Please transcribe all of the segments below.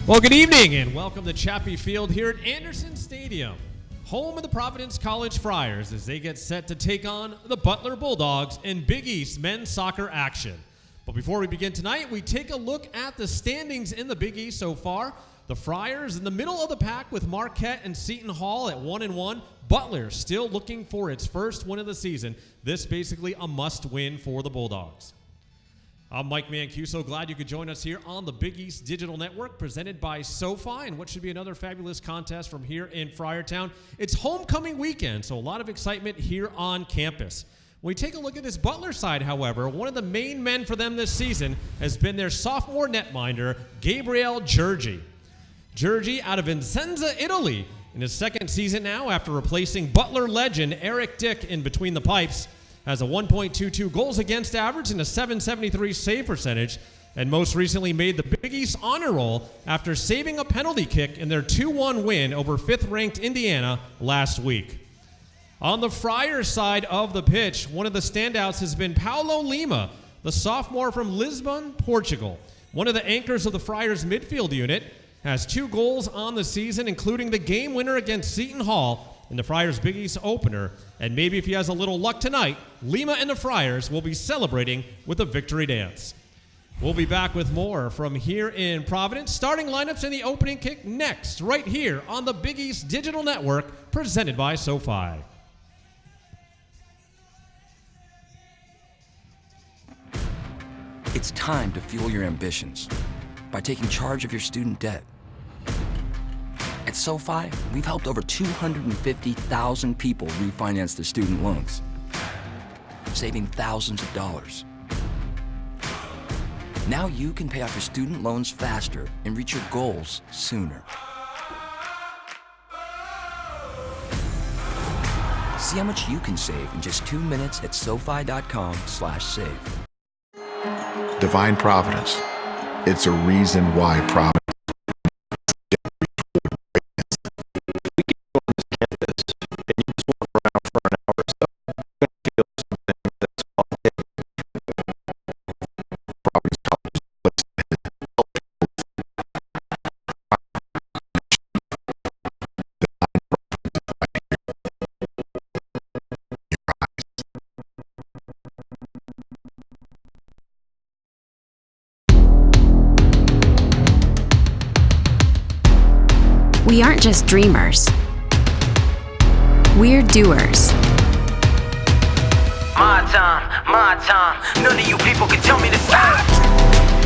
Well, good evening and welcome to Chappie Field here at Anderson Stadium, home of the Providence College Friars as they get set to take on the Butler Bulldogs in Big East men's soccer action. But before we begin tonight, we take a look at the standings in the Big East so far. The Friars in the middle of the pack with Marquette and Seton Hall at 1-1. Butler still looking for its first win of the season. This basically a must-win for the Bulldogs. I'm Mike Mancuso. Glad you could join us here on the Big East Digital Network, presented by SoFi, and what should be another fabulous contest from here in Friartown. It's homecoming weekend, so a lot of excitement here on campus. When we take a look at this Butler side, however, one of the main men for them this season has been their sophomore netminder, Gabriel Giorgi. Giorgi out of Vicenza, Italy, in his second season now after replacing Butler legend Eric Dick in between the pipes. Has a 1.22 goals against average and a 773 save percentage, and most recently made the Big East honor roll after saving a penalty kick in their 2-1 win over 5th-ranked Indiana last week. On the Friars side of the pitch, one of the standouts has been Paulo Lima, the sophomore from Lisbon, Portugal. One of the anchors of the Friars midfield unit, has 2 goals on the season, including the game winner against Seton Hall in the Friars Big East opener, and maybe if he has a little luck tonight, Lima and the Friars will be celebrating with a victory dance. We'll be back with more from here in Providence. Starting lineups and the opening kick next, right here on the Big East Digital Network, presented by SoFi. It's time to fuel your ambitions by taking charge of your student debt. At SoFi, we've helped over 250,000 people refinance their student loans, saving thousands of dollars. Now you can pay off your student loans faster and reach your goals sooner. See how much you can save in just 2 minutes at SoFi.com/save. Divine Providence. It's a reason why Providence. We aren't just dreamers. We're doers. My time. None of you people can tell me to stop.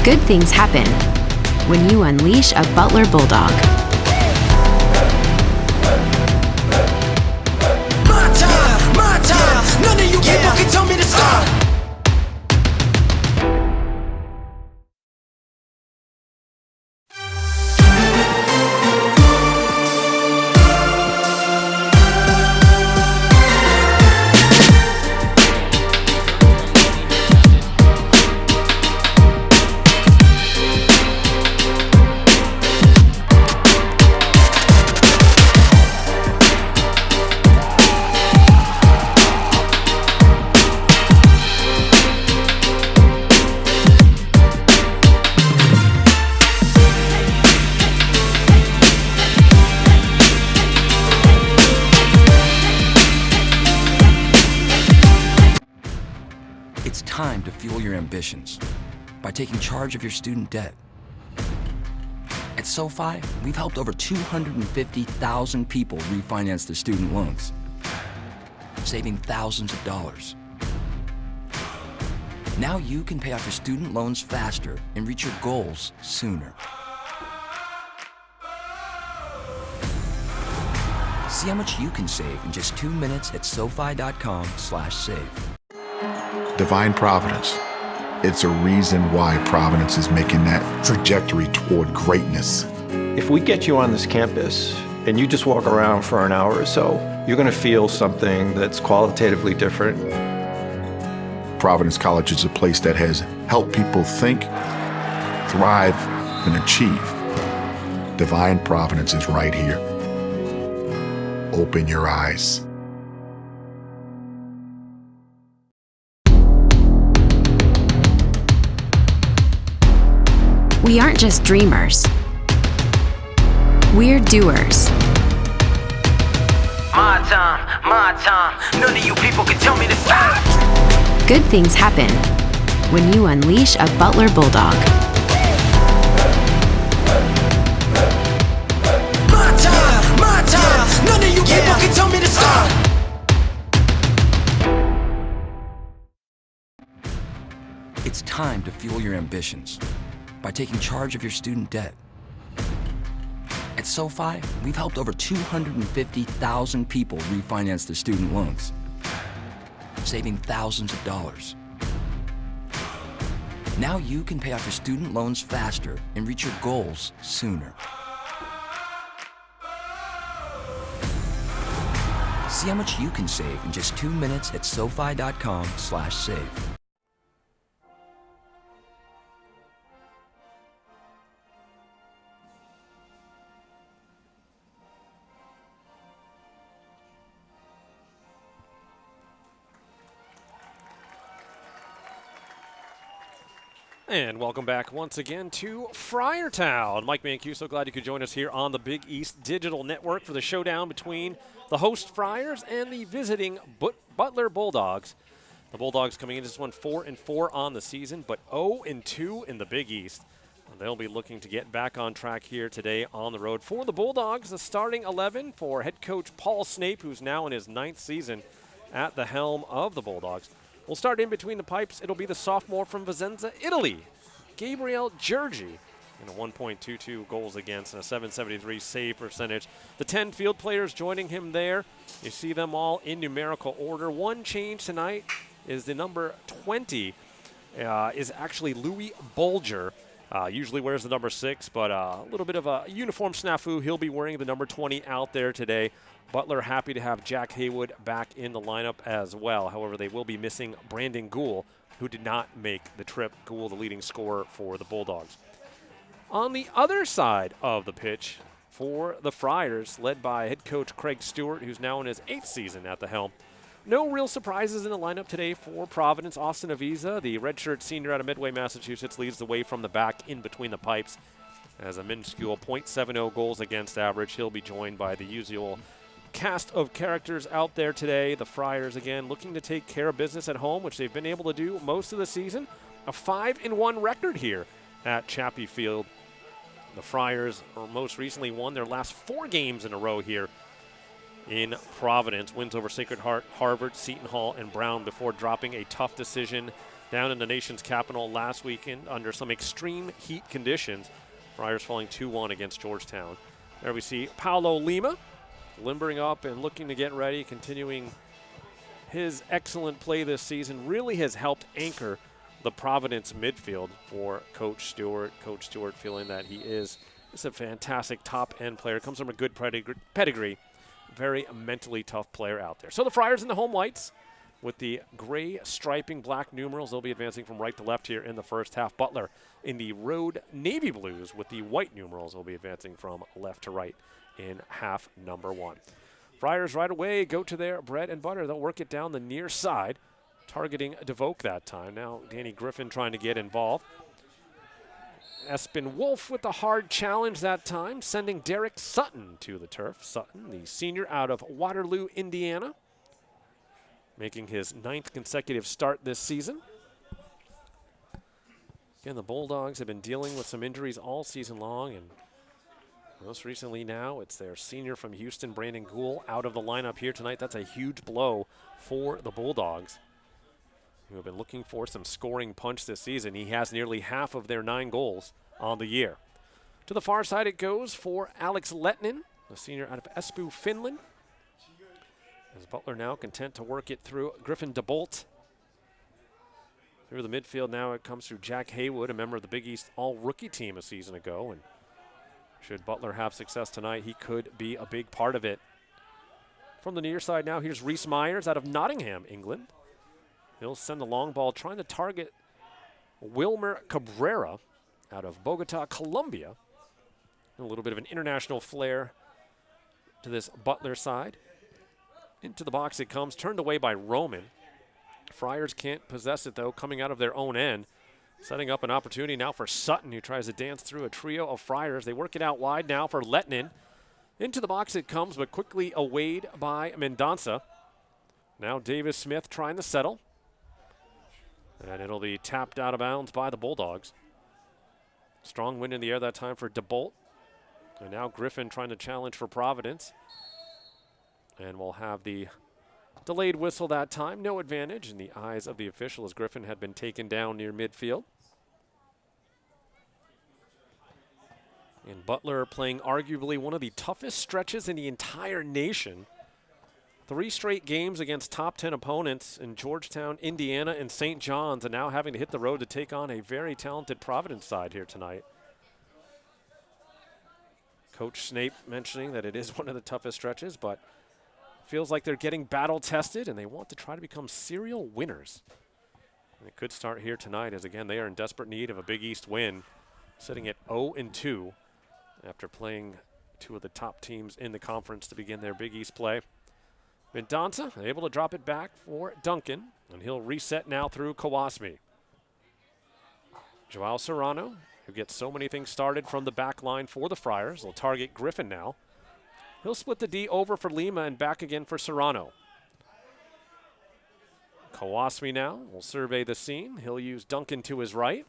Good things happen when you unleash a Butler Bulldog. My time. None of you people can tell me to stop. It's time to fuel your ambitions by taking charge of your student debt. At SoFi, we've helped over 250,000 people refinance their student loans, saving thousands of dollars. Now you can pay off your student loans faster and reach your goals sooner. See how much you can save in just 2 minutes at SoFi.com/save. Divine Providence. It's a reason why Providence is making that trajectory toward greatness. If we get you on this campus and you just walk around for an hour or so, you're going to feel something that's qualitatively different. Providence College is a place that has helped people think, thrive, and achieve. Divine Providence is right here. Open your eyes. We aren't just dreamers. We're doers. My time. None of you people can tell me to stop. Good things happen when you unleash a Butler Bulldog. My time. None of you people can tell me to stop. It's time to fuel your ambitions by taking charge of your student debt. At SoFi, we've helped over 250,000 people refinance their student loans, saving thousands of dollars. Now you can pay off your student loans faster and reach your goals sooner. See how much you can save in just 2 minutes at SoFi.com/save. And welcome back once again to Friartown. Mike Mancuso, glad you could join us here on the Big East Digital Network for the showdown between the host Friars and the visiting Butler Bulldogs. The Bulldogs coming into this one 4-4 on the season, but 0-2 in the Big East. They'll be looking to get back on track here today on the road. For the Bulldogs, the starting 11 for head coach Paul Snape, who's now in his 9th season at the helm of the Bulldogs. We'll start in between the pipes. It'll be the sophomore from Vicenza, Italy, Gabriel Giorgi, in a 1.22 goals against and a 773 save percentage. The 10 field players joining him there. You see them all in numerical order. One change tonight is the number 20 is actually Louis Bolger. Usually wears the number 6, but a little bit of a uniform snafu. He'll be wearing the number 20 out there today. Butler happy to have Jack Haywood back in the lineup as well. However, they will be missing Brandon Gould, who did not make the trip. Gould, the leading scorer for the Bulldogs. On the other side of the pitch for the Friars, led by head coach Craig Stewart, who's now in his 8th season at the helm. No real surprises in the lineup today for Providence. Austin Aviza, the redshirt senior out of Midway, Massachusetts, leads the way from the back in between the pipes. As a minuscule .70 goals against average, he'll be joined by the usual cast of characters out there today. The Friars, again, looking to take care of business at home, which they've been able to do most of the season. A 5-1 record here at Chappie Field. The Friars most recently won their last 4 games in a row here in Providence. Wins over Sacred Heart, Harvard, Seton Hall, and Brown before dropping a tough decision down in the nation's capital last weekend under some extreme heat conditions. Friars falling 2-1 against Georgetown. There we see Paulo Lima limbering up and looking to get ready, continuing his excellent play this season. Really has helped anchor the Providence midfield for Coach Stewart. Coach Stewart feeling that he is a fantastic top-end player. Comes from a good pedigree. Very mentally tough player out there. So the Friars in the home whites with the gray striping, black numerals. They'll be advancing from right to left here in the first half. Butler in the road navy blues with the white numerals will be advancing from left to right in half number 1. Friars right away go to their bread and butter. They'll work it down the near side, targeting DeVoke that time. Now Danny Griffin trying to get involved. Espen Wolf with the hard challenge that time, sending Derek Sutton to the turf. Sutton, the senior out of Waterloo, Indiana, making his 9th consecutive start this season. Again, the Bulldogs have been dealing with some injuries all season long, and most recently now it's their senior from Houston, Brandon Gould, out of the lineup here tonight. That's a huge blow for the Bulldogs, who have been looking for some scoring punch this season. He has nearly half of their 9 goals on the year. To the far side it goes for Alex Lettinen, the senior out of Espoo, Finland. As Butler now content to work it through Griffin DeBolt. Through the midfield now it comes through Jack Haywood, a member of the Big East all-rookie team a season ago. And should Butler have success tonight, he could be a big part of it. From the near side now, here's Reese Myers out of Nottingham, England. He'll send the long ball trying to target Wilmer Cabrera out of Bogota, Colombia. A little bit of an international flair to this Butler side. Into the box it comes, turned away by Roman. Friars can't possess it, though, coming out of their own end. Setting up an opportunity now for Sutton, who tries to dance through a trio of Friars. They work it out wide now for Lettinen. Into the box it comes, but quickly awayed by Mendonça. Now Davis Smith trying to settle. And it'll be tapped out of bounds by the Bulldogs. Strong wind in the air that time for DeBolt. And now Griffin trying to challenge for Providence. And we'll have the delayed whistle that time. No advantage in the eyes of the official as Griffin had been taken down near midfield. And Butler playing arguably one of the toughest stretches in the entire nation. 3 straight games against top 10 opponents in Georgetown, Indiana, and St. John's, and now having to hit the road to take on a very talented Providence side here tonight. Coach Snape mentioning that it is one of the toughest stretches, but feels like they're getting battle tested and they want to try to become serial winners. And it could start here tonight as, again, they are in desperate need of a Big East win, sitting at 0-2 after playing 2 of the top teams in the conference to begin their Big East play. Mendonça able to drop it back for Duncan, and he'll reset now through Kawasmi. Joao Serrano, who gets so many things started from the back line for the Friars, will target Griffin now. He'll split the D over for Lima and back again for Serrano. Kawasmi now will survey the scene. He'll use Duncan to his right.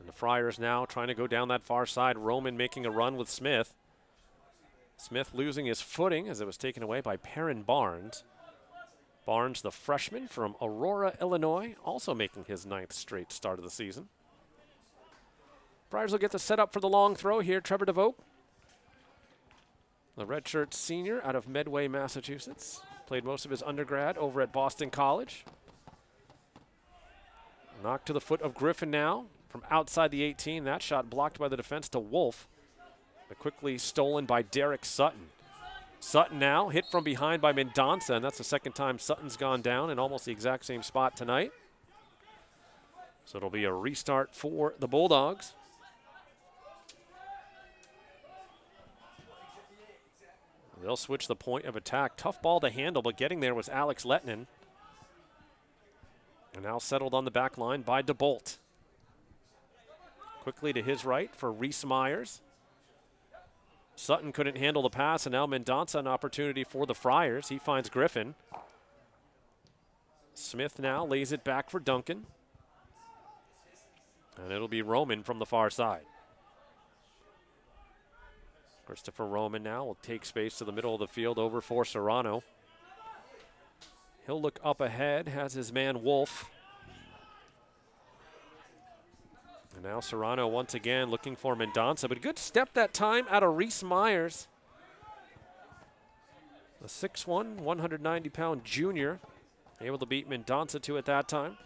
And the Friars now trying to go down that far side. Roman making a run with Smith. Smith losing his footing as it was taken away by Perrin Barnes. Barnes, the freshman from Aurora, Illinois, also making his 9th straight start of the season. Friars will get the set up for the long throw here. Trevor DeVoe, the redshirt senior out of Medway, Massachusetts. Played most of his undergrad over at Boston College. Knocked to the foot of Griffin now from outside the 18. That shot blocked by the defense to Wolf, but quickly stolen by Derek Sutton. Sutton now hit from behind by Mendonça, and that's the second time Sutton's gone down in almost the exact same spot tonight. So it'll be a restart for the Bulldogs. They'll switch the point of attack. Tough ball to handle, but getting there was Alex Lettinen. And now settled on the back line by DeBolt. Quickly to his right for Reese Myers. Sutton couldn't handle the pass, and now Mendonça an opportunity for the Friars. He finds Griffin. Smith now lays it back for Duncan. And it'll be Roman from the far side. Christopher Roman now will take space to the middle of the field over for Serrano. He'll look up ahead, has his man Wolf. And now Serrano once again looking for Mendonça, but a good step that time out of Reese Myers. The 6'1", 190-pound junior, able to beat Mendonça to at that time.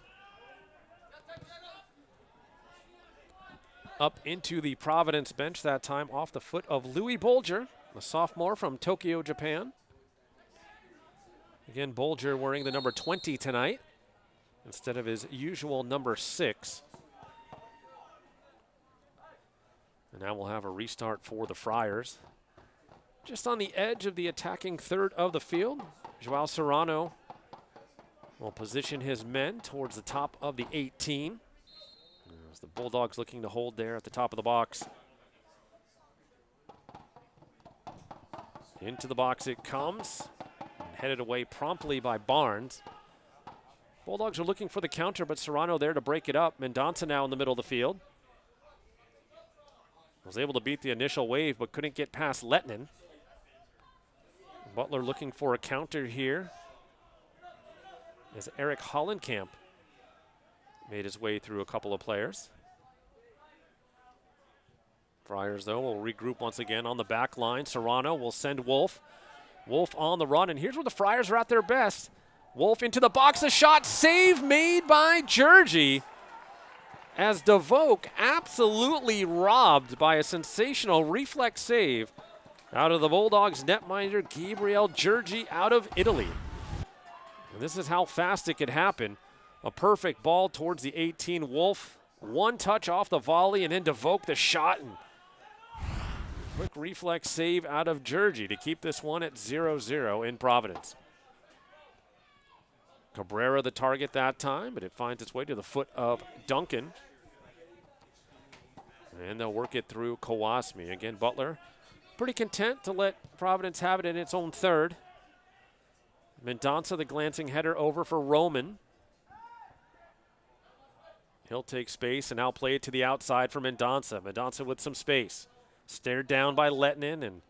Up into the Providence bench that time off the foot of Louis Bolger, a sophomore from Tokyo, Japan. Again, Bolger wearing the number 20 tonight instead of his usual number 6. And now we'll have a restart for the Friars. Just on the edge of the attacking third of the field, Joao Serrano will position his men towards the top of the 18. As the Bulldogs looking to hold there at the top of the box. Into the box it comes, and headed away promptly by Barnes. Bulldogs are looking for the counter, but Serrano there to break it up. Mendonça now in the middle of the field. Was able to beat the initial wave, but couldn't get past Lettinen. Butler looking for a counter here as Eric Hollenkamp made his way through a couple of players. Friars, though, will regroup once again on the back line. Serrano will send Wolf. Wolf on the run, and here's where the Friars are at their best. Wolf into the box, a shot, save made by Georgie. As DeVoe absolutely robbed by a sensational reflex save out of the Bulldogs netminder Gabriel Georgie out of Italy. And this is how fast it could happen. A perfect ball towards the 18. Wolf, one touch off the volley, and then DeVoe the shot. And quick reflex save out of Georgie to keep this one at 0-0 in Providence. Cabrera the target that time, but it finds its way to the foot of Duncan. And they'll work it through Kawasmi. Again, Butler pretty content to let Providence have it in its own third. Mendonça, the glancing header over for Roman. He'll take space and now play it to the outside for Mendonça. Mendonça with some space. Stared down by Lettinen, and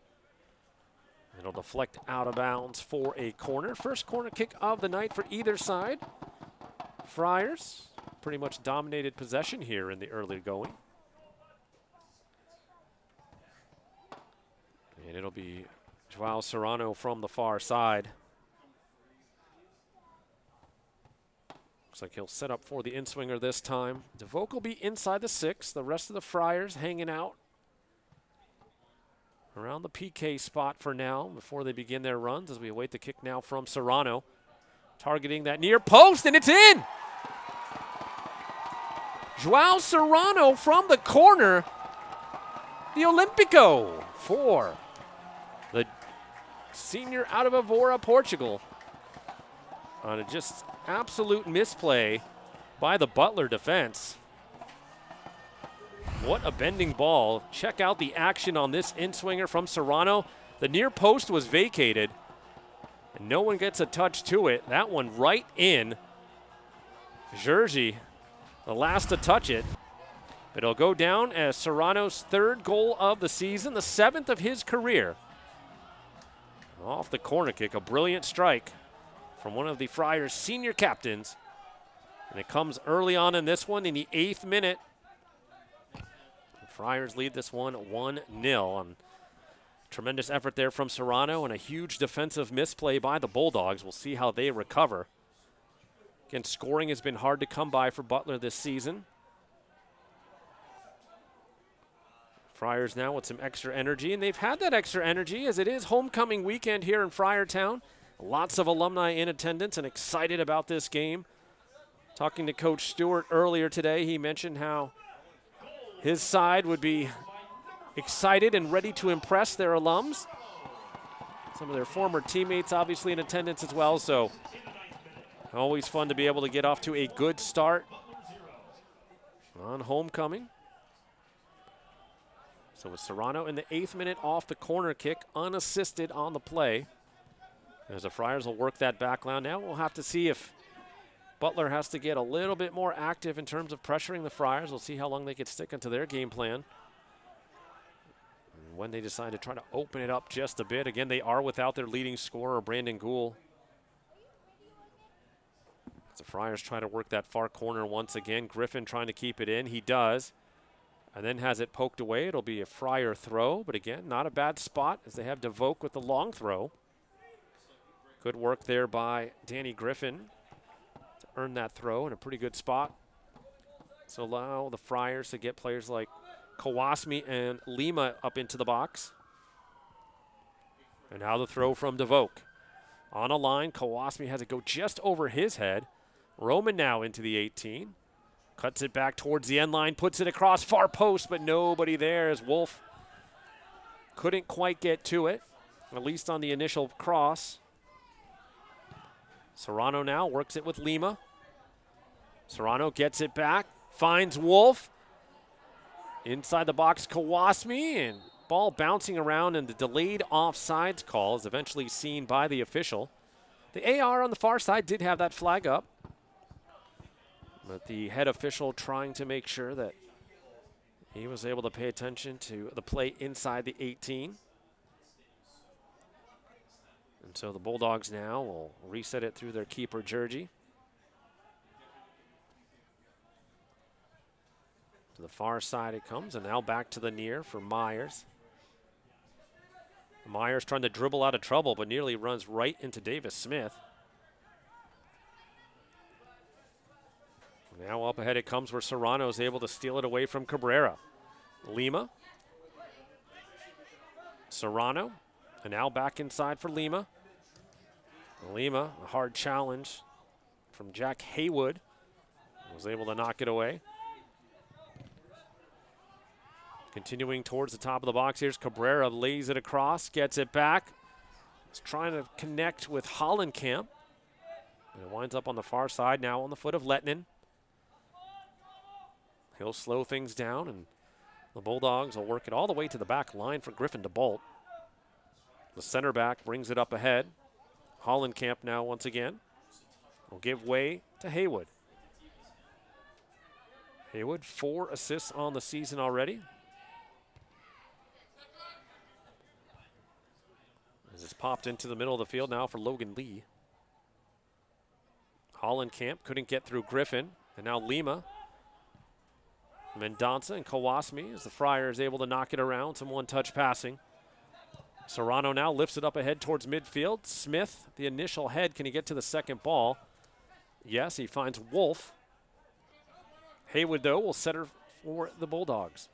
it'll deflect out of bounds for a corner. First corner kick of the night for either side. Friars pretty much dominated possession here in the early going. And it'll be Joao Serrano from the far side. Looks like he'll set up for the in-swinger this time. DeVoe will be inside the 6. The rest of the Friars hanging out around the PK spot for now before they begin their runs as we await the kick now from Serrano. Targeting that near post, and it's in! Joao Serrano from the corner. The Olympico for the senior out of Evora, Portugal. On a just absolute misplay by the Butler defense. What a bending ball. Check out the action on this in-swinger from Serrano. The near post was vacated, and no one gets a touch to it. That one right in. Jerzy, the last to touch it. But it'll go down as Serrano's 3rd goal of the season, the 7th of his career. Off the corner kick, a brilliant strike from one of the Friars' senior captains. And it comes early on in this one in the 8th minute. The Friars lead this one 1-0 on tremendous effort there from Serrano and a huge defensive misplay by the Bulldogs. We'll see how they recover. Again, scoring has been hard to come by for Butler this season. Friars now with some extra energy, and they've had that extra energy as it is homecoming weekend here in Friartown. Lots of alumni in attendance and excited about this game. Talking to Coach Stewart earlier today, he mentioned how his side would be excited and ready to impress their alums. Some of their former teammates obviously in attendance as well, so always fun to be able to get off to a good start on homecoming. So with Serrano in the 8th minute off the corner kick, unassisted on the play. As the Friars will work that back line now, we'll have to see if Butler has to get a little bit more active in terms of pressuring the Friars. We'll see how long they can stick into their game plan. And when they decide to try to open it up just a bit. Again, they are without their leading scorer, Brandon Gould. As the Friars try to work that far corner once again. Griffin trying to keep it in. He does. And then has it poked away. It'll be a Friar throw. But again, not a bad spot as they have DeVoe with the long throw. Good work there by Danny Griffin to earn that throw in a pretty good spot. So allow the Friars to get players like Kawasmi and Lima up into the box. And now the throw from DeVoe. On a line, Kawasmi has it go just over his head. Roman now into the 18. Cuts it back towards the end line, puts it across far post, but nobody there as Wolf couldn't quite get to it, at least on the initial cross. Serrano now works it with Lima. Serrano gets it back, finds Wolf. Inside the box, Kawasmi, and ball bouncing around, and the delayed offsides call is eventually seen by the official. The AR on the far side did have that flag up, but the head official trying to make sure that he was able to pay attention to the play inside the 18. And so the Bulldogs now will reset it through their keeper, Jerzy. To the far side it comes, and now back to the near for Myers. Myers trying to dribble out of trouble, but nearly runs right into Davis Smith. Now up ahead it comes where Serrano is able to steal it away from Cabrera. Lima. Serrano. And now back inside for Lima. Lima, a hard challenge from Jack Haywood. Was able to knock it away. Continuing towards the top of the box, here's Cabrera, lays it across, gets it back. He's trying to connect with Hollenkamp. And it winds up on the far side now on the foot of Lettinen. He'll slow things down, and the Bulldogs will work it all the way to the back line for Griffin to bolt. The center back brings it up ahead. Hollenkamp now once again will give way to Haywood. Haywood, 4 assists on the season already. As it's popped into the middle of the field now for Logan Lee. Hollenkamp couldn't get through Griffin, and now Lima. Mendonça and Kawasmi as the Friars able to knock it around, some one-touch passing. Serrano now lifts it up ahead towards midfield. Smith, the initial head, can he get to the second ball? Yes, he finds Wolf. Haywood, though, will set her for the Bulldogs.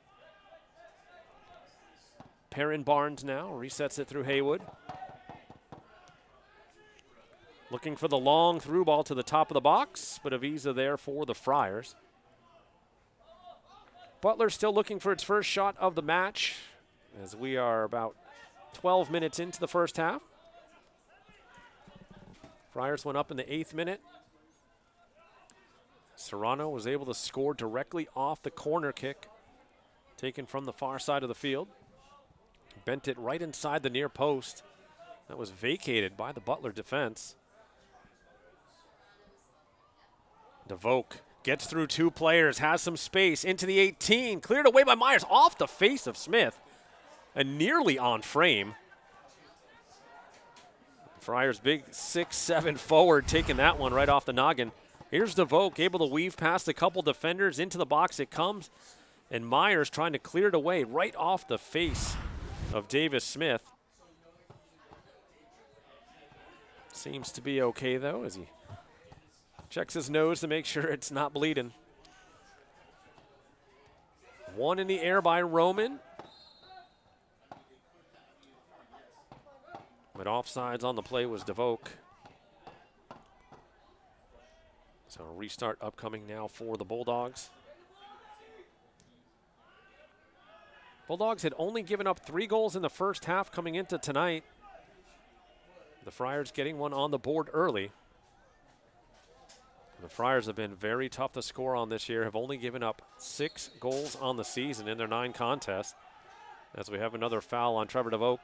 Perrin Barnes now resets it through Haywood. Looking for the long through ball to the top of the box, but a visa there for the Friars. Butler still looking for its first shot of the match as we are about 12 minutes into the first half. Friars went up in the 8th minute. Serrano was able to score directly off the corner kick taken from the far side of the field. Bent it right inside the near post. That was vacated by the Butler defense. DeVoke gets through 2 players, has some space into the 18, cleared away by Myers off the face of Smith and nearly on frame. Friars big 6'7" forward taking that one right off the noggin. Here's DeVoke able to weave past a couple defenders into the box. It comes, and Myers trying to clear it away right off the face of Davis Smith. Seems to be okay though as he checks his nose to make sure it's not bleeding. One in the air by Roman. But offsides on the play was DeVoke. So a restart upcoming now for the Bulldogs. Bulldogs had only given up 3 goals in the first half coming into tonight. The Friars getting one on the board early. The Friars have been very tough to score on this year, have only given up 6 goals on the season in their 9 contests. As we have another foul on Trevor DeVoke.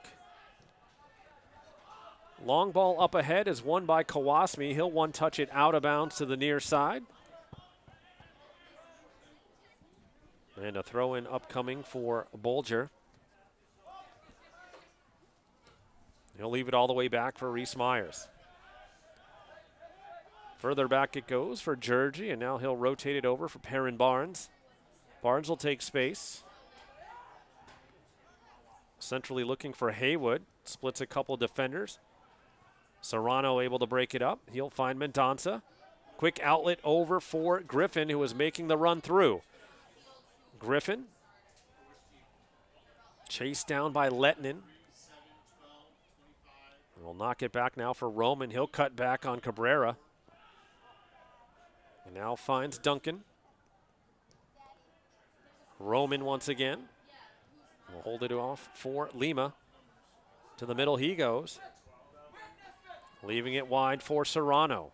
Long ball up ahead is won by Kawasmi. He'll one-touch it out of bounds to the near side. And a throw-in upcoming for Bolger. He'll leave it all the way back for Reese Myers. Further back it goes for Georgie, and now he'll rotate it over for Perrin Barnes. Barnes will take space. Centrally looking for Haywood. Splits a couple defenders. Serrano able to break it up. He'll find Mendonça. Quick outlet over for Griffin, who is making the run through. Griffin. Chased down by Lettinen. We'll knock it back now for Roman. He'll cut back on Cabrera. And now finds Duncan. Roman once again. We'll hold it off for Lima. To the middle he goes. Leaving it wide for Serrano.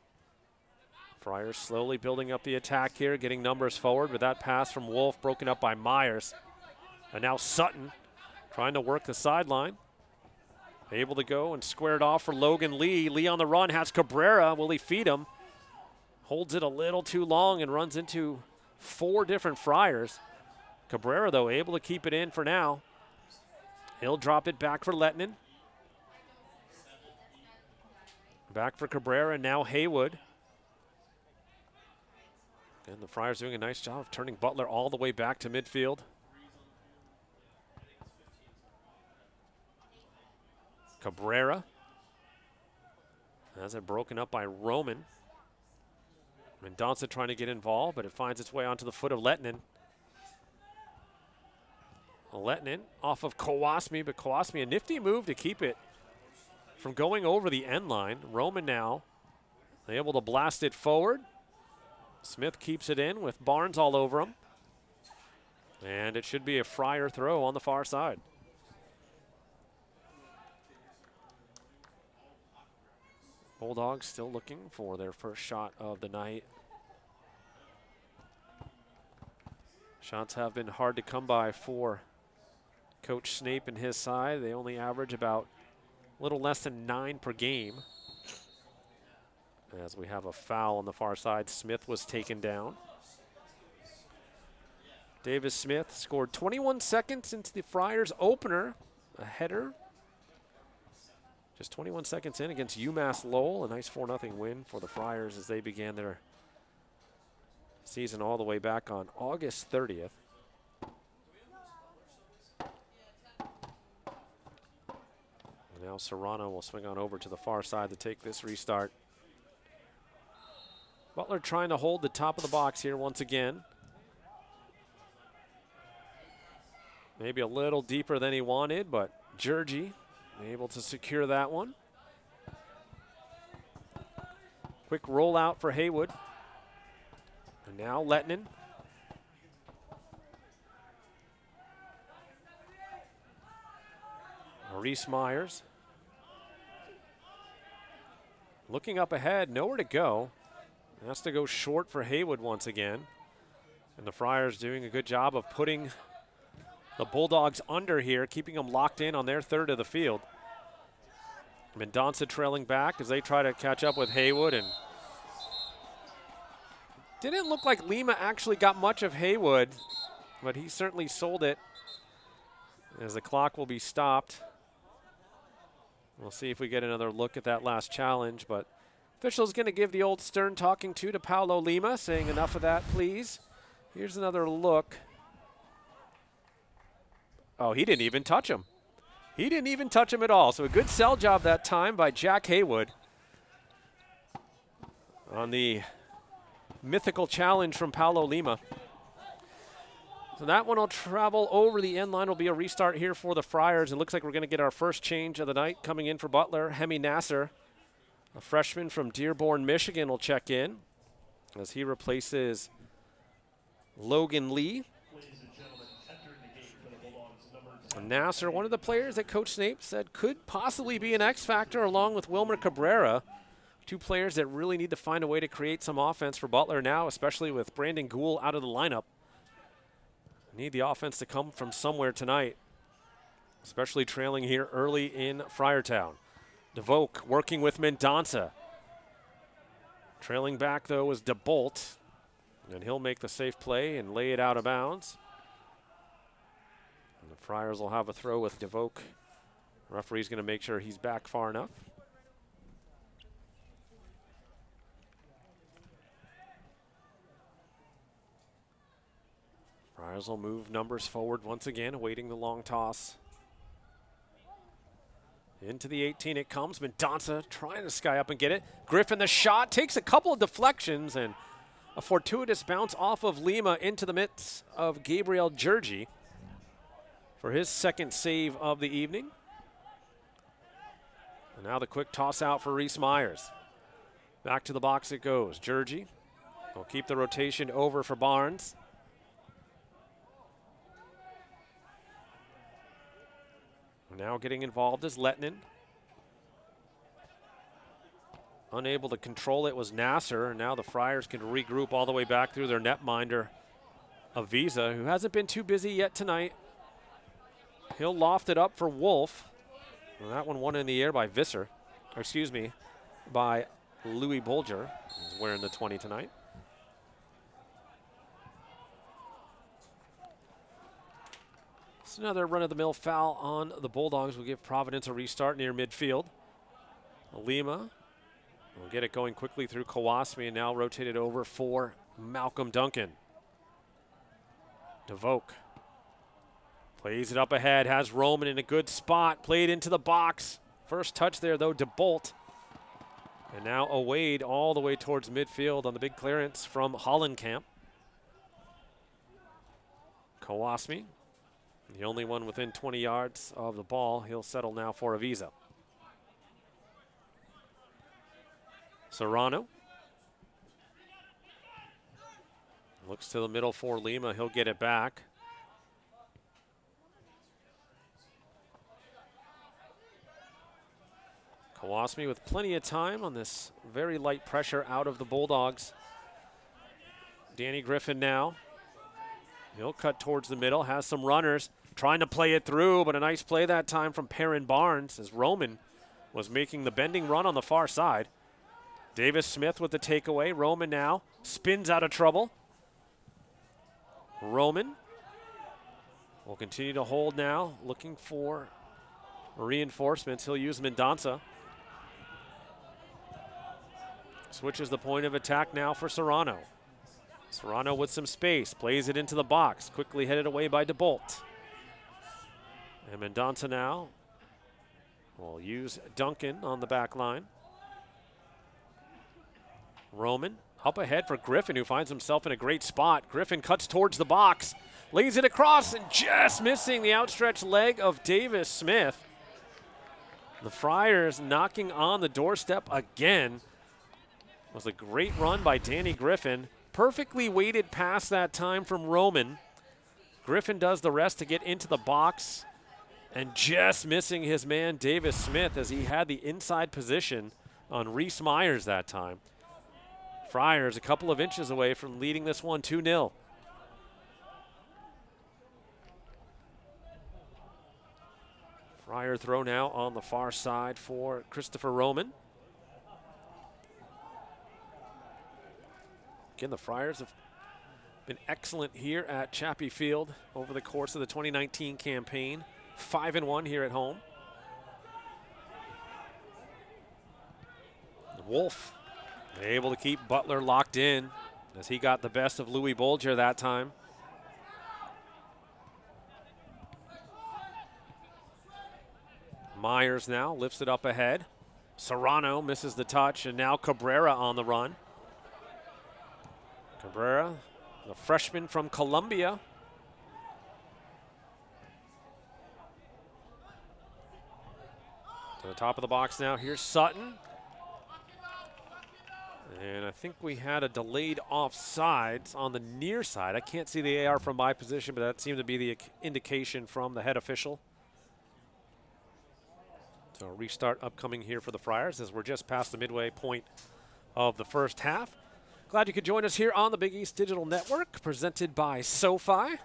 Friars slowly building up the attack here, getting numbers forward, but that pass from Wolf broken up by Myers. And now Sutton trying to work the sideline. Able to go and square it off for Logan Lee. Lee on the run, has Cabrera. Will he feed him? Holds it a little too long and runs into 4 different Friars. Cabrera, though, able to keep it in for now. He'll drop it back for Lettinen. Back for Cabrera, and now Haywood. And the Friars doing a nice job of turning Butler all the way back to midfield. Cabrera has it broken up by Roman. Mendonça trying to get involved, but it finds its way onto the foot of Lettinen. Lettinen off of Kawasmi, but Kawasmi a nifty move to keep it from going over the end line. Roman now able to blast it forward. Smith keeps it in with Barnes all over him. And it should be a Friar throw on the far side. Bulldogs still looking for their first shot of the night. Shots have been hard to come by for Coach Snape and his side. They only average about a little less than 9 per game. As we have a foul on the far side, Smith was taken down. Davis Smith scored 21 seconds into the Friars opener, a header. Just 21 seconds in against UMass Lowell, a nice 4-0 win for the Friars as they began their season all the way back on August 30th. And now Serrano will swing on over to the far side to take this restart. Butler trying to hold the top of the box here once again. Maybe a little deeper than he wanted, but Georgie able to secure that one. Quick rollout for Haywood. And now Lettinen. Maurice Myers. Looking up ahead, nowhere to go. Has to go short for Haywood once again. And the Friars doing a good job of putting the Bulldogs under here, keeping them locked in on their third of the field. Mendonça trailing back as they try to catch up with Haywood, and didn't look like Lima actually got much of Haywood, but he certainly sold it as the clock will be stopped. We'll see if we get another look at that last challenge, but official's going to give the old stern talking to Paulo Lima, saying enough of that, please. Here's another look. Oh, he didn't even touch him. He didn't even touch him at all. So a good sell job that time by Jack Haywood on the mythical challenge from Paulo Lima. So that one will travel over the end line. Will be a restart here for the Friars. It looks like we're going to get our first change of the night coming in for Butler. Hemi Nasser, a freshman from Dearborn, Michigan, will check in as he replaces Logan Lee. Nasser, one of the players that Coach Snape said could possibly be an X factor along with Wilmer Cabrera. Two players that really need to find a way to create some offense for Butler now, especially with Brandon Gould out of the lineup. Need the offense to come from somewhere tonight, especially trailing here early in Friartown. DeVoke working with Mendonça. Trailing back, though, is DeBolt, and he'll make the safe play and lay it out of bounds. And the Friars will have a throw with DeVoke. Referee's going to make sure he's back far enough. Friars will move numbers forward once again, awaiting the long toss. Into the 18 it comes. Mendonça trying to sky up and get it. Griffin the shot, takes a couple of deflections and a fortuitous bounce off of Lima into the midst of Gabriel Georgie for his second save of the evening. And now the quick toss out for Reese Myers. Back to the box it goes. Georgie will keep the rotation over for Barnes. Now getting involved is Lettinen. Unable to control it was Nasser, and now the Friars can regroup all the way back through their netminder, Avisa, who hasn't been too busy yet tonight. He'll loft it up for Wolf. And that one won in the air by Visser, or excuse me, by Louis Bolger, who's wearing the 20 tonight. It's another run-of-the-mill foul on the Bulldogs. Will give Providence a restart near midfield. Lima will get it going quickly through Kawasmi and now rotated over for Malcolm Duncan. DeVoke plays it up ahead, has Roman in a good spot, played into the box. First touch there, though, DeBolt. And now a Wade all the way towards midfield on the big clearance from Hollenkamp. Kawasmi, the only one within 20 yards of the ball. He'll settle now for Avisa. Serrano looks to the middle for Lima. He'll get it back. Kowalski with plenty of time on this very light pressure out of the Bulldogs. Danny Griffin now. He'll cut towards the middle, has some runners, trying to play it through, but a nice play that time from Perrin Barnes as Roman was making the bending run on the far side. Davis Smith with the takeaway. Roman now spins out of trouble. Roman will continue to hold now, looking for reinforcements. He'll use Mendonça. Switches the point of attack now for Serrano. Serrano with some space, plays it into the box, quickly headed away by DeBolt. And Mendonça now will use Duncan on the back line. Roman up ahead for Griffin, who finds himself in a great spot. Griffin cuts towards the box, lays it across, and just missing the outstretched leg of Davis Smith. The Friars knocking on the doorstep again. It was a great run by Danny Griffin. Perfectly weighted pass that time from Roman. Griffin does the rest to get into the box, and just missing his man Davis Smith as he had the inside position on Reese Myers that time. Friars a couple of inches away from leading this one 2-0. Friar throw now on the far side for Christopher Roman. Again, the Friars have been excellent here at Chappie Field over the course of the 2019 campaign. 5-1 here at home. Wolf able to keep Butler locked in as he got the best of Louis Bolger that time. Myers now lifts it up ahead. Serrano misses the touch, and now Cabrera on the run. Cabrera, the freshman from Columbia. To the top of the box now, here's Sutton. And I think we had a delayed offsides on the near side. I can't see the AR from my position, but that seemed to be the indication from the head official. So a restart upcoming here for the Friars as we're just past the midway point of the first half. Glad you could join us here on the Big East Digital Network, presented by SoFi.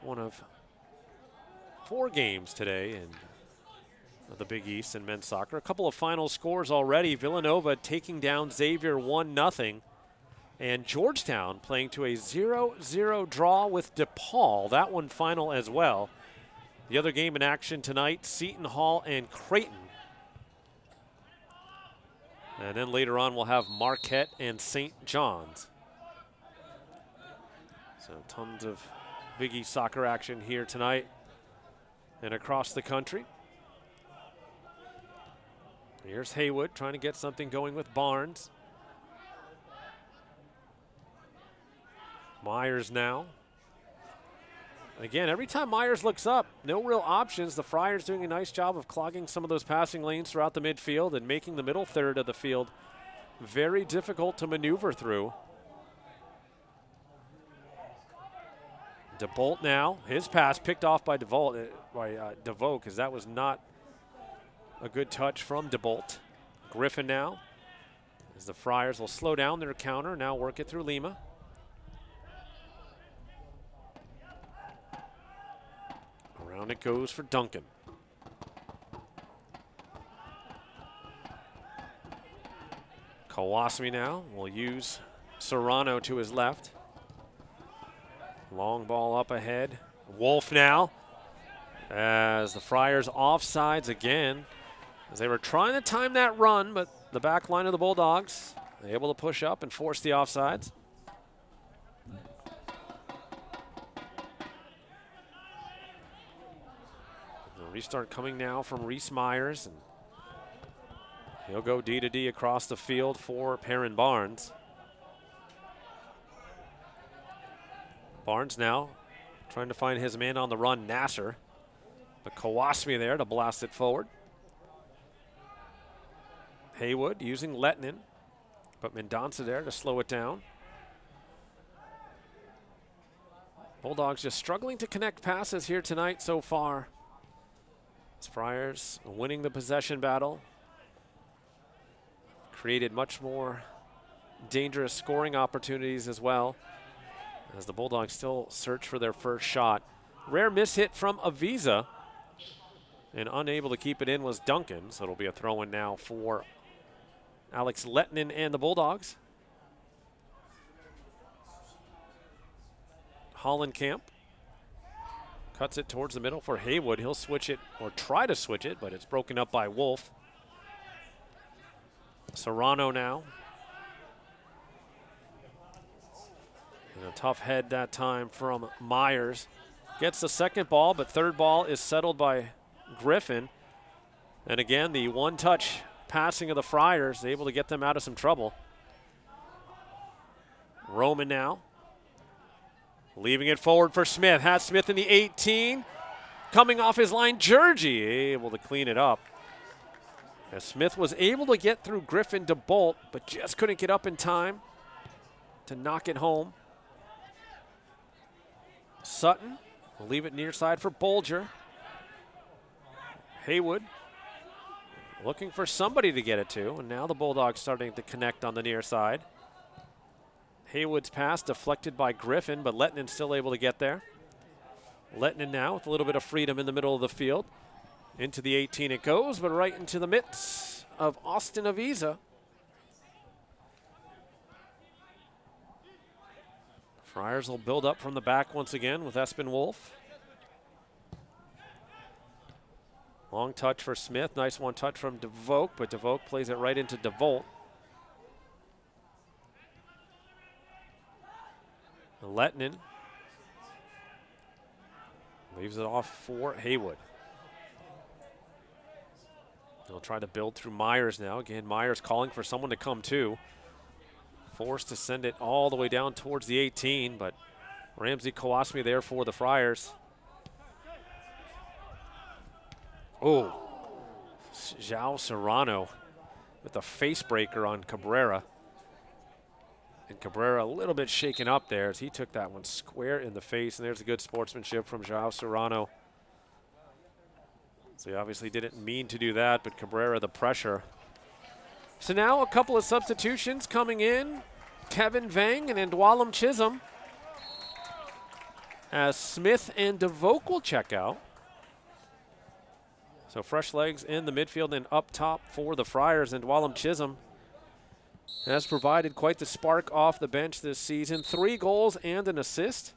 One of 4 games today in the Big East in men's soccer. A couple of final scores already. Villanova taking down Xavier 1-0. And Georgetown playing to a 0-0 draw with DePaul. That one final as well. The other game in action tonight, Seton Hall and Creighton. And then later on we'll have Marquette and St. John's. So tons of Big East soccer action here tonight and across the country. Here's Haywood trying to get something going with Barnes. Myers now. Again, every time Myers looks up, no real options. The Friars doing a nice job of clogging some of those passing lanes throughout the midfield and making the middle third of the field very difficult to maneuver through. DeBolt now, his pass picked off by DeVoe because that was not a good touch from DeBolt. Griffin now, as the Friars will slow down their counter, now work it through Lima. Around it goes for Duncan. Kawasami now will use Serrano to his left. Long ball up ahead. Wolf now, as the Friars offsides again, as they were trying to time that run, but the back line of the Bulldogs able to push up and force the offsides. The restart coming now from Reese Myers, and he'll go D to D across the field for Perrin Barnes. Barnes now trying to find his man on the run, Nasser. But Kawasami there to blast it forward. Haywood using Letnin, but Mendonça there to slow it down. Bulldogs just struggling to connect passes here tonight so far. Friars winning the possession battle. Created much more dangerous scoring opportunities as well, as the Bulldogs still search for their first shot. Rare miss hit from Avisa, and unable to keep it in was Duncan, so it'll be a throw-in now for Alex Lettinen and the Bulldogs. Hollenkamp cuts it towards the middle for Haywood. He'll switch it, or try to switch it, but it's broken up by Wolf. Serrano now. And a tough head that time from Myers. Gets the second ball, but third ball is settled by Griffin. And again, the one-touch passing of the Friars, able to get them out of some trouble. Roman now. Leaving it forward for Smith. Has Smith in the 18. Coming off his line, Georgie able to clean it up. As Smith was able to get through Griffin to Bolt, but just couldn't get up in time to knock it home. Sutton will leave it near side for Bolger. Haywood looking for somebody to get it to, and now the Bulldogs starting to connect on the near side. Haywood's pass deflected by Griffin, but Lettinen still able to get there. Lettinen now with a little bit of freedom in the middle of the field. Into the 18 it goes, but right into the mitts of Austin Avisa. Friars will build up from the back once again with Espen Wolf. Long touch for Smith. Nice one touch from DeVoke, but DeVoke plays it right into DeVolt. Lettinen leaves it off for Haywood. They'll try to build through Myers now. Again, Myers calling for someone to come to. Forced to send it all the way down towards the 18, but Ramsey Kowasmi there for the Friars. Oh, João Serrano with a face breaker on Cabrera. And Cabrera a little bit shaken up there as he took that one square in the face. And there's a good sportsmanship from João Serrano. So he obviously didn't mean to do that, but Cabrera the pressure. So now a couple of substitutions coming in. Kevin Vang and Ndwalam Chisholm. As Smith and DeVoke will check out. So fresh legs in the midfield and up top for the Friars. And Ndwalam Chisholm has provided quite the spark off the bench this season. 3 goals and an assist.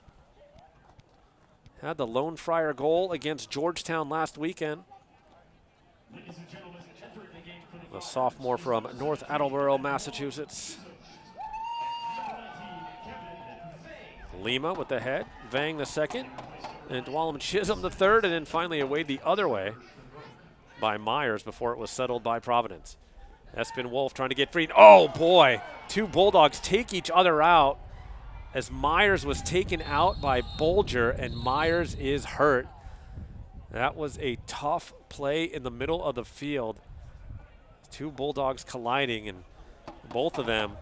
Had the lone Friar goal against Georgetown last weekend. The sophomore from North Attleboro, Massachusetts. Lima with the head, Vang the second, and Ndwalam Chisholm the third, and then finally away the other way by Myers before it was settled by Providence. Espen Wolf trying to get free. Oh boy, 2 Bulldogs take each other out as Myers was taken out by Bolger, and Myers is hurt. That was a tough play in the middle of the field. 2 Bulldogs colliding, and both of them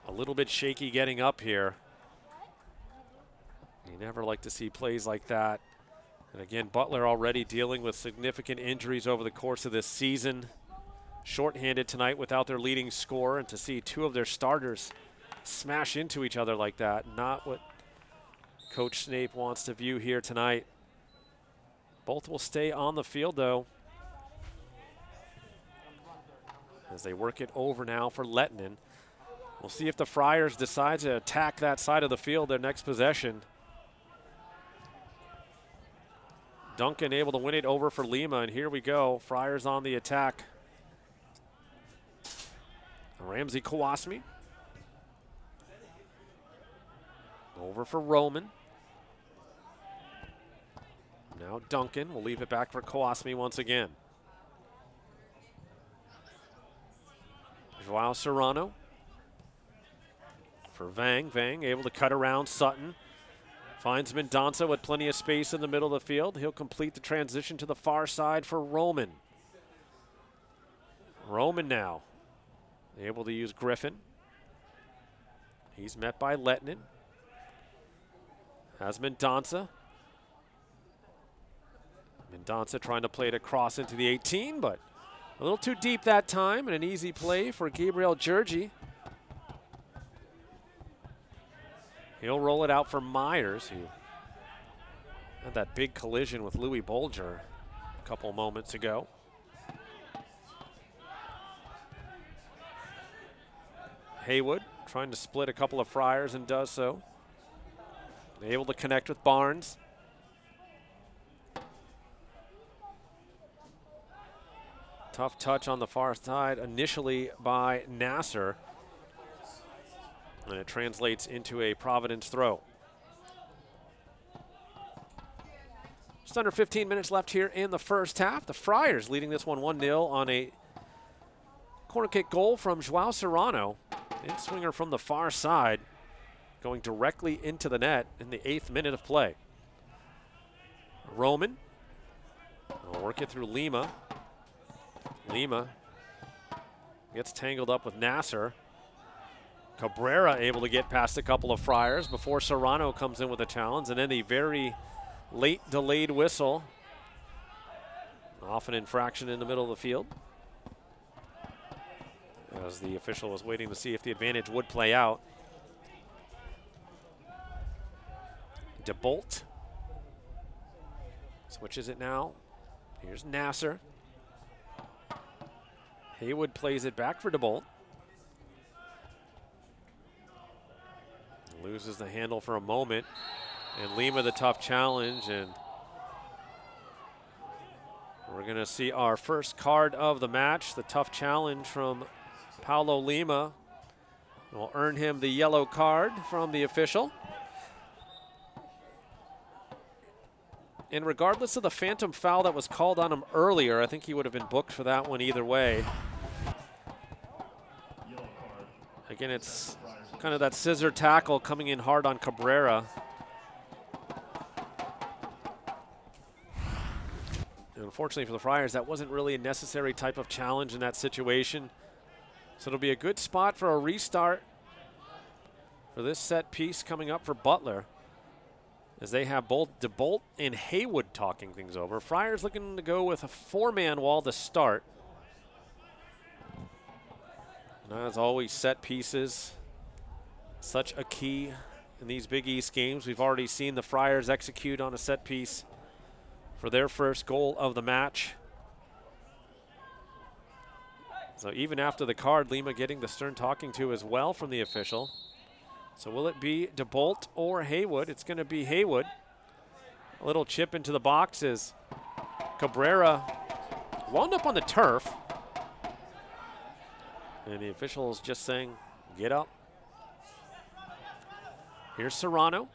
a little bit shaky getting up here. You never like to see plays like that. And again, Butler already dealing with significant injuries over the course of this season. Shorthanded tonight without their leading scorer, and to see 2 of their starters smash into each other like that, not what Coach Snape wants to view here tonight. Both will stay on the field though, as they work it over now for Lettinen. We'll see if the Friars decide to attack that side of the field their next possession. Duncan able to win it over for Lima, and here we go. Friars on the attack. Ramsey Kowasmi. Over for Roman. Now Duncan will leave it back for Kowasmi once again. João Serrano for Vang. Vang able to cut around Sutton. Finds Mendonça with plenty of space in the middle of the field. He'll complete the transition to the far side for Roman. Roman now able to use Griffin. He's met by Lettinen. Has Mendonça. Mendonça trying to play it across into the 18, but a little too deep that time, and an easy play for Gabriel Georgi. He'll roll it out for Myers, who had that big collision with Louis Bolger a couple moments ago. Haywood trying to split a couple of Friars and does so. Able to connect with Barnes. Tough touch on the far side initially by Nasser. And it translates into a Providence throw. Just under 15 minutes left here in the first half. The Friars leading this one 1-0 on a corner kick goal from Joao Serrano. In-swinger from the far side, going directly into the net in the 8th minute of play. Roman will work it through Lima. Lima gets tangled up with Nasser. Cabrera able to get past a couple of Friars before Serrano comes in with a challenge, and then the very late delayed whistle. Off an infraction in the middle of the field, as the official was waiting to see if the advantage would play out. DeBolt switches it now. Here's Nasser. Haywood plays it back for DeBolt. Loses the handle for a moment. And Lima the tough challenge. And we're going to see our first card of the match. The tough challenge from Paulo Lima will earn him the yellow card from the official. And regardless of the phantom foul that was called on him earlier, I think he would have been booked for that one either way. Again, it's kind of that scissor tackle coming in hard on Cabrera. And unfortunately for the Friars, that wasn't really a necessary type of challenge in that situation. So it'll be a good spot for a restart for this set piece coming up for Butler, as they have both DeBolt and Haywood talking things over. Friars looking to go with a 4-man wall to start. And as always, set pieces, such a key in these Big East games. We've already seen the Friars execute on a set piece for their first goal of the match. So even after the card, Lima getting the stern talking to as well from the official. So will it be DeBolt or Haywood? It's going to be Haywood. A little chip into the box as Cabrera wound up on the turf. And the official is just saying, get up. Here's Serrano.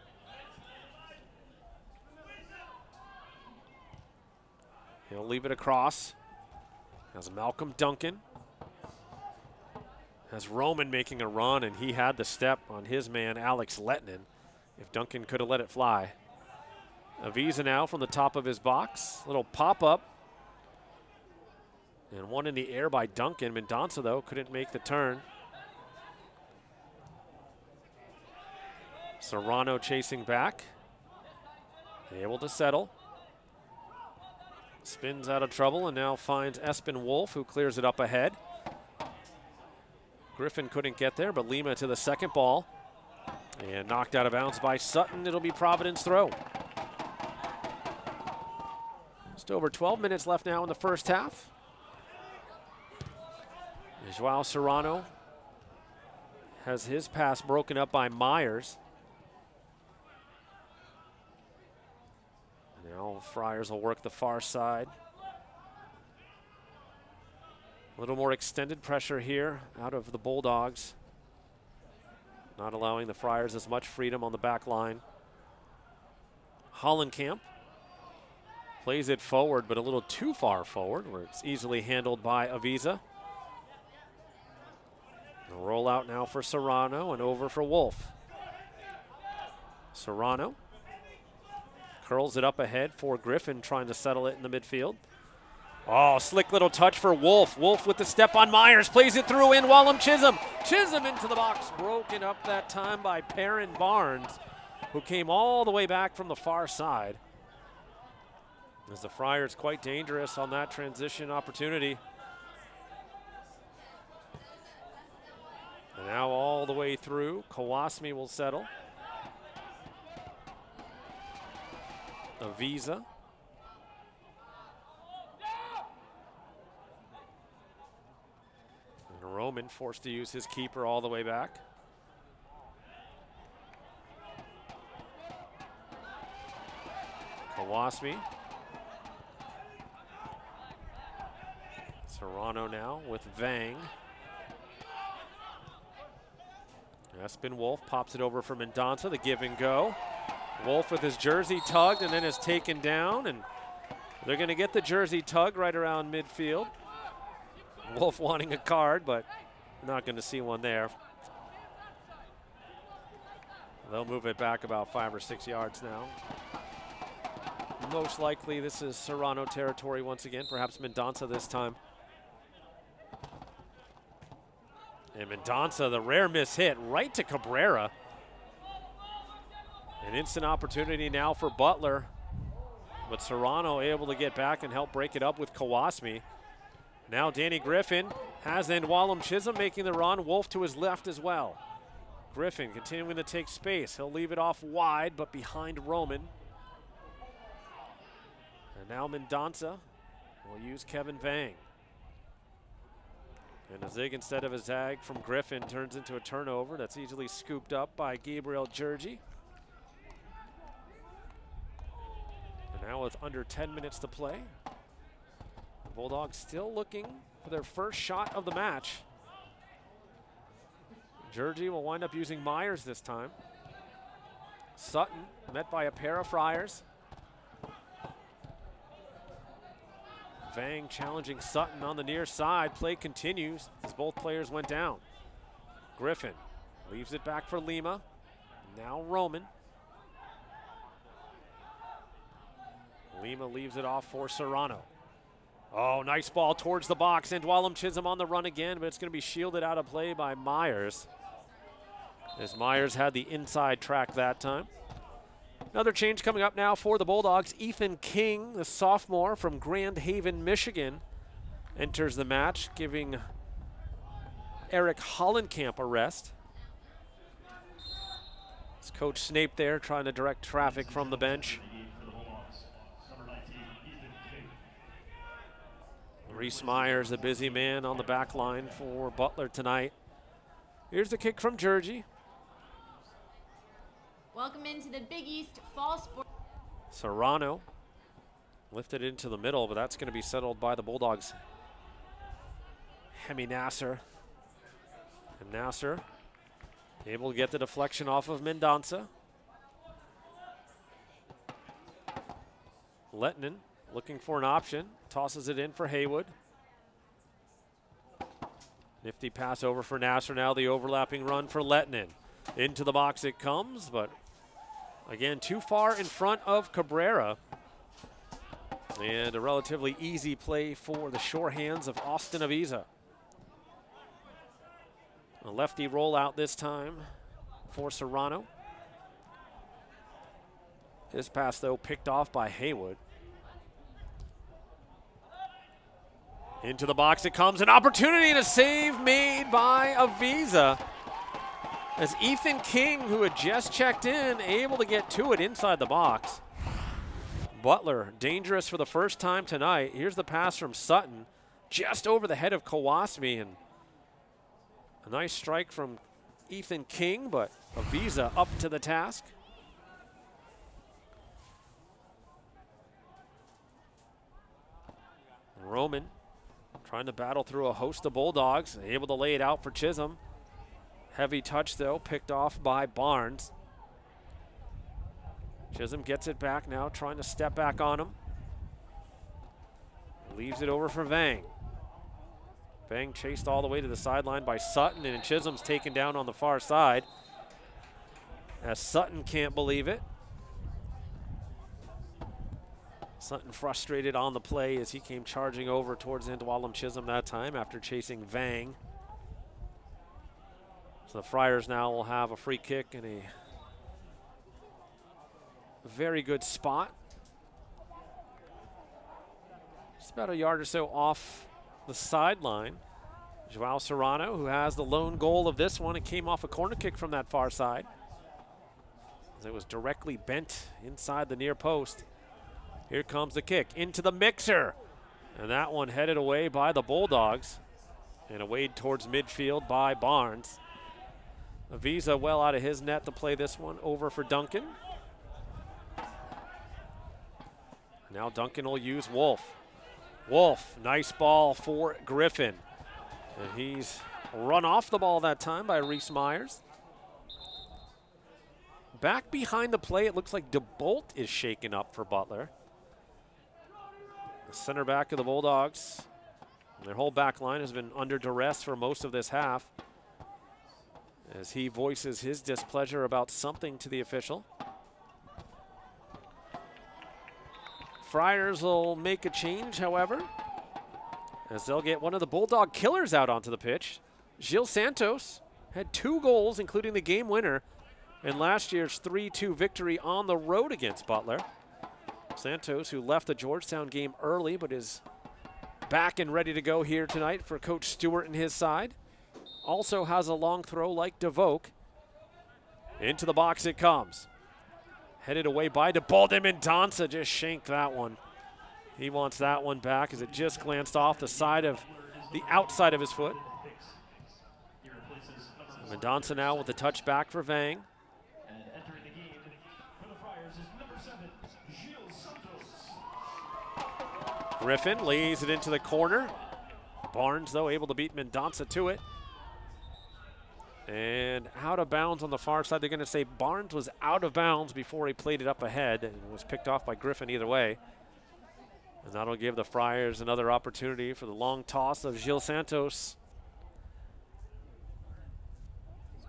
He'll leave it across. Has Malcolm Duncan. Has Roman making a run, and he had the step on his man, Alex Lettinen, if Duncan could have let it fly. Aviza now from the top of his box. Little pop-up. And one in the air by Duncan. Mendonça, though, couldn't make the turn. Serrano chasing back. Able to settle. Spins out of trouble and now finds Espen Wolf, who clears it up ahead. Griffin couldn't get there, but Lima to the second ball. And knocked out of bounds by Sutton. It'll be Providence throw. Just over 12 minutes left now in the first half. Joao Serrano has his pass broken up by Myers. Now Friars will work the far side. A little more extended pressure here out of the Bulldogs. Not allowing the Friars as much freedom on the back line. Hollenkamp plays it forward, but a little too far forward, where it's easily handled by Aviza. A rollout now for Serrano and over for Wolf. Serrano curls it up ahead for Griffin, trying to settle it in the midfield. Oh, slick little touch for Wolf. Wolf with the step on Myers, plays it through in Wallum Chisholm. Chisholm into the box, broken up that time by Perrin Barnes, who came all the way back from the far side. As the Friars quite dangerous on that transition opportunity. And now all the way through, Kawasmi will settle. Avisa. And Roman forced to use his keeper all the way back. Kawasmi. Serrano now with Vang. Espin Wolf pops it over for Mendonça, the give and go. Wolf with his jersey tugged and then is taken down, and they're going to get the jersey tug right around midfield. Wolf wanting a card, but not going to see one there. They'll move it back about 5 or 6 yards now. Most likely this is Serrano territory once again, perhaps Mendonça this time. And Mendonça, the rare miss hit right to Cabrera. An instant opportunity now for Butler, but Serrano able to get back and help break it up with Kawasmi. Now Danny Griffin has Ndwalum Chisholm making the run. Wolf to his left as well. Griffin continuing to take space. He'll leave it off wide, but behind Roman. And now Mendonça will use Kevin Vang. And a zig instead of a zag from Griffin turns into a turnover that's easily scooped up by Gabriel Georgi. And now with under 10 minutes to play, the Bulldogs still looking for their first shot of the match. Georgi will wind up using Myers this time. Sutton met by a pair of Friars. Vang challenging Sutton on the near side. Play continues as both players went down. Griffin leaves it back for Lima. Now Roman. Lima leaves it off for Serrano. Oh, nice ball towards the box. Ndwalum Chisholm on the run again, but it's going to be shielded out of play by Myers, as Myers had the inside track that time. Another change coming up now for the Bulldogs. Ethan King, the sophomore from Grand Haven, Michigan, enters the match, giving Eric Hollenkamp a rest. It's Coach Snape there trying to direct traffic from the bench. Reese Myers, a busy man on the back line for Butler tonight. Here's the kick from Georgi. Welcome into the Big East Fall Sport. Serrano lifted into the middle, but that's going to be settled by the Bulldogs. Hemi Nasser. And Nasser able to get the deflection off of Mendonça. Lettinen looking for an option, tosses it in for Haywood. Nifty pass over for Nasser, now the overlapping run for Lettinen. Into the box it comes, but again, too far in front of Cabrera. And a relatively easy play for the sure hands of Austin Avisa. A lefty rollout this time for Serrano. This pass, though, picked off by Haywood. Into the box it comes, an opportunity and a save made by Avisa. As Ethan King, who had just checked in, able to get to it inside the box. Butler, dangerous for the first time tonight. Here's the pass from Sutton, just over the head of Kawasmi, and a nice strike from Ethan King, but Avisa up to the task. Roman trying to battle through a host of Bulldogs, able to lay it out for Chisholm. Heavy touch, though, picked off by Barnes. Chisholm gets it back now, trying to step back on him. Leaves it over for Vang. Vang chased all the way to the sideline by Sutton, and Chisholm's taken down on the far side. As Sutton can't believe it. Sutton frustrated on the play as he came charging over towards Ndwalum Chisholm that time after chasing Vang. So the Friars now will have a free kick in a very good spot. Just about a yard or so off the sideline. Joao Serrano, who has the lone goal of this one. It came off a corner kick from that far side. It was directly bent inside the near post. Here comes the kick into the mixer. And that one headed away by the Bulldogs. And away towards midfield by Barnes. Avisa well out of his net to play this one over for Duncan. Now Duncan will use Wolf. Wolf, nice ball for Griffin. And he's run off the ball that time by Reese Myers. Back behind the play, it looks like DeBolt is shaken up for Butler. The center back of the Bulldogs. Their whole back line has been under duress for most of this half as he voices his displeasure about something to the official. Friars will make a change, however, as they'll get one of the Bulldog killers out onto the pitch. Gil Santos had 2 goals, including the game winner, in last year's 3-2 victory on the road against Butler. Santos, who left the Georgetown game early, but is back and ready to go here tonight for Coach Stewart and his side. Also has a long throw like DeVoke. Into the box it comes. Headed away by DeBolt, and Mendonça just shanked that one. He wants that one back as it just glanced off the side of the outside of his foot. Mendonça now with the touch back for Vang. Griffin lays it into the corner. Barnes, though, able to beat Mendonça to it. And out of bounds on the far side. They're going to say Barnes was out of bounds before he played it up ahead and was picked off by Griffin either way. And that'll give the Friars another opportunity for the long toss of Gil Santos.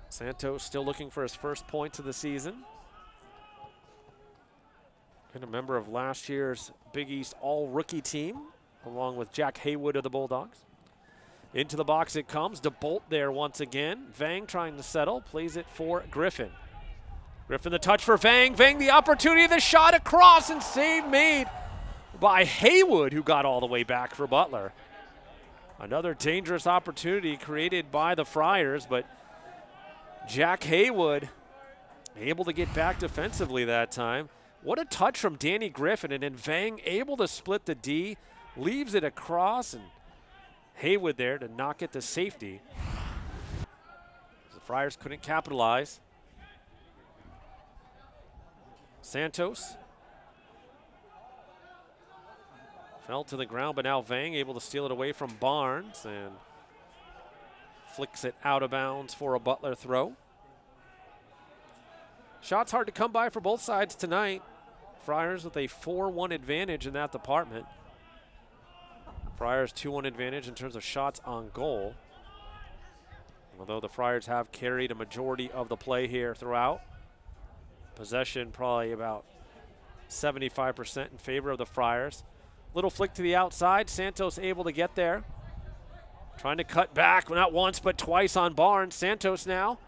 Santos still looking for his first points of the season. And a member of last year's Big East All-Rookie team, along with Jack Haywood of the Bulldogs. Into the box it comes. DeBolt there once again. Vang trying to settle. Plays it for Griffin. Griffin the touch for Vang. Vang the opportunity. The shot across and save made by Haywood, who got all the way back for Butler. Another dangerous opportunity created by the Friars, but Jack Haywood able to get back defensively that time. What a touch from Danny Griffin, and then Vang able to split the D, leaves it across, and Haywood there to knock it to safety. The Friars couldn't capitalize. Santos fell to the ground, but now Vang able to steal it away from Barnes and flicks it out of bounds for a Butler throw. Shots hard to come by for both sides tonight. Friars with a 4-1 advantage in that department. Friars 2-1 advantage in terms of shots on goal. Although the Friars have carried a majority of the play here throughout. Possession probably about 75% in favor of the Friars. Little flick to the outside. Santos able to get there. Trying to cut back, not once but twice on Barnes. Santos now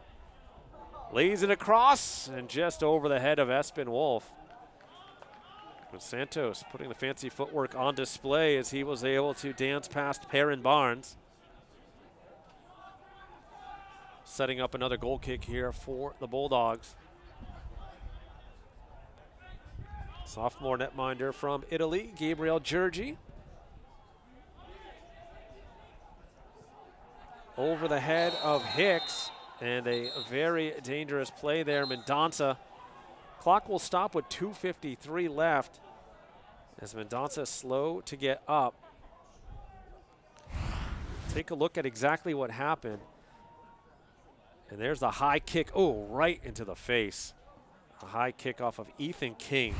lays it across and just over the head of Espen Wolf. But Santos putting the fancy footwork on display as he was able to dance past Perrin Barnes. Setting up another goal kick here for the Bulldogs. Sophomore netminder from Italy, Gabriel Giorgi. Over the head of Hicks, and a very dangerous play there. Mendonça. Clock will stop with 2:53 left as Mendonça slow to get up. Take a look at exactly what happened. And there's the high kick. Oh, right into the face. A high kick off of Ethan King.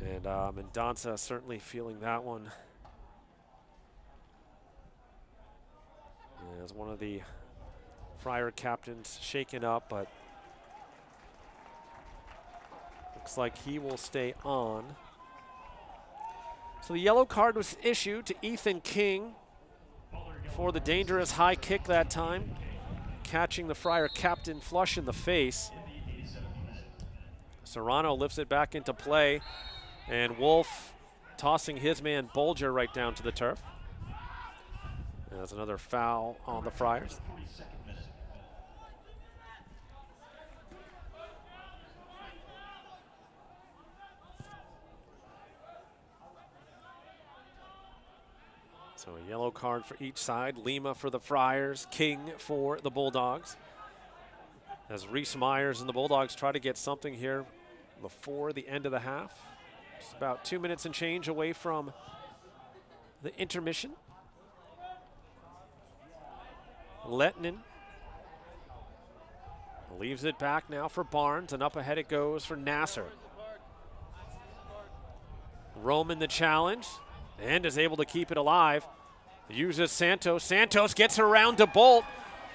And Mendonça certainly feeling that one. As one of the Friar captains shaken up, but looks like he will stay on. So the yellow card was issued to Ethan King for the dangerous high kick that time, catching the Friar captain flush in the face. Serrano lifts it back into play, and Wolf tossing his man Bulger right down to the turf. There's another foul on the Friars. So a yellow card for each side. Lima for the Friars, King for the Bulldogs. As Reese Myers and the Bulldogs try to get something here before the end of the half. It's about 2 minutes and change away from the intermission. Lettinen leaves it back now for Barnes, and up ahead it goes for Nasser. Roman the challenge, and is able to keep it alive. Uses Santos. Santos gets around to Bolt.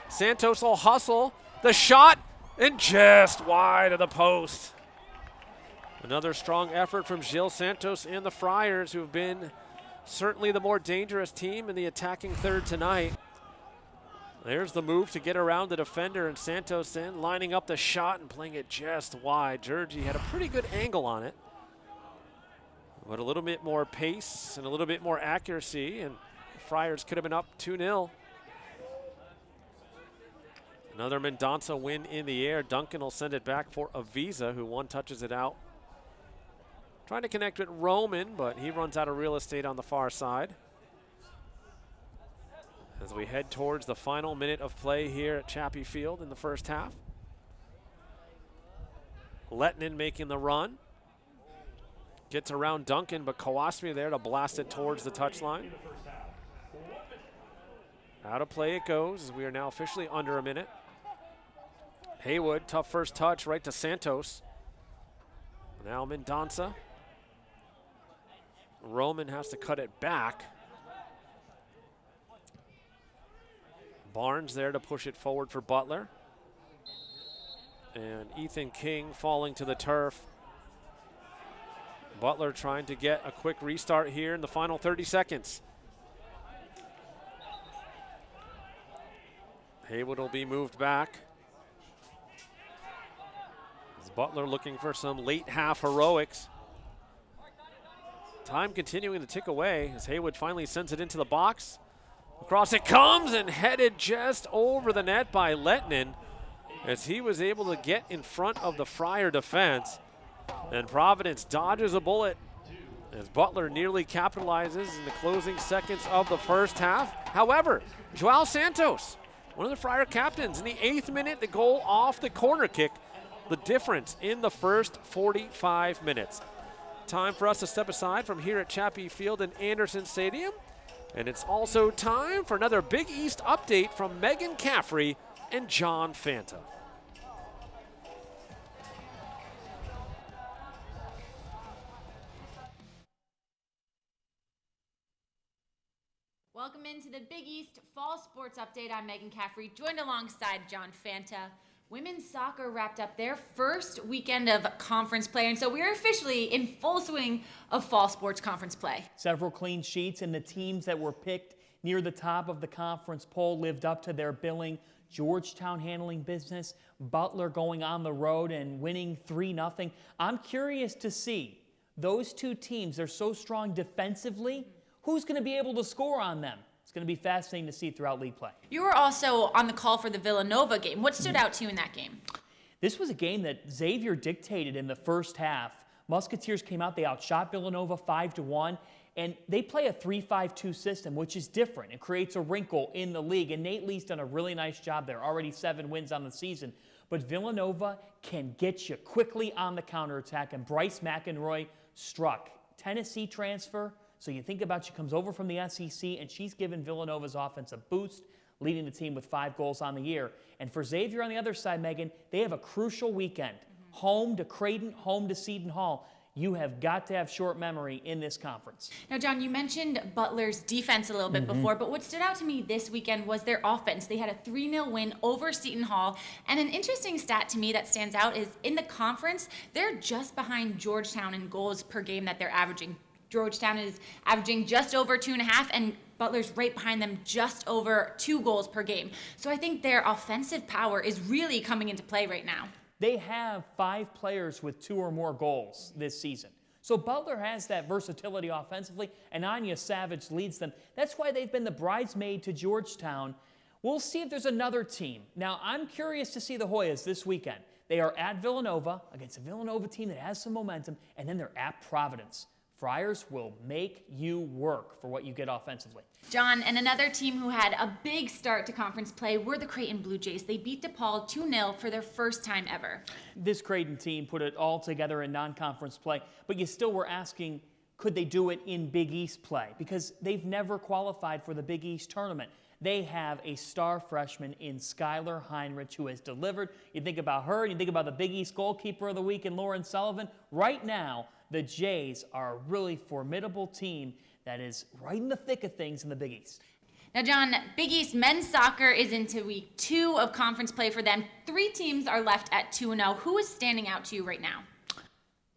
Santos will hustle. The shot, and just wide of the post. Another strong effort from Gil Santos and the Friars, who have been certainly the more dangerous team in the attacking third tonight. There's the move to get around the defender, and Santos then lining up the shot and playing it just wide. Georgie had a pretty good angle on it, but a little bit more pace and a little bit more accuracy, and the Friars could have been up 2-0. Another Mendonça win in the air. Duncan will send it back for Avisa, who one touches it out. Trying to connect with Roman, but he runs out of real estate on the far side. As we head towards the final minute of play here at Chappie Field in the first half. Lettinen making the run. Gets around Duncan, but Kawasmi there to blast it towards the touchline. Out of play it goes, as we are now officially under a minute. Haywood, tough first touch right to Santos. Now Mendonça. Roman has to cut it back. Barnes there to push it forward for Butler. And Ethan King falling to the turf. Butler trying to get a quick restart here in the final 30 seconds. Haywood will be moved back. As Butler looking for some late half heroics. Time continuing to tick away as Haywood finally sends it into the box. Across it comes and headed just over the net by Lettinen as he was able to get in front of the Friar defense. And Providence dodges a bullet as Butler nearly capitalizes in the closing seconds of the first half. However, Joao Santos, one of the Friar captains, in the 8th minute, the goal off the corner kick, the difference in the first 45 minutes. Time for us to step aside from here at Chappie Field and Anderson Stadium. And it's also time for another Big East update from Megan Caffrey and John Fanta. Welcome into the Big East Fall Sports Update. I'm Megan Caffrey, joined alongside John Fanta. Women's soccer wrapped up their first weekend of conference play, and so we're officially in full swing of fall sports conference play. Several clean sheets, and the teams that were picked near the top of the conference poll lived up to their billing. Georgetown handling business, Butler going on the road and winning 3-0. I'm curious to see those two teams. They're so strong defensively. Who's going to be able to score on them? It's going to be fascinating to see throughout league play. You were also on the call for the Villanova game. What stood out to you in that game? This was a game that Xavier dictated in the first half. Musketeers came out, they outshot Villanova 5-1, and they play a 3-5-2 system, which is different. It creates a wrinkle in the league, and Nate Lee's done a really nice job there. Already 7 wins on the season. But Villanova can get you quickly on the counterattack, and Bryce McEnroy struck. Tennessee transfer. So you think about she comes over from the SEC, and she's given Villanova's offense a boost, leading the team with 5 goals on the year. And for Xavier on the other side, Megan, they have a crucial weekend. Home to Creighton, home to Seton Hall. You have got to have short memory in this conference. Now, John, you mentioned Butler's defense a little bit before, but what stood out to me this weekend was their offense. They had a 3-0 win over Seton Hall. And an interesting stat to me that stands out is in the conference, they're just behind Georgetown in goals per game that they're averaging. Georgetown is averaging just over 2.5, and Butler's right behind them, just over 2 goals per game. So I think their offensive power is really coming into play right now. They have 5 players with 2 or more goals this season. So Butler has that versatility offensively, and Anya Savage leads them. That's why they've been the bridesmaid to Georgetown. We'll see if there's another team. Now, I'm curious to see the Hoyas this weekend. They are at Villanova, against a Villanova team that has some momentum, and then they're at Providence. Friars will make you work for what you get offensively. John, and another team who had a big start to conference play were the Creighton Blue Jays. They beat DePaul 2-0 for their first time ever. This Creighton team put it all together in non-conference play, but you still were asking, could they do it in Big East play? Because they've never qualified for the Big East tournament. They have a star freshman in Skylar Heinrich who has delivered. You think about her, and you think about the Big East goalkeeper of the week in Lauren Sullivan. Right now, the Jays are a really formidable team that is right in the thick of things in the Big East. Now, John, Big East men's soccer is into week 2 of conference play for them. 3 teams are left at 2-0. Who is standing out to you right now?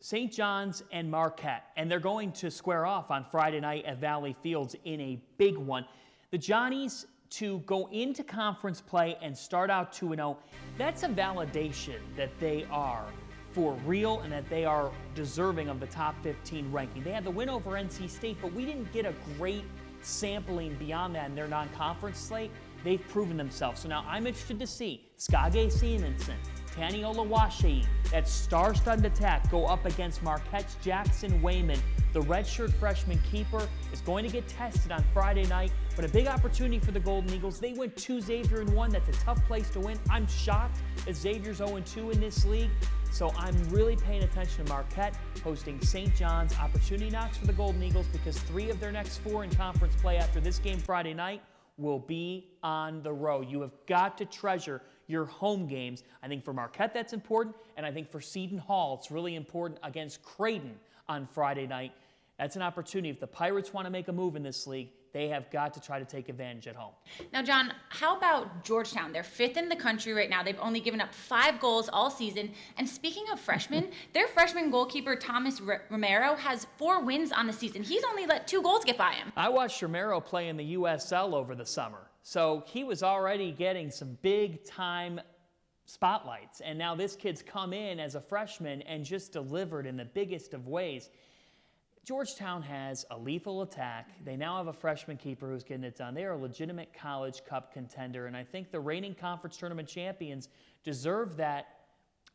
St. John's and Marquette, and they're going to square off on Friday night at Valley Fields in a big one. The Johnnies, to go into conference play and start out 2-0, that's a validation that they are for real and that they are deserving of the top 15 ranking. They had the win over NC State, but we didn't get a great sampling beyond that in their non-conference slate. They've proven themselves. So now I'm interested to see Skage Simonson, Tani Olawashe, that star-studded attack go up against Marquette's Jackson Wayman. The redshirt freshman keeper is going to get tested on Friday night, but a big opportunity for the Golden Eagles. They went 2 Xavier in 1. That's a tough place to win. I'm shocked that Xavier's 0-2 in this league. So I'm really paying attention to Marquette hosting St. John's. Opportunity knocks for the Golden Eagles because 3 of their next 4 in conference play after this game Friday night will be on the road. You have got to treasure your home games. I think for Marquette that's important, and I think for Seton Hall it's really important against Creighton on Friday night. That's an opportunity. If the Pirates want to make a move in this league, they have got to try to take advantage at home. Now, John, how about Georgetown? They're 5th in the country right now. They've only given up 5 goals all season. And speaking of freshmen, their freshman goalkeeper, Thomas Romero, has 4 wins on the season. He's only let 2 goals get by him. I watched Romero play in the USL over the summer. So he was already getting some big-time spotlights. And now this kid's come in as a freshman and just delivered in the biggest of ways. Georgetown has a lethal attack. They now have a freshman keeper who's getting it done. They are a legitimate College Cup contender, and I think the reigning conference tournament champions deserve that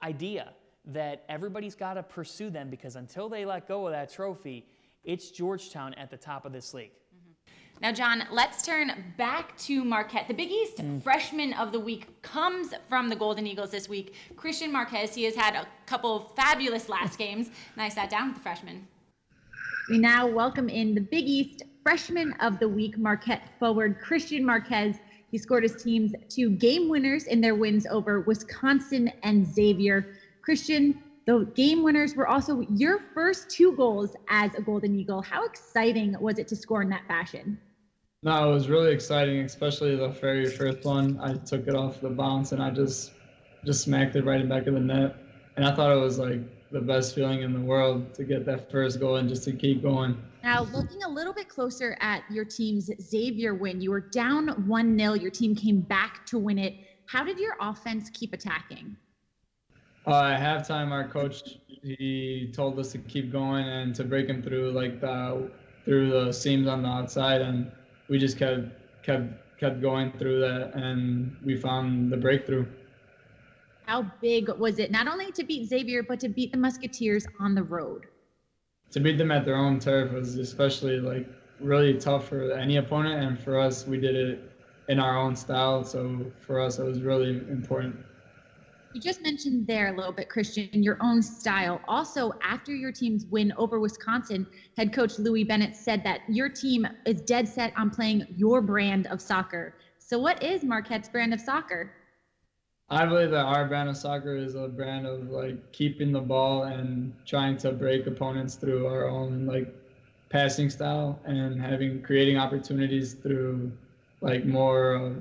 idea that everybody's got to pursue them, because until they let go of that trophy, it's Georgetown at the top of this league. Now, John, let's turn back to Marquette. The Big East Freshman of the Week comes from the Golden Eagles this week. Christian Marquez, he has had a couple of fabulous last games, and I sat down with the freshman. We now welcome in the Big East Freshman of the Week, Marquette forward Christian Marquez. He scored his team's 2 game winners in their wins over Wisconsin and Xavier. Christian, the game winners were also your first 2 goals as a Golden Eagle. How exciting was it to score in that fashion? No, it was really exciting, especially the very first one. I took it off the bounce and I just smacked it right in the back of the net. And I thought it was like the best feeling in the world to get that first goal and just to keep going. Now, looking a little bit closer at your team's Xavier win, you were down 1-0. Your team came back to win it. How did your offense keep attacking? At halftime, our coach, he told us to keep going and to break him through through the seams on the outside, and we just kept going through that, and we found the breakthrough. How big was it not only to beat Xavier, but to beat the Musketeers on the road? To beat them at their own turf was especially really tough for any opponent, and for us, we did it in our own style. So for us, it was really important. You just mentioned there a little bit, Christian, your own style. Also, after your team's win over Wisconsin, head coach Louis Bennett said that your team is dead set on playing your brand of soccer. So what is Marquette's brand of soccer? I believe that our brand of soccer is a brand of keeping the ball and trying to break opponents through our own passing style and creating opportunities through more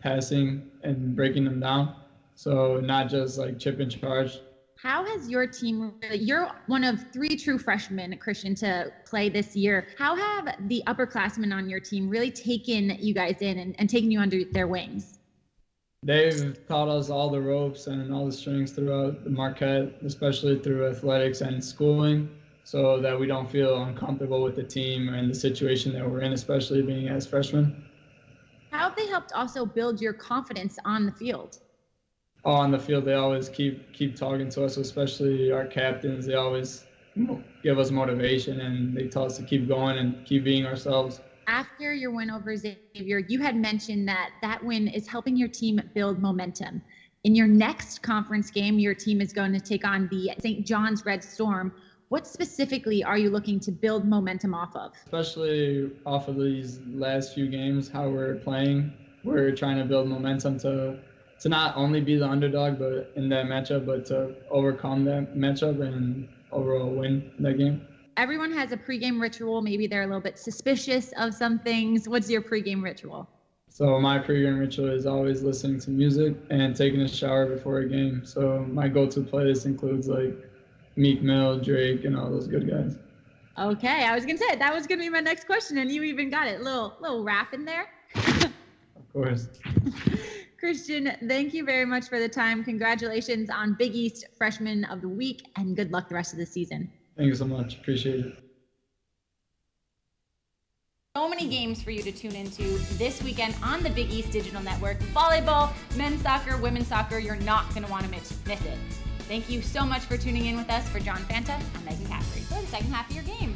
passing and breaking them down. So not just chip and charge. How has your team, you're one of 3 true freshmen, Christian, to play this year. How have the upperclassmen on your team really taken you guys in and taken you under their wings? They've taught us all the ropes and all the strings throughout the Marquette, especially through athletics and schooling. so that we don't feel uncomfortable with the team and the situation that we're in, especially being as freshmen. How have they helped also build your confidence on the field? On the field, they always keep talking to us, especially our captains. They always give us motivation, and they tell us to keep going and keep being ourselves. After your win over Xavier, you had mentioned that that win is helping your team build momentum. In your next conference game, your team is going to take on the St. John's Red Storm. What specifically are you looking to build momentum off of? Especially off of these last few games, how we're playing. We're trying to build momentum to not only be the underdog but in that matchup, but to overcome that matchup and overall win that game. Everyone has a pregame ritual. Maybe they're a little bit suspicious of some things. What's your pregame ritual? So my pregame ritual is always listening to music and taking a shower before a game. So my go-to playlist includes like Meek Mill, Drake, and all those good guys. Okay, I was gonna say that was gonna be my next question, and you even got it. Little rap in there. Of course. Christian, thank you very much for the time. Congratulations on Big East Freshman of the Week, and good luck the rest of the season. Thank you so much. Appreciate it. So many games for you to tune into this weekend on the Big East Digital Network. Volleyball, men's soccer, women's soccer. You're not going to want to miss it. Thank you so much for tuning in with us. For John Fanta, I'm Megan Caffrey for the second half of your game.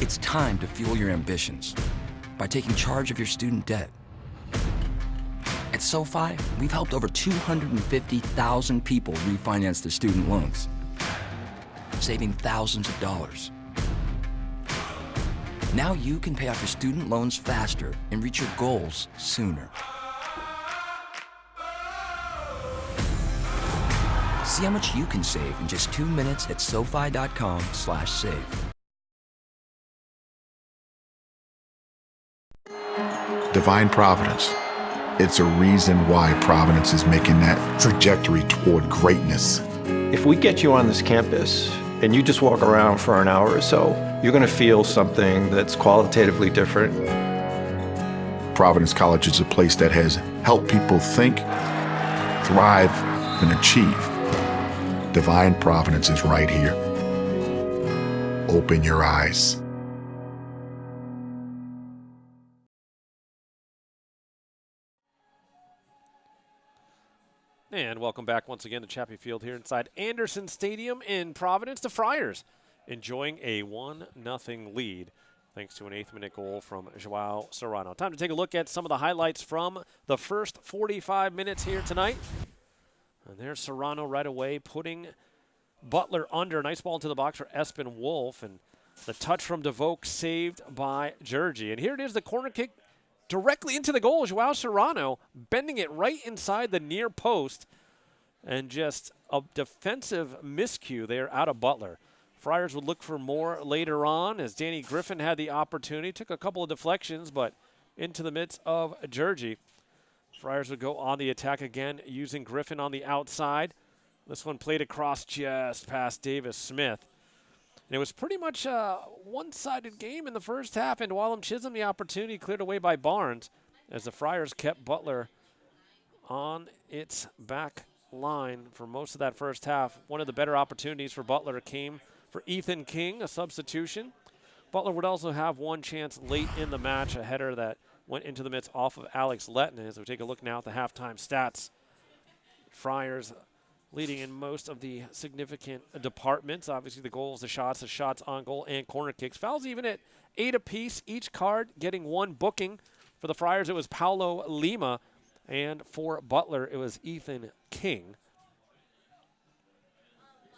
It's time to fuel your ambitions by taking charge of your student debt. At SoFi, we've helped over 250,000 people refinance their student loans, saving thousands of dollars. Now you can pay off your student loans faster and reach your goals sooner. See how much you can save in just 2 minutes at SoFi.com/save. Divine Providence. It's a reason why Providence is making that trajectory toward greatness. If we get you on this campus and you just walk around for an hour or so, you're going to feel something that's qualitatively different. Providence College is a place that has helped people think, thrive, and achieve. Divine Providence is right here. Open your eyes. And welcome back once again to Chappie Field here inside Anderson Stadium in Providence. The Friars enjoying a 1-0 lead thanks to an 8th-minute goal from Joao Serrano. Time to take a look at some of the highlights from the first 45 minutes here tonight. And there's Serrano right away putting Butler under. Nice ball into the box for Espen Wolf. And the touch from DeVoe saved by Georgie. And here it is, the corner kick directly into the goal. Joao Serrano bending it right inside the near post, and just a defensive miscue there out of Butler. Friars would look for more later on as Danny Griffin had the opportunity, took a couple of deflections, but into the midst of Georgie. Friars would go on the attack again using Griffin on the outside. This one played across just past Davis Smith. And it was pretty much a one-sided game in the first half, and Wallum Chisholm the opportunity cleared away by Barnes as the Friars kept Butler on its back line for most of that first half. One of the better opportunities for Butler came for Ethan King, a substitution. Butler would also have one chance late in the match, a header that went into the midst off of Alex Letton. As we take a look now at the halftime stats, Friars leading in most of the significant departments. Obviously the goals, the shots on goal, and corner kicks. Fouls even at 8 apiece, each card getting one booking. For the Friars, it was Paulo Lima, and for Butler, it was Ethan King.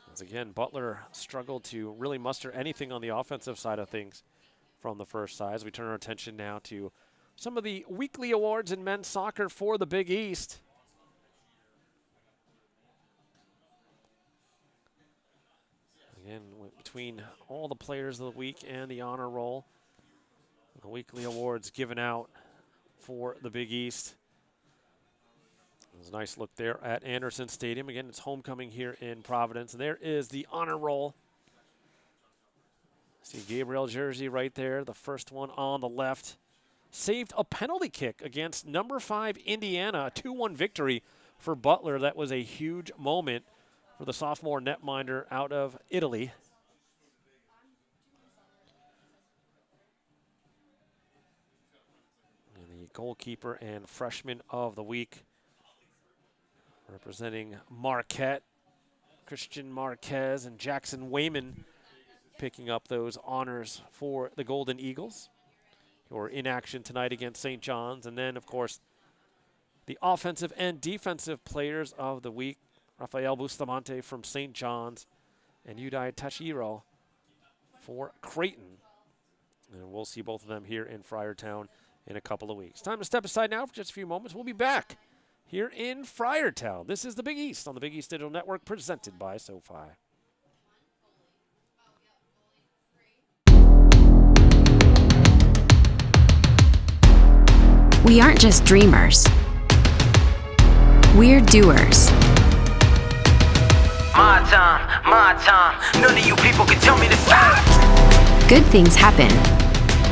Once again, Butler struggled to really muster anything on the offensive side of things from the first side. As we turn our attention now to some of the weekly awards in men's soccer for the Big East. Again, between all the players of the week and the honor roll, the weekly awards given out for the Big East. There's a nice look there at Anderson Stadium. Again, it's homecoming here in Providence. And there is the honor roll. See Gabriel Jersey right there, the first one on the left. saved a penalty kick against number 5 Indiana, a 2-1 victory for Butler. That was a huge moment for the sophomore netminder out of Italy. And the goalkeeper and freshman of the week, representing Marquette, Christian Marquez and Jackson Wayman, picking up those honors for the Golden Eagles, who are in action tonight against St. John's. And then, of course, the offensive and defensive players of the week, Rafael Bustamante from St. John's and Yudai Tachiro for Creighton. And we'll see both of them here in Friartown in a couple of weeks. Time to step aside now for just a few moments. We'll be back here in Friartown. This is the Big East on the Big East Digital Network, presented by SoFi. We aren't just dreamers. We're doers. My time. None of you people can tell me to stop. Good things happen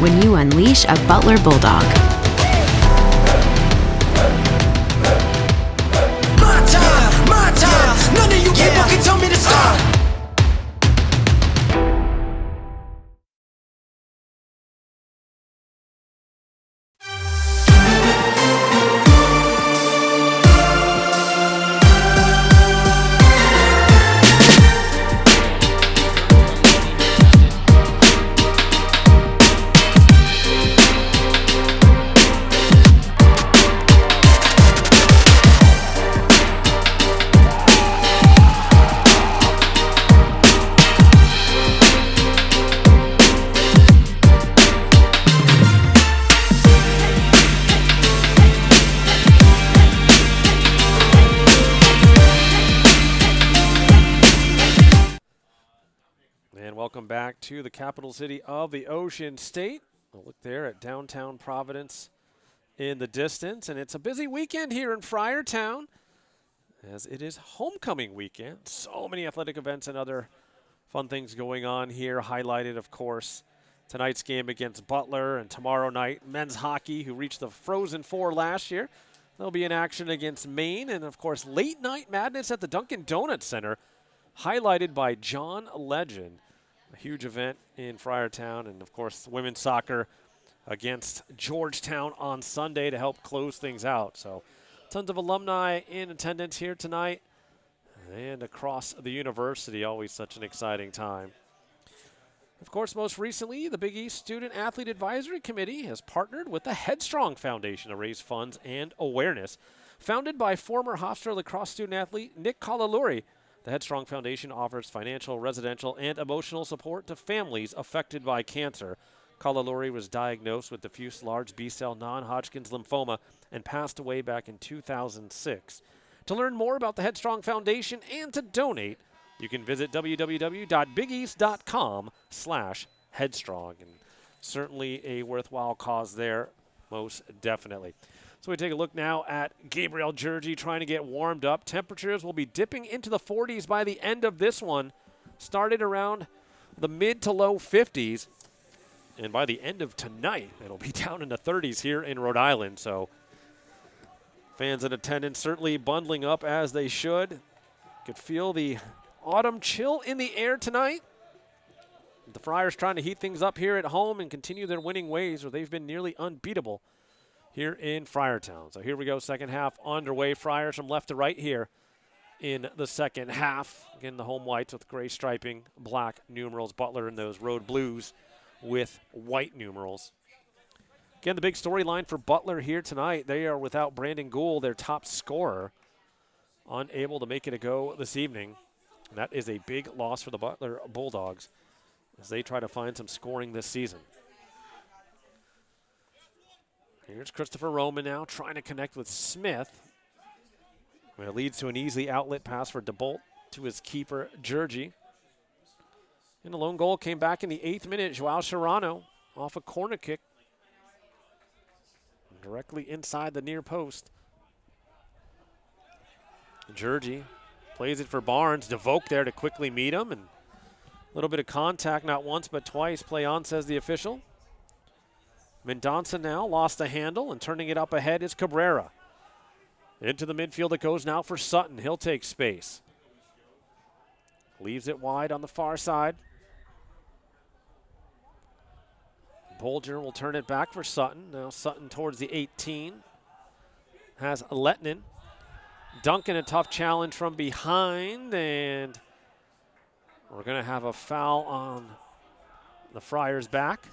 when you unleash a Butler Bulldog. My time. None of you people can tell me to stop. Welcome back to the capital city of the Ocean State. A look there at downtown Providence in the distance. And it's a busy weekend here in Friartown, as it is homecoming weekend. So many athletic events and other fun things going on here. Highlighted, of course, tonight's game against Butler, and tomorrow night, men's hockey, who reached the Frozen Four last year. They'll be in action against Maine. And, of course, late night madness at the Dunkin' Donuts Center, highlighted by John Legend. A huge event in Friartown. And, of course, women's soccer against Georgetown on Sunday to help close things out. So tons of alumni in attendance here tonight and across the university. Always such an exciting time. Of course, most recently, the Big East Student Athlete Advisory Committee has partnered with the Headstrong Foundation to raise funds and awareness. Founded by former Hofstra lacrosse student athlete Nick Kalaluri, the Headstrong Foundation offers financial, residential, and emotional support to families affected by cancer. Kalaluri was diagnosed with diffuse large B-cell non-Hodgkin's lymphoma and passed away back in 2006. To learn more about the Headstrong Foundation and to donate, you can visit www.bigeast.com/headstrong. And certainly a worthwhile cause there, most definitely. So we take a look now at Gabriel Georgi trying to get warmed up. Temperatures will be dipping into the 40s by the end of this one. Started around the mid to low 50s. And by the end of tonight, it'll be down in the 30s here in Rhode Island. So fans in attendance certainly bundling up as they should. Could feel the autumn chill in the air tonight. The Friars trying to heat things up here at home and continue their winning ways, where they've been nearly unbeatable here in Friartown. So here we go, second half underway. Friars from left to right here in the second half. Again, the home whites with gray striping, black numerals. Butler in those road blues with white numerals. Again, the big storyline for Butler here tonight, they are without Brandon Gould, their top scorer, unable to make it a go this evening. And that is a big loss for the Butler Bulldogs as they try to find some scoring this season. Here's Christopher Roman now trying to connect with Smith. It leads to an easy outlet pass for DeBolt to his keeper, Georgi. And the lone goal came back in the 8th minute. Joao Serrano off a corner kick directly inside the near post. Georgi plays it for Barnes. DeVoke there to quickly meet him. And a little bit of contact, not once but twice. Play on, says the official. Mendonça now lost the handle, and turning it up ahead is Cabrera. Into the midfield it goes now for Sutton. He'll take space. Leaves it wide on the far side. Bolger will turn it back for Sutton. Now Sutton towards the 18. Has Letnin. Duncan, a tough challenge from behind, and we're going to have a foul on the Friars' back.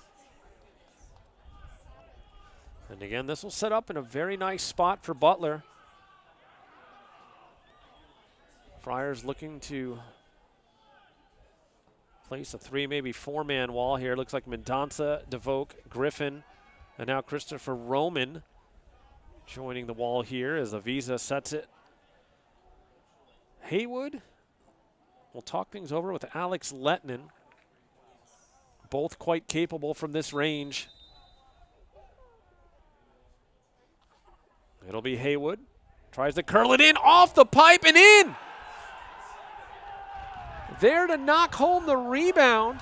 And again, this will set up in a very nice spot for Butler. Friars looking to place a 3, maybe 4-man wall here. Looks like Mendonça, DeVoke, Griffin, and now Christopher Roman joining the wall here as Avisa sets it. Haywood will talk things over with Alex Letnin. Both quite capable from this range. It'll be Haywood. Tries to curl it in, off the pipe and in! There to knock home the rebound,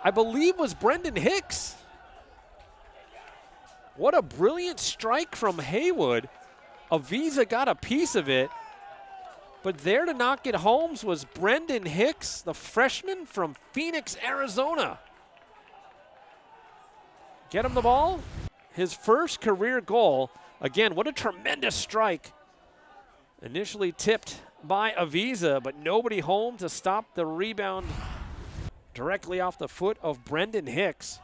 I believe, was Brendan Hicks. What a brilliant strike from Haywood. Avisa got a piece of it, but there to knock it home was Brendan Hicks, the freshman from Phoenix, Arizona. Get him the ball. His first career goal. Again, what a tremendous strike. Initially tipped by Avisa, but nobody home to stop the rebound directly off the foot of Brendan Hicks.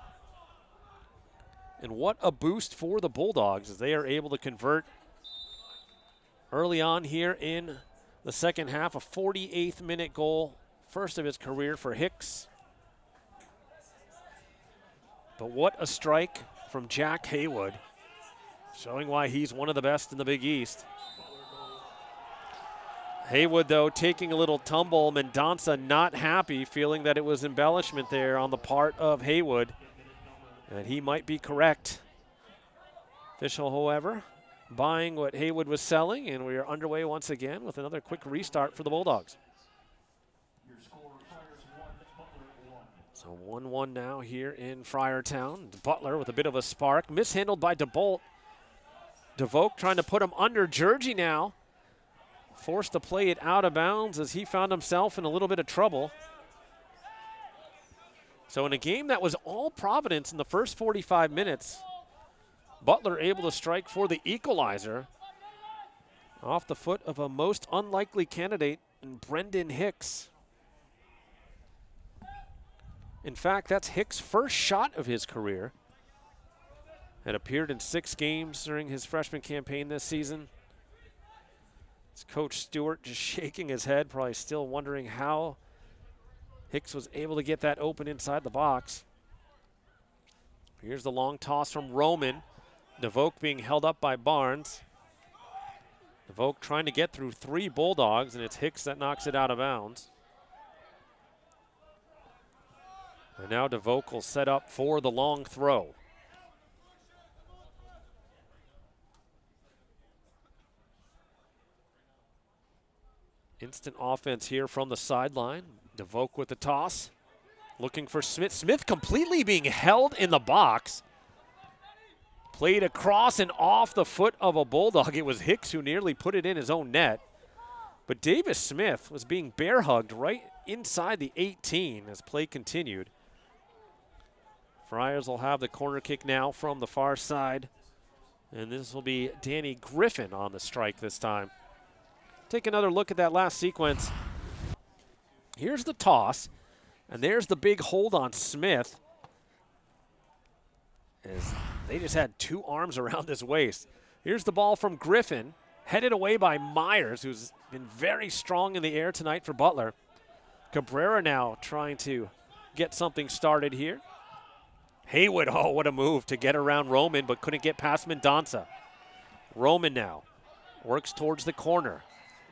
And what a boost for the Bulldogs as they are able to convert early on here in the second half. A 48th minute goal, first of his career for Hicks. But what a strike from Jack Haywood, showing why he's one of the best in the Big East. Haywood, though, taking a little tumble. Mendonça not happy, feeling that it was embellishment there on the part of Haywood. And he might be correct. Official, however, buying what Haywood was selling, and we are underway once again with another quick restart for the Bulldogs. So 1-1 now here in Friartown. Butler with a bit of a spark. Mishandled by DeBolt. DeVoke trying to put him under. Georgie now forced to play it out of bounds as he found himself in a little bit of trouble. So in a game that was all Providence in the first 45 minutes, Butler able to strike for the equalizer off the foot of a most unlikely candidate in Brendan Hicks. In fact, that's Hicks' first shot of his career. Had appeared in 6 games during his freshman campaign this season. It's Coach Stewart just shaking his head, probably still wondering how Hicks was able to get that open inside the box. Here's the long toss from Roman. DeVoke being held up by Barnes. DeVoke trying to get through 3 Bulldogs, and it's Hicks that knocks it out of bounds. And now DeVoke will set up for the long throw. Instant offense here from the sideline. DeVoke with the toss. Looking for Smith. Smith completely being held in the box. Played across and off the foot of a Bulldog. It was Hicks who nearly put it in his own net. But Davis Smith was being bear hugged right inside the 18 as play continued. Friars will have the corner kick now from the far side. And this will be Danny Griffin on the strike this time. Take another look at that last sequence. Here's the toss, and there's the big hold on Smith. As they just had 2 arms around his waist. Here's the ball from Griffin, headed away by Myers, who's been very strong in the air tonight for Butler. Cabrera now trying to get something started here. Haywood, oh, what a move to get around Roman, but couldn't get past Mendonça. Roman now works towards the corner.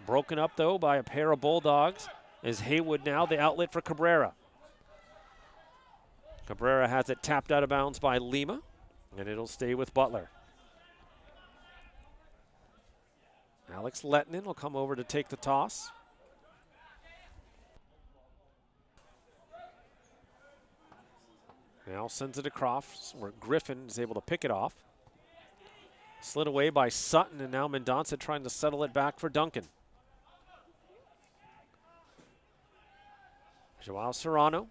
Broken up, though, by a pair of Bulldogs. Is Haywood now the outlet for Cabrera. Cabrera has it tapped out of bounds by Lima, and it'll stay with Butler. Alex Letnin will come over to take the toss. Now sends it across where Griffin is able to pick it off. Slid away by Sutton, and now Mendonça trying to settle it back for Duncan. Joao Serrano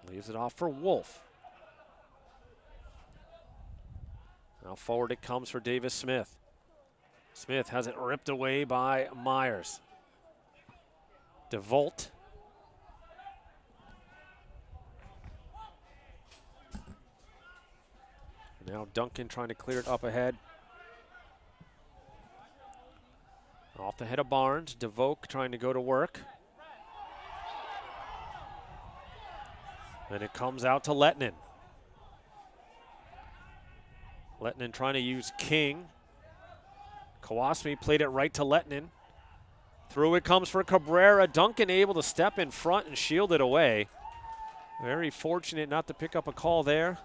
leaves it off for Wolf. Now forward it comes for Davis Smith. Smith has it ripped away by Myers. DeVolt. Now Duncan trying to clear it up ahead. Off the head of Barnes. DeVolt trying to go to work. And it comes out to Lettinen. Lettinen trying to use King. Kawasmi played it right to Lettinen. Through it comes for Cabrera. Duncan able to step in front and shield it away. Very fortunate not to pick up a call there.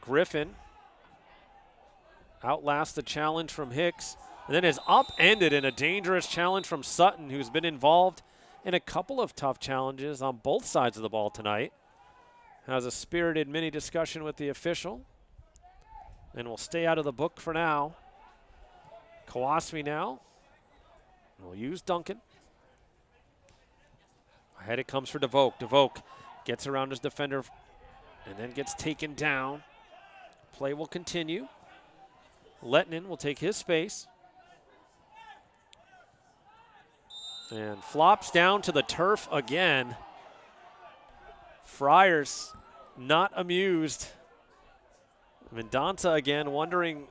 Griffin outlasts the challenge from Hicks, and then is upended in a dangerous challenge from Sutton, who's been involved in a couple of tough challenges on both sides of the ball tonight. Has a spirited mini discussion with the official and will stay out of the book for now. Kawasmi now will use Duncan. Ahead it comes for DeVolt. DeVolt gets around his defender and then gets taken down. Play will continue. Lettinen will take his space. And flops down to the turf again. Friars not amused. Mendonça again wondering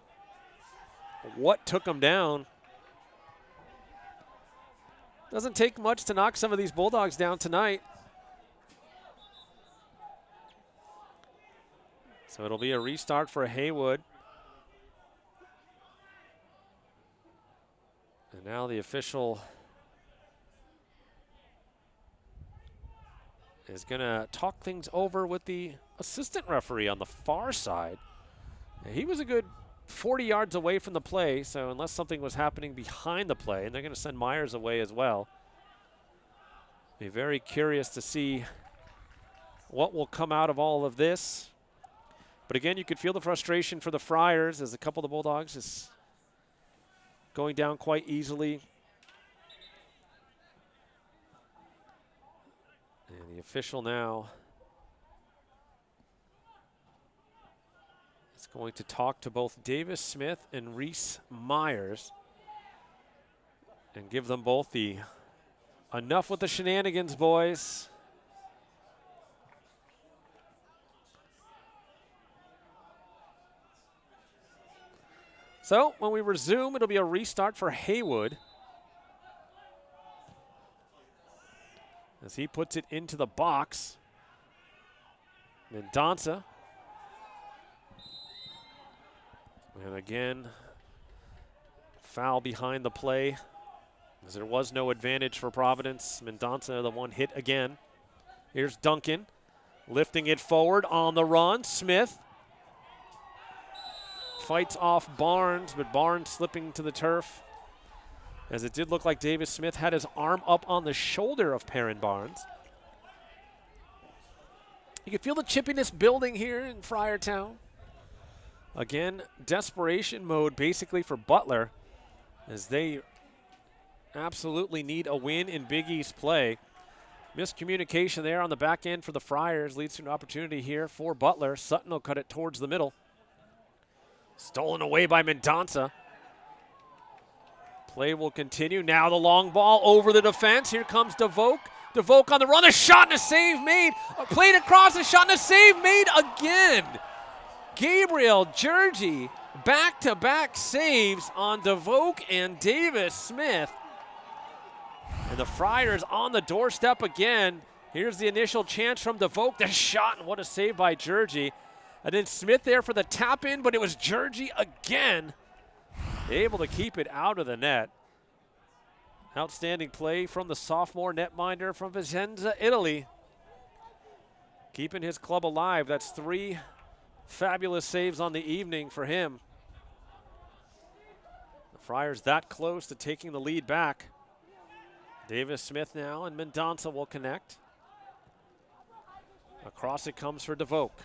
what took him down. Doesn't take much to knock some of these Bulldogs down tonight. So it'll be a restart for Haywood. And now the official is going to talk things over with the assistant referee on the far side. He was a good 40 yards away from the play, so unless something was happening behind the play, and they're going to send Myers away as well. Be very curious to see what will come out of all of this. But again, you could feel the frustration for the Friars as a couple of the Bulldogs is going down quite easily. And the official now is going to talk to both Davis Smith and Reese Myers and give them both the enough with the shenanigans, boys. So when we resume, it'll be a restart for Haywood as he puts it into the box. Mendonça. And again, foul behind the play as there was no advantage for Providence. Mendonça, the one hit again. Here's Duncan lifting it forward on the run. Smith fights off Barnes, but Barnes slipping to the turf, as it did look like Davis Smith had his arm up on the shoulder of Perrin Barnes. You can feel the chippiness building here in Friartown. Again, desperation mode basically for Butler, as they absolutely need a win in Big East play. Miscommunication there on the back end for the Friars leads to an opportunity here for Butler. Sutton will cut it towards the middle. Stolen away by Mendonça. Play will continue. Now the long ball over the defense. Here comes DeVolt. DeVolt on the run. A shot and a save made. Played across. A shot and a save made again. Gabriel Georgie back-to-back saves on DeVolt and Davis Smith. And the Friars on the doorstep again. Here's the initial chance from DeVolt. The shot, and what a save by Georgie. And then Smith there for the tap in, but it was Georgie again, able to keep it out of the net. Outstanding play from the sophomore netminder from Vicenza, Italy. Keeping his club alive. That's 3 fabulous saves on the evening for him. The Friars that close to taking the lead back. Davis Smith now, and Mendonça will connect. Across it comes for DeVoke.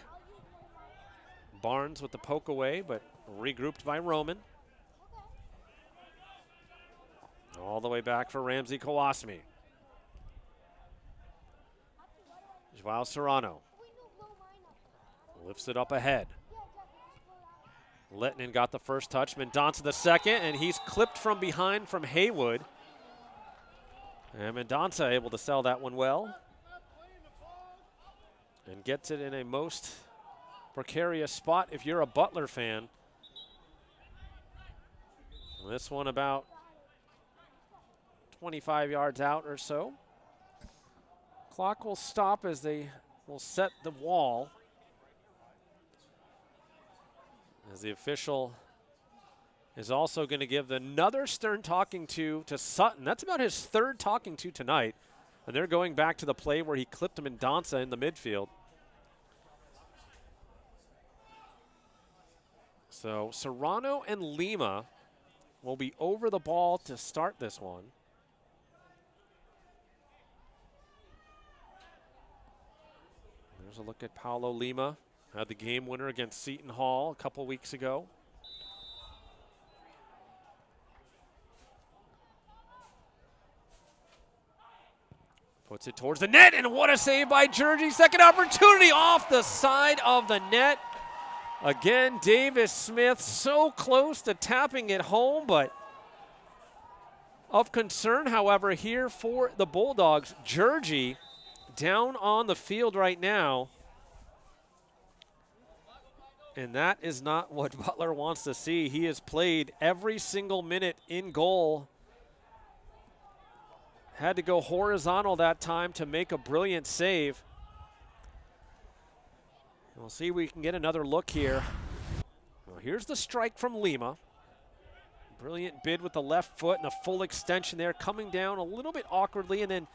Barnes with the poke away, but regrouped by Roman. All the way back for Ramsey Kawasmi. Joao Serrano lifts it up ahead. Lettinen got the first touch, Mendonça the second, and he's clipped from behind from Haywood. And Mendonça able to sell that one well. And gets it in a most precarious spot if you're a Butler fan. This one about 25 yards out or so. Clock will stop as they will set the wall. As the official is also going to give another stern talking to Sutton. That's about his third talking to tonight. And they're going back to the play where he clipped Mendonça in the midfield. So Serrano and Lima will be over the ball to start this one. There's a look at Paulo Lima. Had the game winner against Seton Hall a couple weeks ago. Puts it towards the net, and what a save by Jersey. Second opportunity off the side of the net. Again, Davis Smith so close to tapping it home, but of concern, however, here for the Bulldogs. Jersey down on the field right now. And that is not what Butler wants to see. He has played every single minute in goal. Had to go horizontal that time to make a brilliant save. We'll see if we can get another look here. Well, here's the strike from Lima. Brilliant bid with the left foot and a full extension there, coming down a little bit awkwardly and then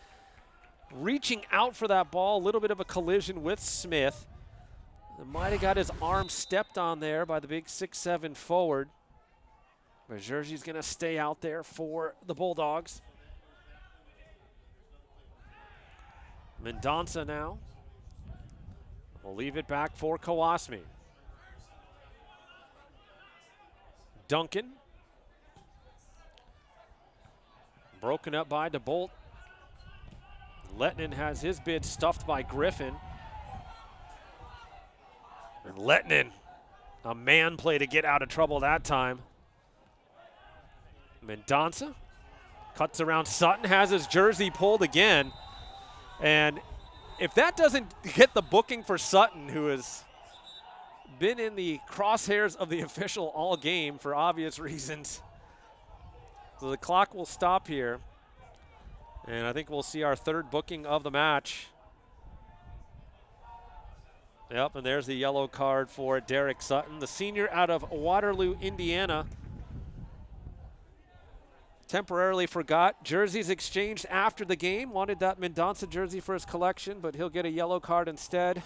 reaching out for that ball. A little bit of a collision with Smith. Might have got his arm stepped on there by the big 6'7" forward. But Jersey's going to stay out there for the Bulldogs. Mendonça now. We'll leave it back for Kawasmi. Duncan. Broken up by DeBolt. Lettinen has his bid stuffed by Griffin. And Lettinen, a man play to get out of trouble that time. Mendonça cuts around Sutton, has his jersey pulled again. And if that doesn't get the booking for Sutton, who has been in the crosshairs of the official all game for obvious reasons. So the clock will stop here. And I think we'll see our third booking of the match. Yep, and there's the yellow card for Derek Sutton, the senior out of Waterloo, Indiana. Temporarily forgot. Jerseys exchanged after the game. Wanted that Mendonça jersey for his collection, but he'll get a yellow card instead.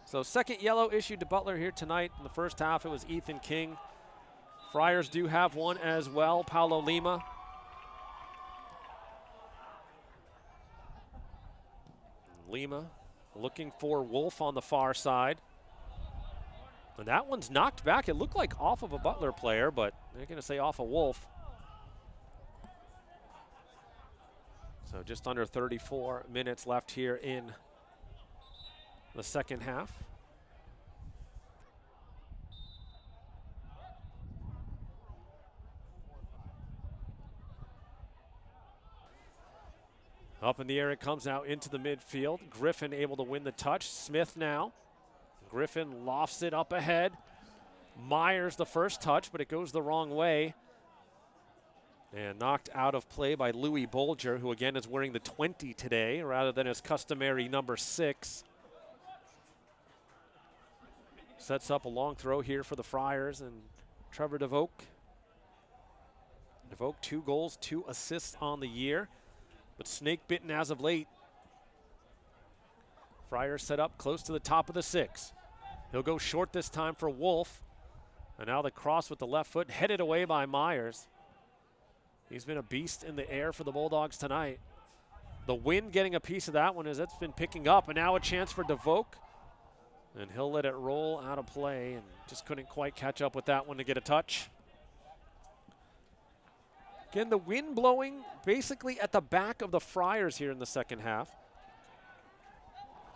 So second yellow issued to Butler here tonight. In the first half, it was Ethan King. Friars do have one as well, Paulo Lima. Lima looking for Wolf on the far side. And that one's knocked back. It looked like off of a Butler player, but they're going to say off a Wolf. So just under 34 minutes left here in the second half. Up in the air it comes now into the midfield. Griffin able to win the touch. Smith now. Griffin lofts it up ahead. Myers the first touch, but it goes the wrong way. And knocked out of play by Louis Bolger, who again is wearing the 20 today rather than his customary number 6. Sets up a long throw here for the Friars and Trevor DeVoke. DeVoke 2 goals, 2 assists on the year, but snake bitten as of late. Friars set up close to the top of the 6. He'll go short this time for Wolf. And now the cross with the left foot headed away by Myers. He's been a beast in the air for the Bulldogs tonight. the wind getting a piece of that one as it's been picking up. And now a chance for DeVoke. And he'll let it roll out of play and just couldn't quite catch up with that one to get a touch. Again, the wind blowing basically at the back of the Friars here in the second half.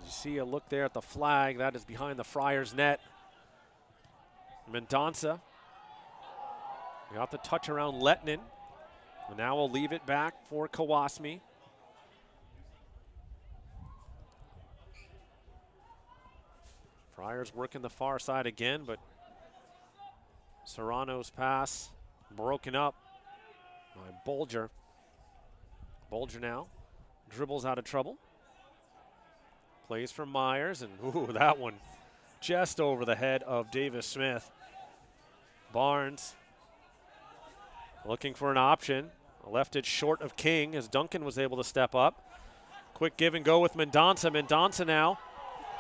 You see a look there at the flag. That is behind the Friars net. Mendonça got the touch around Lettinen. And now we'll leave it back for Kawasmi. Friars working the far side again, but Serrano's pass broken up by Bulger. Bulger now dribbles out of trouble. Plays for Myers, and ooh, that one just over the head of Davis Smith. Barnes looking for an option. Left it short of King as Duncan was able to step up. Quick give and go with Mendonça. Mendonça now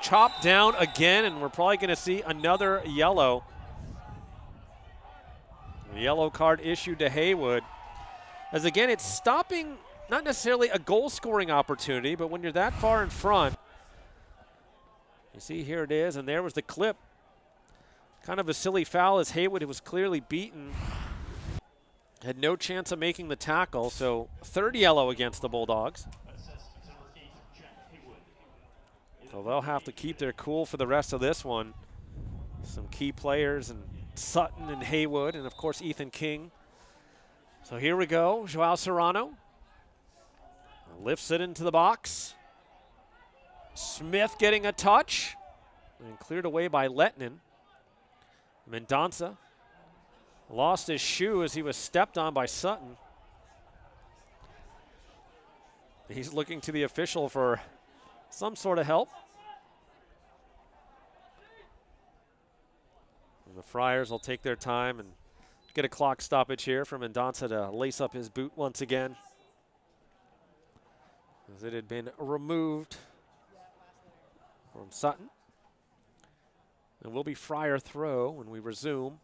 chopped down again, and we're probably going to see another yellow. A yellow card issued to Haywood. As again, it's stopping not necessarily a goal-scoring opportunity, but when you're that far in front, you see here it is, and there was the clip. Kind of a silly foul as Haywood, who was clearly beaten, had no chance of making the tackle, so third yellow against the Bulldogs. So they'll have to keep their cool for the rest of this one. Some key players, and Sutton and Haywood, and of course Ethan King. So here we go, Joao Serrano lifts it into the box. Smith getting a touch, and cleared away by Lettinen. Mendonça lost his shoe as he was stepped on by Sutton. He's looking to the official for some sort of help. And the Friars will take their time and get a clock stoppage here for Mendonça to lace up his boot once again, as it had been removed from Sutton. And will be Friar throw when we resume.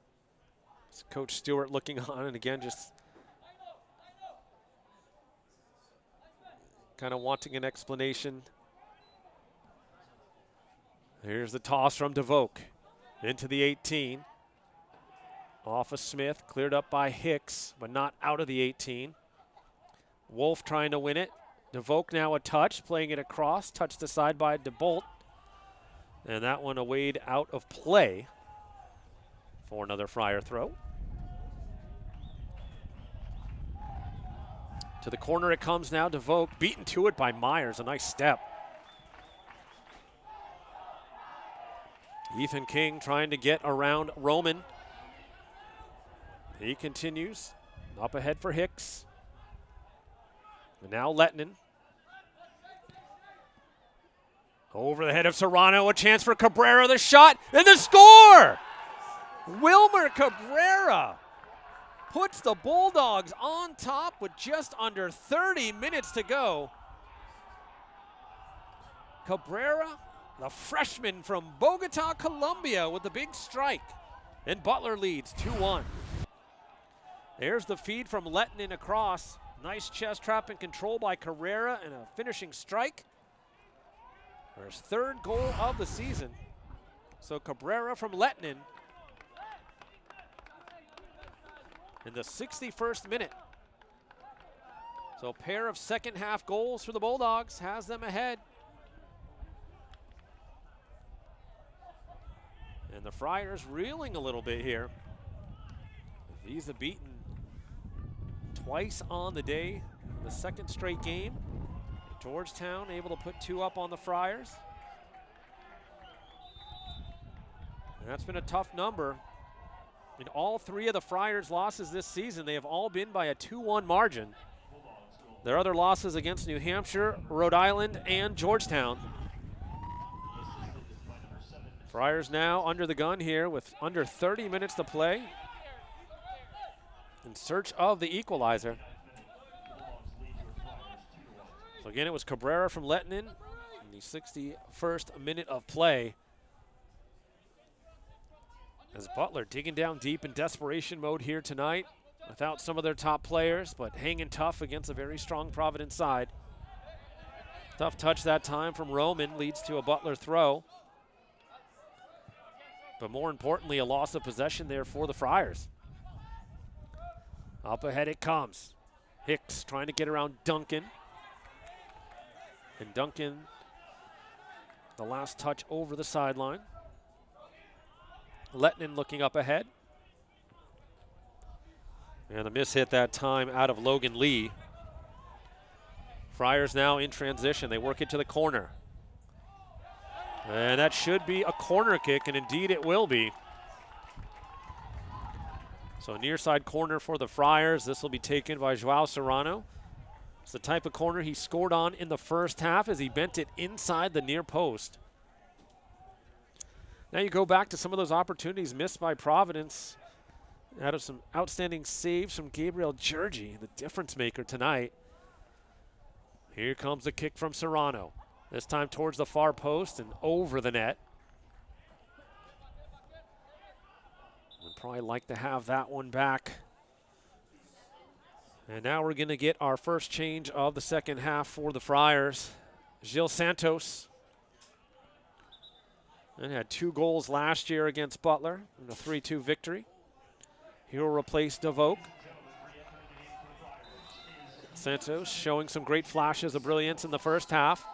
It's Coach Stewart looking on, and again just kind of wanting an explanation. Here's the toss from DeVoke into the 18. Off of Smith, cleared up by Hicks, but not out of the 18. Wolf trying to win it. DeVoke now a touch, playing it across, touched aside by DeBolt. And that one awayed out of play for another Friar throw. To the corner it comes now. DeVoke beaten to it by Myers. A nice step. Ethan King trying to get around Roman. He continues. Up ahead for Hicks. And now Lettinen. Over the head of Serrano, a chance for Cabrera, the shot, and the score! Wilmer Cabrera puts the Bulldogs on top with just under 30 minutes to go. Cabrera, the freshman from Bogota, Colombia, with the big strike. And Butler leads 2-1. There's the feed from Lettinen across. Nice chest trap and control by Carrera and a finishing strike. For his third goal of the season. So Cabrera from Lettinen in the 61st minute. So a pair of second half goals for the Bulldogs has them ahead. And the Friars reeling a little bit here. These have beaten twice on the day, the second straight game. Georgetown able to put two up on the Friars. And that's been a tough number. In all three of the Friars' losses this season, they have all been by a 2-1 margin. Their other losses against New Hampshire, Rhode Island, and Georgetown. Friars now under the gun here with under 30 minutes to play, in search of the equalizer. So again, it was Cabrera from Lettinen in the 61st minute of play. As Butler digging down deep in desperation mode here tonight, without some of their top players, but hanging tough against a very strong Providence side. Tough touch that time from Roman, leads to a Butler throw. But more importantly, a loss of possession there for the Friars. Up ahead it comes. Hicks trying to get around Duncan. And Duncan, the last touch over the sideline. Lettinen looking up ahead. And a miss hit that time out of Logan Lee. Friars now in transition. They work it to the corner. And that should be a corner kick, and indeed it will be. So near side corner for the Friars. This will be taken by Joao Serrano. It's the type of corner he scored on in the first half as he bent it inside the near post. Now you go back to some of those opportunities missed by Providence out of some outstanding saves from Gabriel Georgi, the difference maker tonight. Here comes the kick from Serrano. This time towards the far post and over the net. Would probably like to have that one back. And now we're going to get our first change of the second half for the Friars. Gil Santos. And had 2 goals last year against Butler in a 3-2 victory. He will replace DeVoe. Santos showing some great flashes of brilliance in the first half.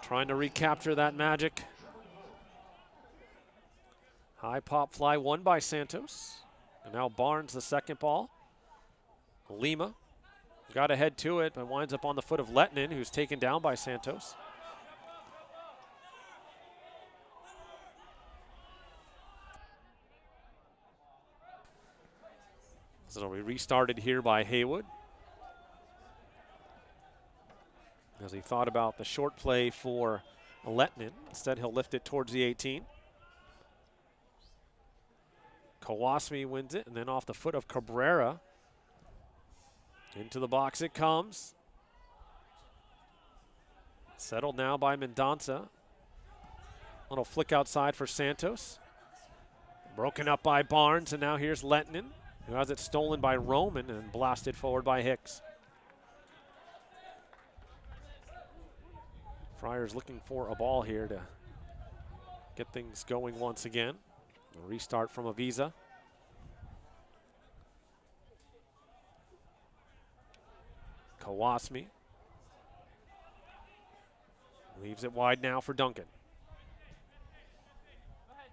Trying to recapture that magic. High pop fly won by Santos. And now Barnes the second ball. Lima got ahead to it, but winds up on the foot of Lettinen, who's taken down by Santos. So it'll be restarted here by Haywood. As he thought about the short play for Lettinen. Instead, he'll lift it towards the 18. Kawasmi wins it, and then off the foot of Cabrera. Into the box it comes. Settled now by Mendonça. Little flick outside for Santos. Broken up by Barnes, and now here's Lettinen, who has it stolen by Roman and blasted forward by Hicks. Friars looking for a ball here to get things going once again. A restart from Avisa. Kawasmi leaves it wide now for Duncan.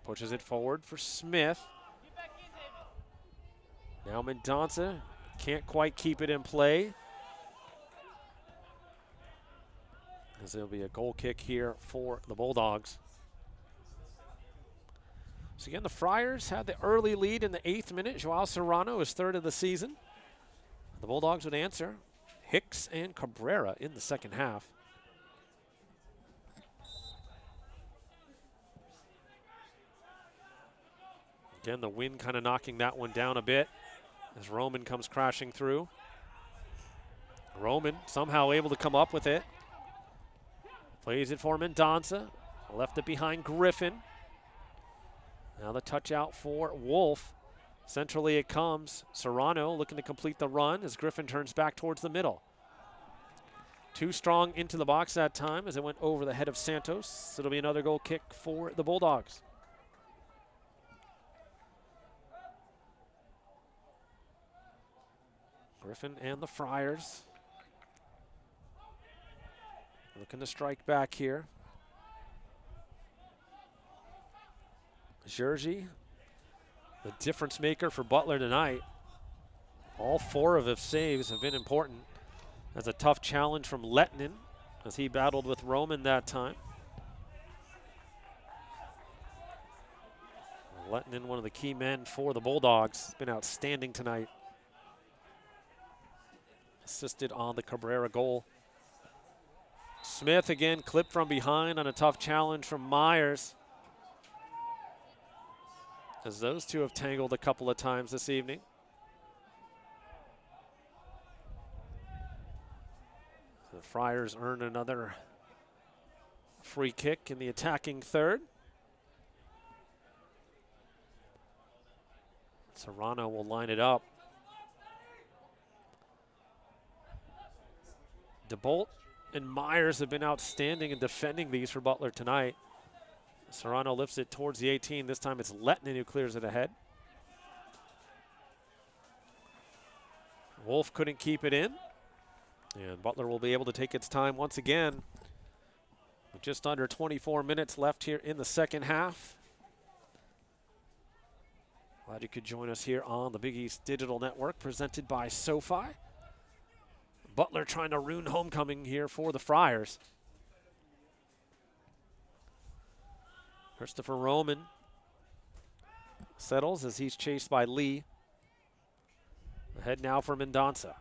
Pushes it forward for Smith. Now Mendonça can't quite keep it in play. As there'll be a goal kick here for the Bulldogs. So again, the Friars had the early lead in the 8th minute. Joao Serrano is 3rd of the season. The Bulldogs would answer. Hicks and Cabrera in the second half. Again, the wind kind of knocking that one down a bit as Roman comes crashing through. Roman somehow able to come up with it. Plays it for Mendonça. Left it behind Griffin. Now the touch out for Wolf. Centrally it comes. Serrano looking to complete the run as Griffin turns back towards the middle. Too strong into the box that time as it went over the head of Santos. It'll be another goal kick for the Bulldogs. Griffin and the Friars looking to strike back here. Georgi, the difference maker for Butler tonight. All 4 of his saves have been important. That's a tough challenge from Lettinen as he battled with Roman that time. Lettinen, one of the key men for the Bulldogs, has been outstanding tonight. Assisted on the Cabrera goal. Smith again clipped from behind on a tough challenge from Myers. As those two have tangled a couple of times this evening. The Friars earn another free kick in the attacking third. Serrano will line it up. DeBolt and Myers have been outstanding in defending these for Butler tonight. Serrano lifts it towards the 18. This time it's Lettinen who clears it ahead. Wolf couldn't keep it in. And Butler will be able to take its time once again. With just under 24 minutes left here in the second half. Glad you could join us here on the Big East Digital Network, presented by SoFi. Butler trying to ruin homecoming here for the Friars. Christopher Roman settles as he's chased by Lee. Ahead now for Mendonça.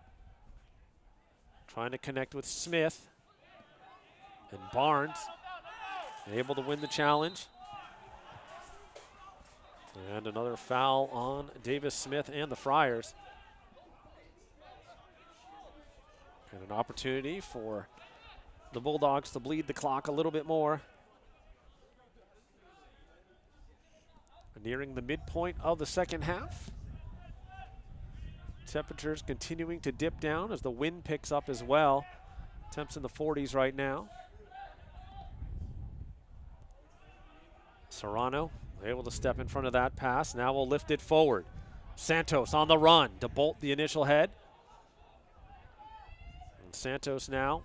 Trying to connect with Smith. And Barnes able to win the challenge. And another foul on Davis Smith and the Friars. And an opportunity for the Bulldogs to bleed the clock a little bit more. Nearing the midpoint of the second half. Temperatures continuing to dip down as the wind picks up as well. Temps in the 40s right now. Serrano able to step in front of that pass. Now we'll lift it forward. Santos on the run to bolt the initial head. And Santos now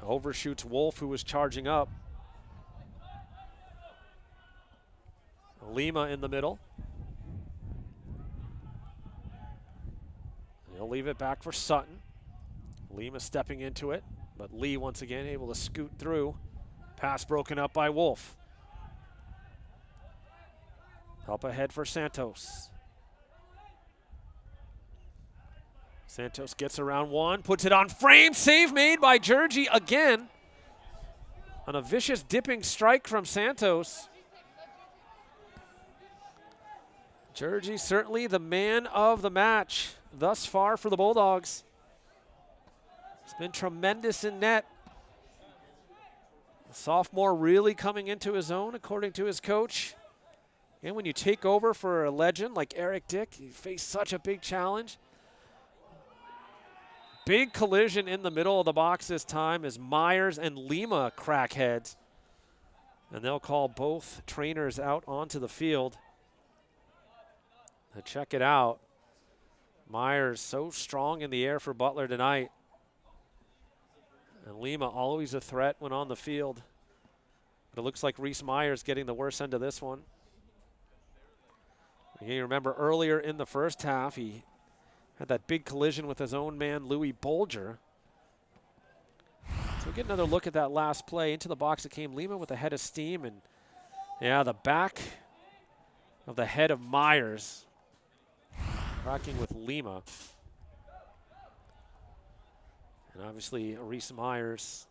overshoots Wolf, who was charging up. Lima in the middle. He'll leave it back for Sutton. Lima stepping into it, but Lee once again able to scoot through. Pass broken up by Wolf. Up ahead for Santos. Santos gets around one, puts it on frame. Save made by Georgie again. On a vicious dipping strike from Santos. Georgie certainly the man of the match thus far for the Bulldogs. He's been tremendous in net. The sophomore really coming into his own, according to his coach. And when you take over for a legend like Eric Dick, you face such a big challenge. Big collision in the middle of the box this time as Myers and Lima crack heads. And they'll call both trainers out onto the field. Check it out. Myers so strong in the air for Butler tonight. And Lima always a threat when on the field. But it looks like Reese Myers getting the worst end of this one. You remember earlier in the first half, he had that big collision with his own man, Louis Bolger. So we get another look at that last play. Into the box it came Lima with a head of steam. And yeah, the back of the head of Myers. Cracking with Lima. And obviously, Reese Myers,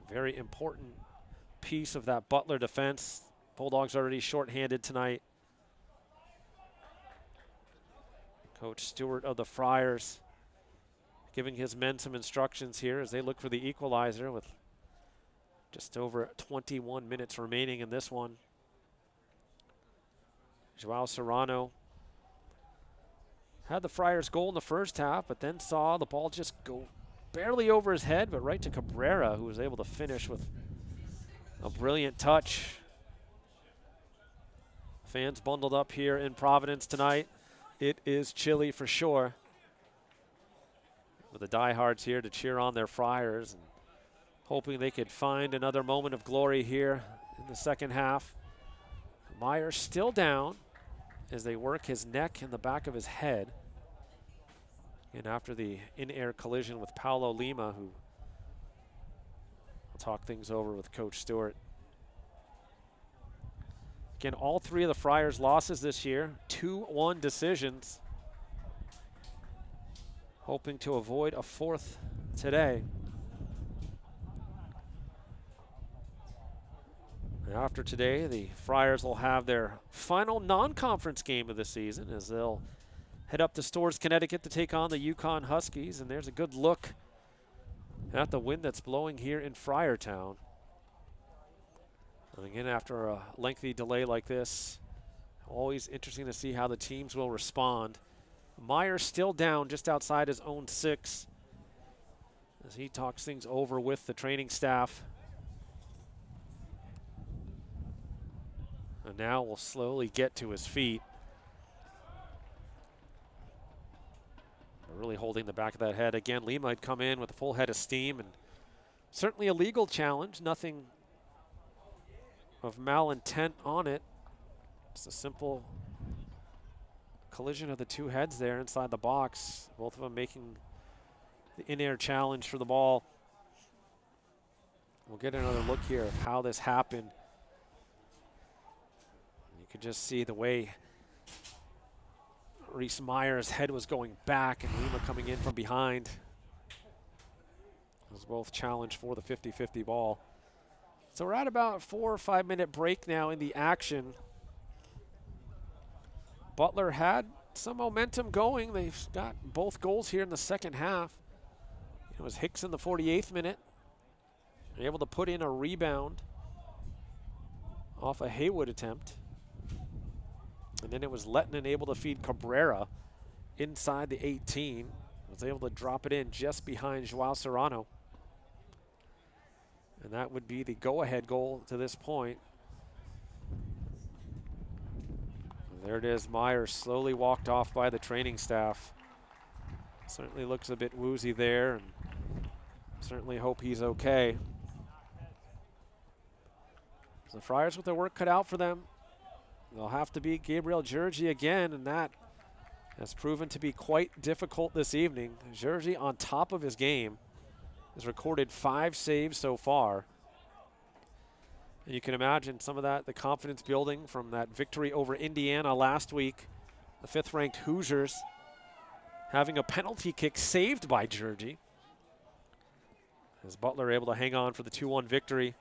a very important piece of that Butler defense. Bulldogs already shorthanded tonight. Coach Stewart of the Friars giving his men some instructions here as they look for the equalizer with just over 21 minutes remaining in this one. Joao Serrano had the Friars goal in the first half, but then saw the ball just go barely over his head, but right to Cabrera, who was able to finish with a brilliant touch. Fans bundled up here in Providence tonight. It is chilly for sure. With the diehards here to cheer on their Friars and hoping they could find another moment of glory here in the second half. Myers still down as they work his neck and the back of his head. And after the in-air collision with Paulo Lima, who will talk things over with Coach Stewart. Again, all three of the Friars' losses this year, 2-1 decisions. Hoping to avoid a fourth today. After today, the Friars will have their final non-conference game of the season as they'll head up to Storrs, Connecticut to take on the Yukon Huskies. And there's a good look at the wind that's blowing here in Friartown. And again, after a lengthy delay like this, always interesting to see how the teams will respond. Myers still down just outside his own 6. as he talks things over with the training staff. And now will slowly get to his feet. Really holding the back of that head. Again, Lima had come in with a full head of steam, and certainly a legal challenge. Nothing of malintent on it. It's a simple collision of the two heads there inside the box. Both of them making the in-air challenge for the ball. We'll get another look here of how this happened. You could just see the way Reese Meyer's head was going back and Lima coming in from behind. It was both challenged for the 50-50 ball. So we're at about a 4 or 5 minute break now in the action. Butler had some momentum going. They've got both goals here in the second half. It was Hicks in the 48th minute, able to put in a rebound off a Haywood attempt. And then it was Lettinen able to feed Cabrera inside the 18. Was able to drop it in just behind Joao Serrano. And that would be the go-ahead goal to this point. And there it is. Myers slowly walked off by the training staff. Certainly looks a bit woozy there, and certainly hope he's okay. So the Friars with their work cut out for them. They'll have to beat Gabriel Giorgi again, and that has proven to be quite difficult this evening. Giorgi on top of his game has recorded 5 saves so far. And you can imagine some of that, the confidence building from that victory over Indiana last week. The 5th-ranked Hoosiers having a penalty kick saved by Giorgi. As Butler able to hang on for the 2-1 victory.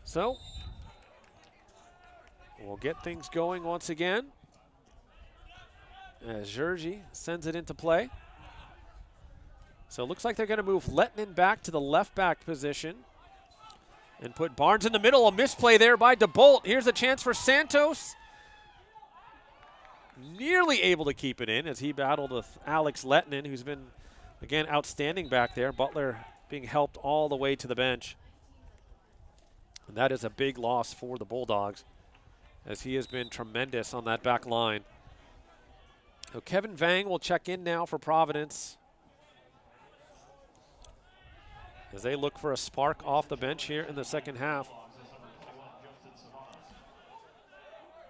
So, we'll get things going once again as Giorgi sends it into play. So it looks like they're going to move Lettinen back to the left back position and put Barnes in the middle. A misplay there by DeBolt. Here's a chance for Santos. Nearly able to keep it in as he battled with Alex Lettinen, who's been, again, outstanding back there. Butler being helped all the way to the bench. And that is a big loss for the Bulldogs, as he has been tremendous on that back line. So Kevin Vang will check in now for Providence as they look for a spark off the bench here in the second half.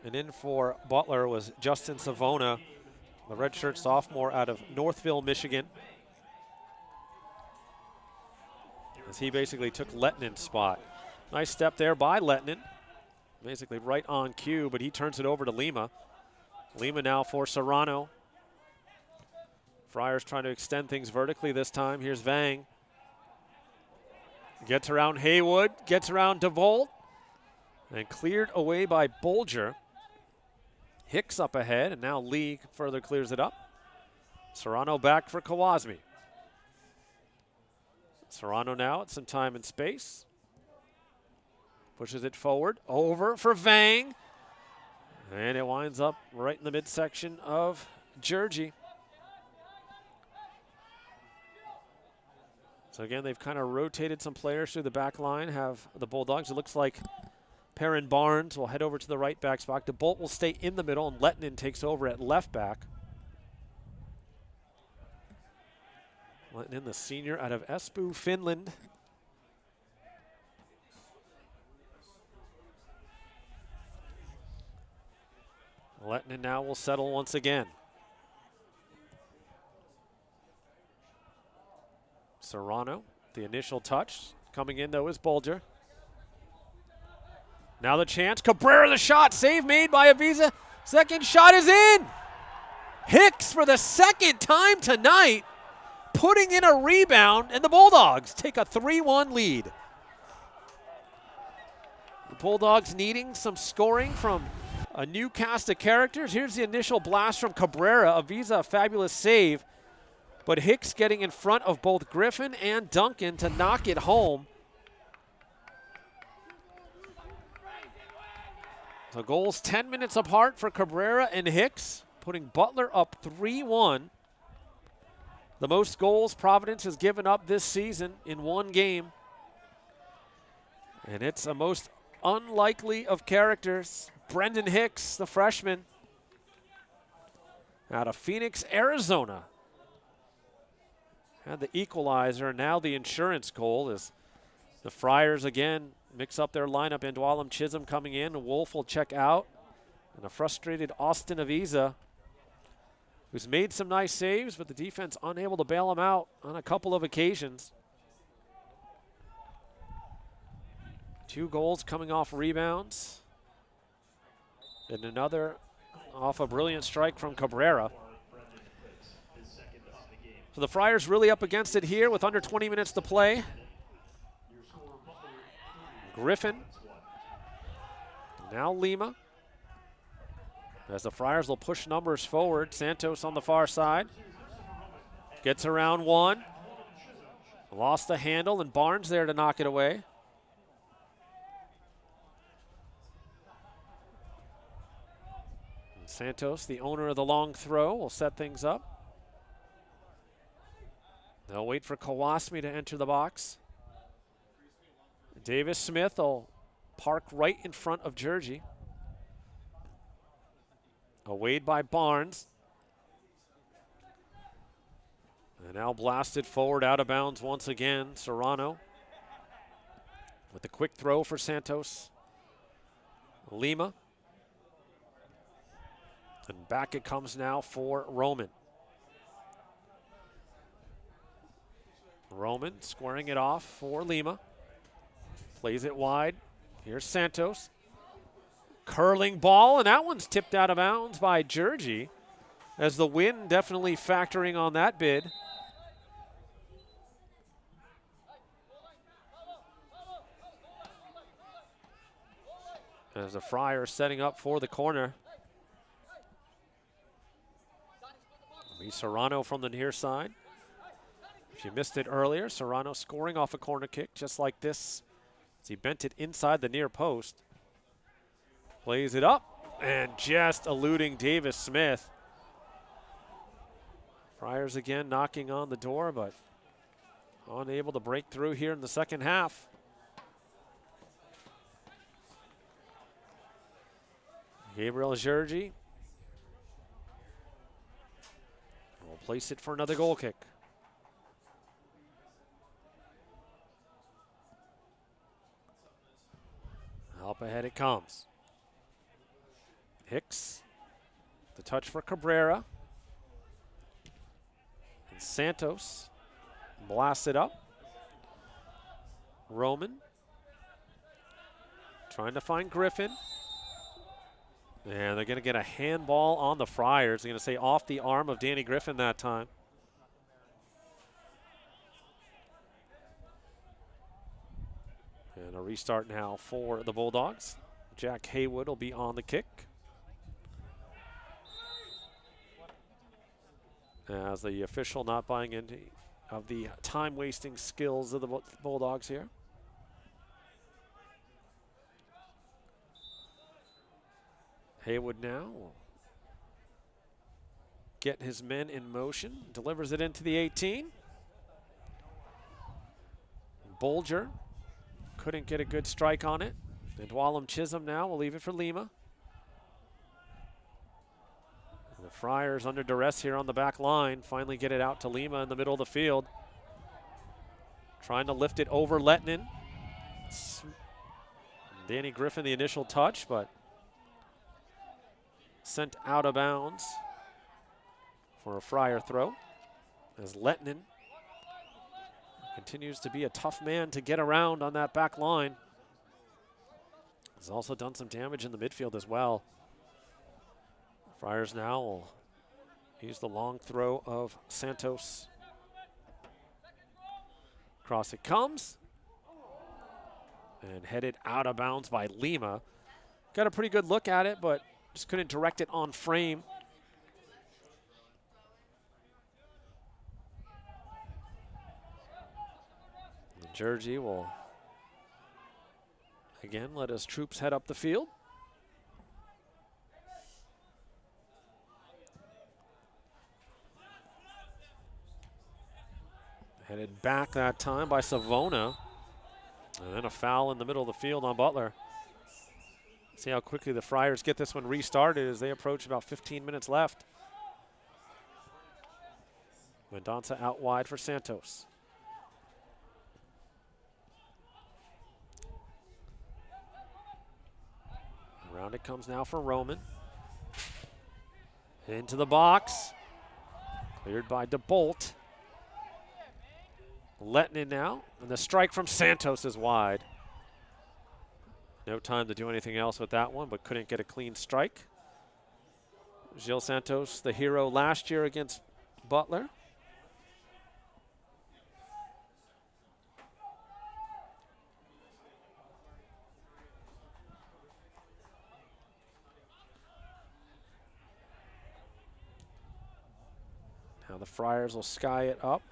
And in for Butler was Justin Savona, the redshirt sophomore out of Northville, Michigan, as he basically took Lettinen's spot. Nice step there by Lettinen, basically right on cue, but he turns it over to Lima. Lima now for Serrano. Friars trying to extend things vertically this time. Here's Vang. Gets around Haywood, gets around DeVolt, and cleared away by Bolger. Hicks up ahead, and now Lee further clears it up. Serrano back for Kawasmi. Serrano now at some time and space. Pushes it forward, over for Vang. And it winds up right in the midsection of Giorgi. So again, they've kind of rotated some players through the back line, have the Bulldogs. It looks like Perrin Barnes will head over to the right back spot. DeBolt will stay in the middle, and Lettinen takes over at left back. Lettinen, the senior out of Espoo, Finland. Lettinen now will settle once again. Serrano, the initial touch. Coming in, though, is Bolger. Now the chance. Cabrera, the shot. Save made by Avisa. Second shot is in. Hicks for the second time tonight, putting in a rebound, and the Bulldogs take a 3-1 lead. The Bulldogs needing some scoring from a new cast of characters. Here's the initial blast from Cabrera. Avisa, a fabulous save. But Hicks getting in front of both Griffin and Duncan to knock it home. So goals 10 minutes apart for Cabrera and Hicks. putting Butler up 3-1. The most goals Providence has given up this season in one game. And it's a most unlikely of characters. Brendan Hicks, the freshman, out of Phoenix, Arizona, had the equalizer. Now the insurance goal is the Friars again mix up their lineup. Andualam Chisholm coming in. Wolf will check out. And a frustrated Austin Aviza, who's made some nice saves, but the defense unable to bail him out on a couple of occasions. 2 goals coming off rebounds. And another off a brilliant strike from Cabrera. So the Friars really up against it here with under 20 minutes to play. Griffin. Now Lima. As the Friars will push numbers forward. Santos on the far side. Gets around one. Lost the handle, and Barnes there to knock it away. And Santos, the owner of the long throw, will set things up. They'll wait for Kawasmi to enter the box. Davis Smith will park right in front of Jersey. Awayed by Barnes. And now blasted forward out of bounds once again. Serrano with the quick throw for Santos. Lima. And back it comes now for Roman. Roman squaring it off for Lima. Plays it wide. Here's Santos. Curling ball, and that one's tipped out of bounds by Jersey, as the wind definitely factoring on that bid. As the Friars setting up for the corner. Serrano from the near side. If you missed it earlier, Serrano scoring off a corner kick just like this as he bent it inside the near post. Plays it up and just eluding Davis Smith. Friars again knocking on the door, but unable to break through here in the second half. Gabriel Jersey will place it for another goal kick. Up ahead it comes. Hicks, the touch for Cabrera. And Santos blasts it up. Roman trying to find Griffin. And they're going to get a handball on the Friars. They're going to say off the arm of Danny Griffin that time. And a restart now for the Bulldogs. Jack Haywood will be on the kick. As the official not buying into of the time-wasting skills of the Bulldogs here. Haywood now will get his men in motion. Delivers it into the 18. Bolger couldn't get a good strike on it. And Andualam Chisholm now will leave it for Lima. The Friars under duress here on the back line. Finally get it out to Lima in the middle of the field. Trying to lift it over Lettinen. Danny Griffin the initial touch, but sent out of bounds for a Friar throw. As Lettinen continues to be a tough man to get around on that back line. He's also done some damage in the midfield as well. Friars now will use the long throw of Santos. Across it comes. And headed out of bounds by Lima. Got a pretty good look at it, but just couldn't direct it on frame. And Jersey will again let his troops head up the field. Headed back that time by Savona. And then a foul in the middle of the field on Butler. See how quickly the Friars get this one restarted as they approach about 15 minutes left. Mendonça out wide for Santos. Around it comes now for Roman. Into the box. Cleared by DeBolt. Letting now, and the strike from Santos is wide. No time to do anything else with that one, but couldn't get a clean strike. Gil Santos, the hero last year against Butler. Now the Friars will sky it up.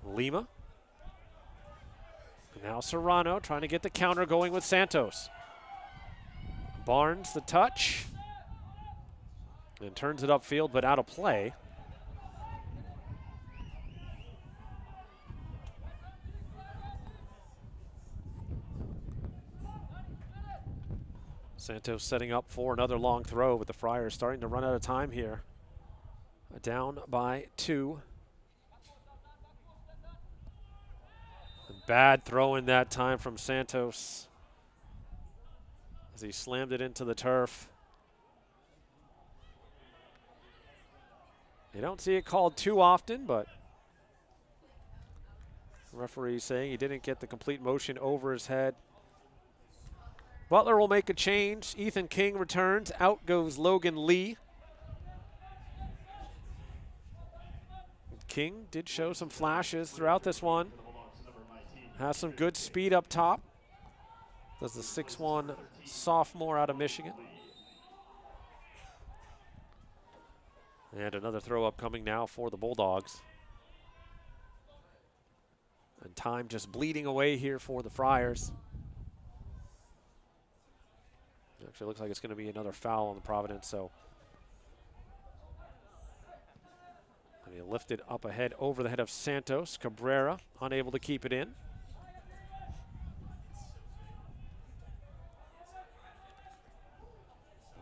Lima. And now Serrano trying to get the counter going with Santos. Barnes the touch. And turns it upfield, but out of play. Santos setting up for another long throw, but the Friars starting to run out of time here. Down by 2. Bad throw in that time from Santos as he slammed it into the turf. You don't see it called too often, but the referee saying he didn't get the complete motion over his head. Butler will make a change. Ethan King returns. Out goes Logan Lee. King did show some flashes throughout this one. Has some good speed up top. Does the 6'1" sophomore out of Michigan. And another throw up coming now for the Bulldogs. And time just bleeding away here for the Friars. Actually looks like it's going to be another foul on the Providence, so. And he lifted up ahead over the head of Santos. Cabrera unable to keep it in.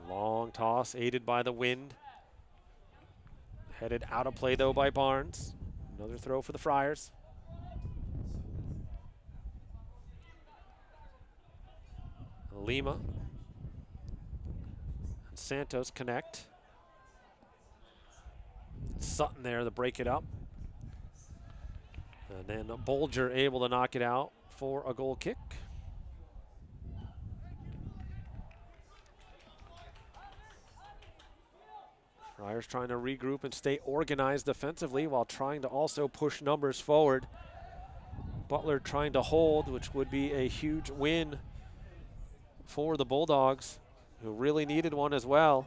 Long toss aided by the wind. Headed out of play though by Barnes. Another throw for the Friars. Lima and Santos connect. Sutton there to break it up. And then Bolger able to knock it out for a goal kick. Friars trying to regroup and stay organized defensively while trying to also push numbers forward. Butler trying to hold, which would be a huge win for the Bulldogs, who really needed one as well.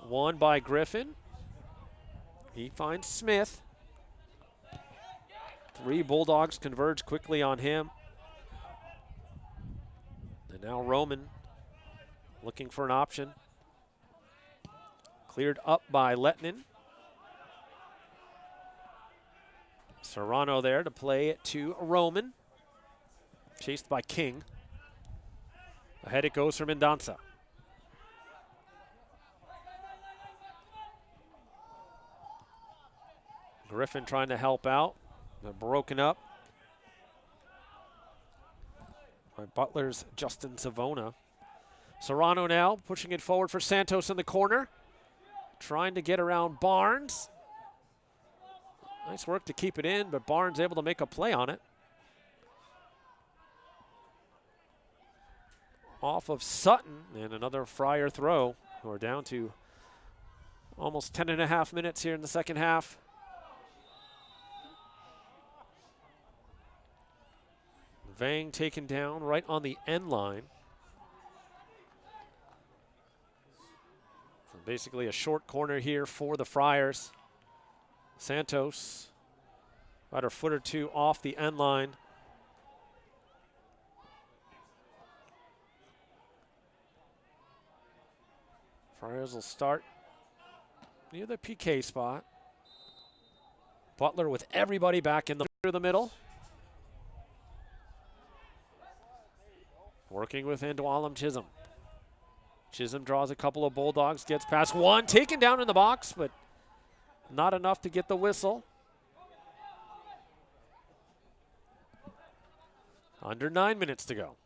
Won by Griffin. He finds Smith. 3 Bulldogs converge quickly on him. And now Roman looking for an option. Cleared up by Letnin. Serrano there to play it to Roman. Chased by King. Ahead it goes for Mendonça. Griffin trying to help out. They're broken up by Butler's Justin Savona. Serrano now pushing it forward for Santos in the corner. Trying to get around Barnes. Nice work to keep it in, but Barnes able to make a play on it. Off of Sutton, and another Friar throw. We're down to almost 10.5 minutes here in the second half. Vang taken down right on the end line. So basically a short corner here for the Friars. Santos About a foot or two off the end line. Friars will start near the PK spot. Butler with everybody back in the middle. Working with Andualam Chisholm. Chisholm draws a couple of Bulldogs, gets past one, taken down in the box, but not enough to get the whistle. Under 9 minutes to go.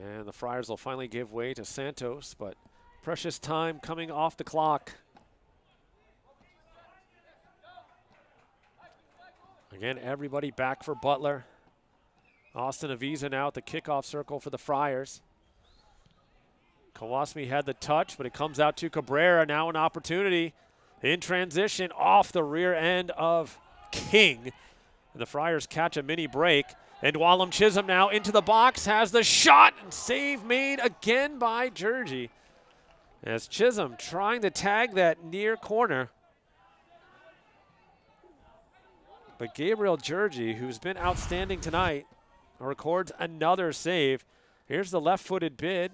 And the Friars will finally give way to Santos, but precious time coming off the clock. Again, everybody back for Butler. Austin Avisa now at the kickoff circle for the Friars. Kawasmi had the touch, but it comes out to Cabrera. Now an opportunity in transition off the rear end of King. And the Friars catch a mini break. And Wallum Chisholm now into the box, has the shot, and save made again by Georgie. As Chisholm trying to tag that near corner. But Gabriel Georgie, who's been outstanding tonight, records another save. Here's the left-footed bid.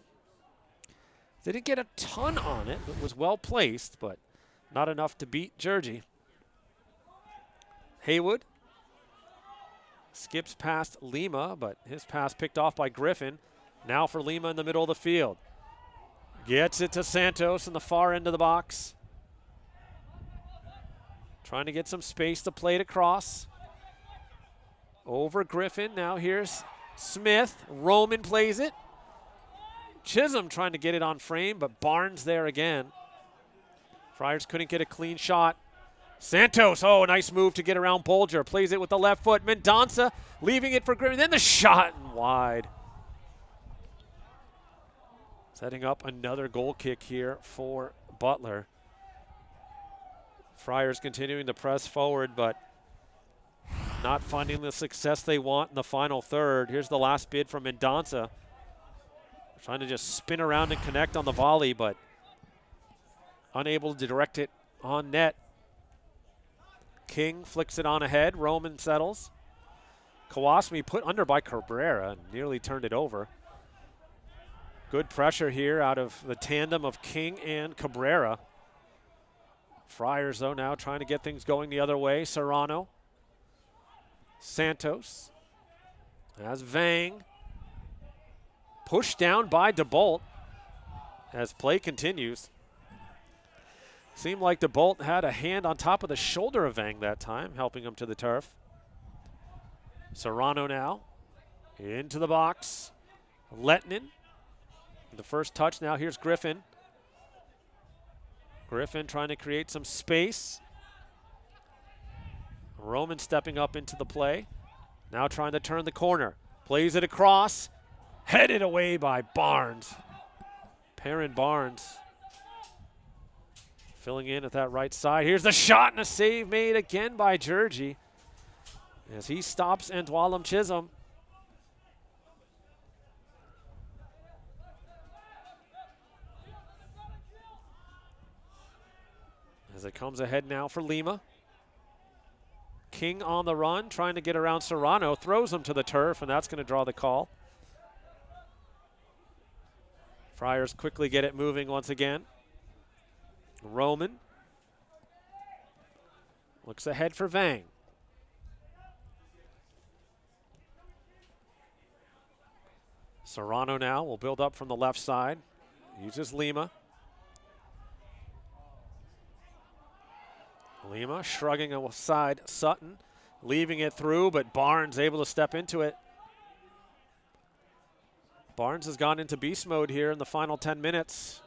They didn't get a ton on it. It was well placed, but not enough to beat Georgie. Haywood skips past Lima, but his pass picked off by Griffin. Now for Lima in the middle of the field. Gets it to Santos in the far end of the box. Trying to get some space to play it across. Over Griffin. Now here's Smith. Roman plays it. Chisholm trying to get it on frame, but Barnes there again. Friars couldn't get a clean shot. Santos, oh, nice move to get around Bolger. Plays it with the left foot. Mendonça leaving it for Griffin. Then the shot and wide. Setting up another goal kick here for Butler. Friars continuing to press forward, but not finding the success they want in the final third. Here's the last bid from Mendonça. Trying to just spin around and connect on the volley, but unable to direct it on net. King flicks it on ahead. Roman settles. Kawasmi put under by Cabrera and nearly turned it over. Good pressure here out of the tandem of King and Cabrera. Friars, though, now trying to get things going the other way. Serrano. Santos. As Vang. Pushed down by DeBolt as play continues. Seemed like DeBolt had a hand on top of the shoulder of Vang that time, helping him to the turf. Serrano now into the box. Lettinen. The first touch now. Here's Griffin. Griffin trying to create some space. Roman stepping up into the play. Now trying to turn the corner. Plays it across. Headed away by Barnes. Perrin Barnes filling in at that right side. Here's the shot and a save made again by Georgie as he stops Andualam Chisholm. As it comes ahead now for Lima. King on the run, trying to get around Serrano, throws him to the turf, and that's going to draw the call. Friars quickly get it moving once again. Roman looks ahead for Vang. Serrano now will build up from the left side. Uses Lima. Lima shrugging aside Sutton, leaving it through, but Barnes able to step into it. Barnes has gone into beast mode here in the final 10 minutes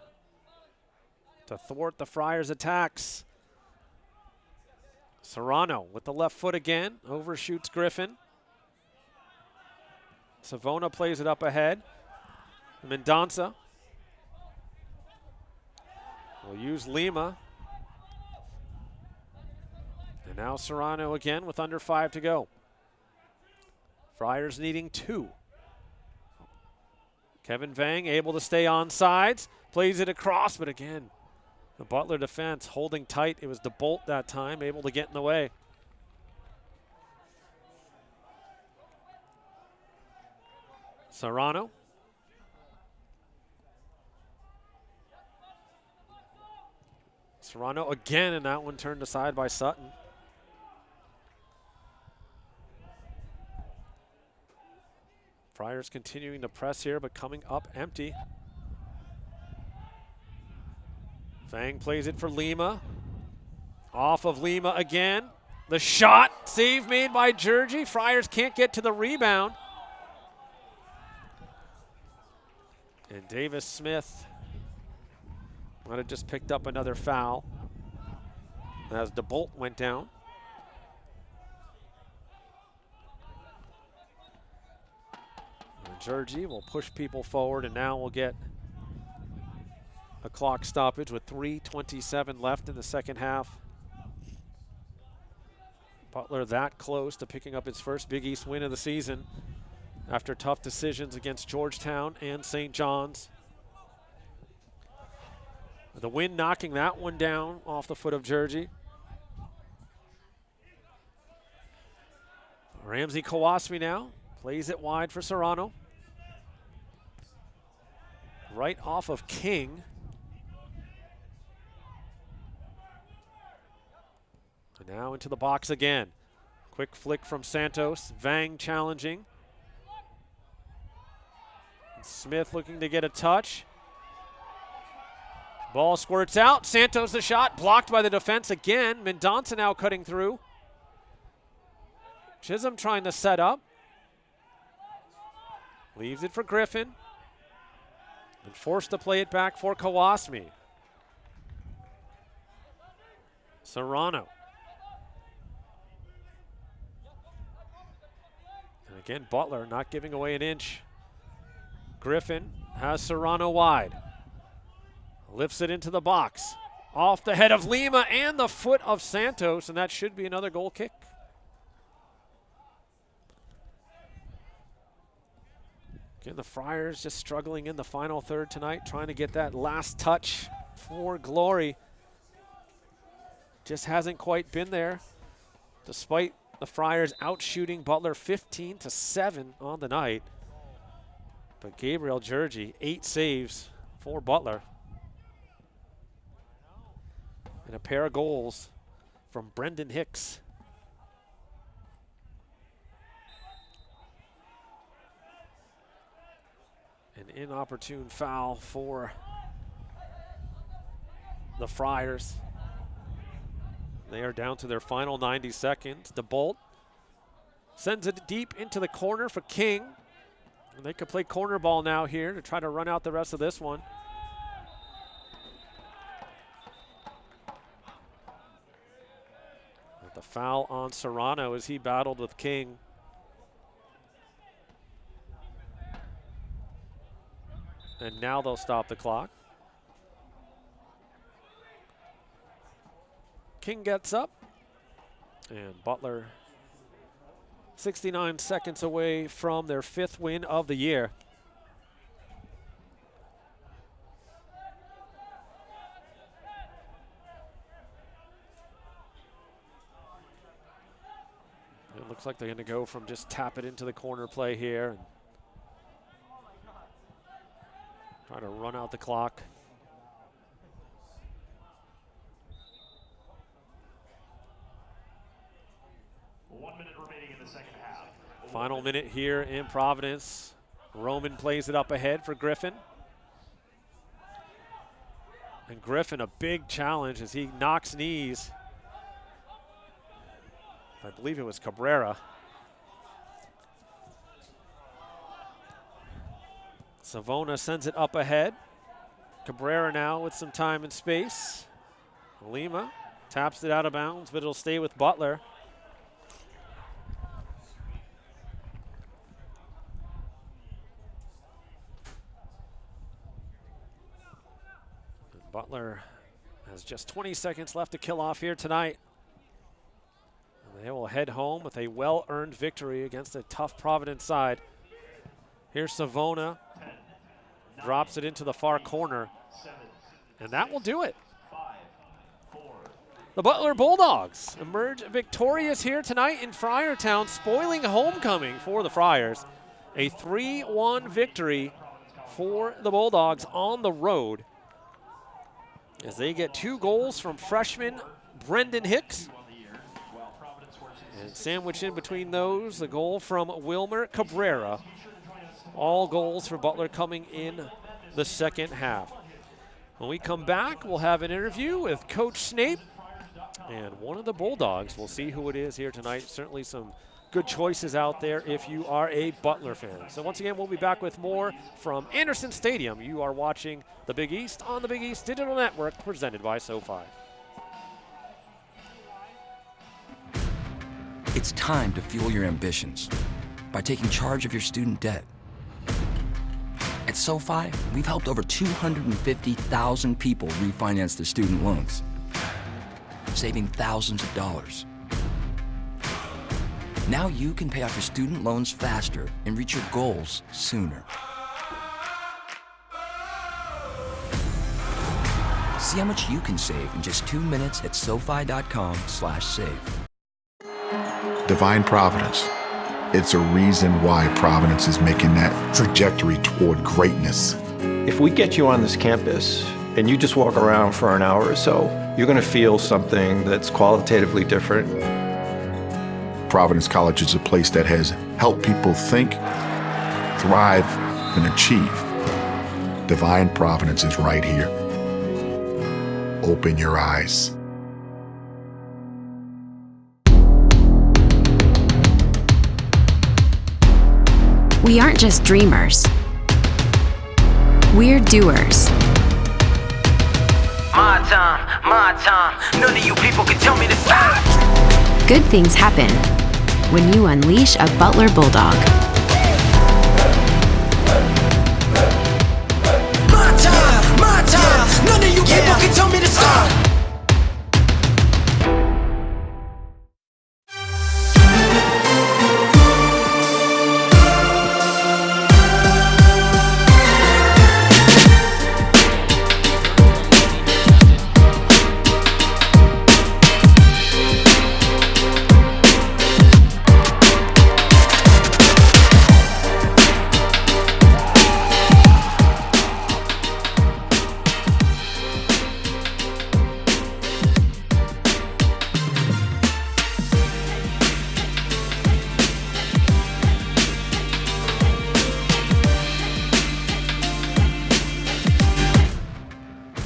to thwart the Friars' attacks. Serrano with the left foot again, overshoots Griffin. Savona plays it up ahead. Mendonça will use Lima. And now Serrano again with under 5 to go. Friars needing 2. Kevin Vang able to stay on sides. Plays it across, but again, The Butler defense holding tight. It was DeBolt that time, able to get in the way. Serrano. Serrano again, and that one turned aside by Sutton. Friars continuing to press here, but coming up empty. Fang plays it for Lima. Off of Lima again. The shot, save made by Georgie. Friars can't get to the rebound. And Davis Smith might have just picked up another foul as DeBolt went down. And Georgie will push people forward, and now we'll get a clock stoppage with 3:27 left in the second half. Butler that close to picking up its first Big East win of the season after tough decisions against Georgetown and St. John's. The wind knocking that one down off the foot of Georgie. Ramsey Kawasmi now plays it wide for Serrano. Right off of King. And now into the box again. Quick flick from Santos. Vang challenging. And Smith looking to get a touch. Ball squirts out. Santos the shot. Blocked by the defense again. Mendonça now cutting through. Chisholm trying to set up. Leaves it for Griffin. And forced to play it back for Kawasmi. Serrano. And again, Butler not giving away an inch. Griffin has Serrano wide. Lifts it into the box. Off the head of Lima and the foot of Santos, and that should be another goal kick. Again, the Friars just struggling in the final third tonight, trying to get that last touch for glory. Just hasn't quite been there, despite the Friars outshooting Butler 15-7 on the night. But Gabriel Georgie, 8 saves for Butler. And a pair of goals from Brendan Hicks. An inopportune foul for the Friars. They are down to their final 90 seconds. DeBolt sends it deep into the corner for King. And they could play corner ball now here to try to run out the rest of this one. With the foul on Serrano as he battled with King. And now they'll stop the clock. King gets up. And Butler 69 seconds away from their 5th win of the year. It looks like they're going to go from just tap it into the corner play here and try to run out the clock. Final minute here in Providence. Roman plays it up ahead for Griffin. And Griffin, a big challenge as he knocks knees. I believe it was Cabrera. Savona sends it up ahead. Cabrera now with some time and space. Lima taps it out of bounds, but it'll stay with Butler. Butler has just 20 seconds left to kill off here tonight. And they will head home with a well-earned victory against a tough Providence side. Here's Savona. Drops it into the far corner. And that will do it. The Butler Bulldogs emerge victorious here tonight in Friartown, spoiling homecoming for the Friars. A 3-1 victory for the Bulldogs on the road as they get 2 goals from freshman Brendan Hicks. And sandwiched in between those, a goal from Wilmer Cabrera. All goals for Butler coming in the second half. When we come back, we'll have an interview with Coach Snape and one of the Bulldogs. We'll see who it is here tonight. Certainly some good choices out there if you are a Butler fan. So once again, we'll be back with more from Anderson Stadium. You are watching the Big East on the Big East Digital Network, presented by SoFi. It's time to fuel your ambitions by taking charge of your student debt. At SoFi, we've helped over 250,000 people refinance their student loans, saving thousands of dollars. Now you can pay off your student loans faster and reach your goals sooner. See how much you can save in just 2 minutes at SoFi.com/save. Divine Providence. It's a reason why Providence is making that trajectory toward greatness. If we get you on this campus and you just walk around for an hour or so, you're going to feel something that's qualitatively different. Providence College is a place that has helped people think, thrive, and achieve. Divine Providence is right here. Open your eyes. We aren't just dreamers. We're doers. My time. None of you people can tell me to stop. Good things happen when you unleash a Butler Bulldog. My time. None of you people can tell me to stop.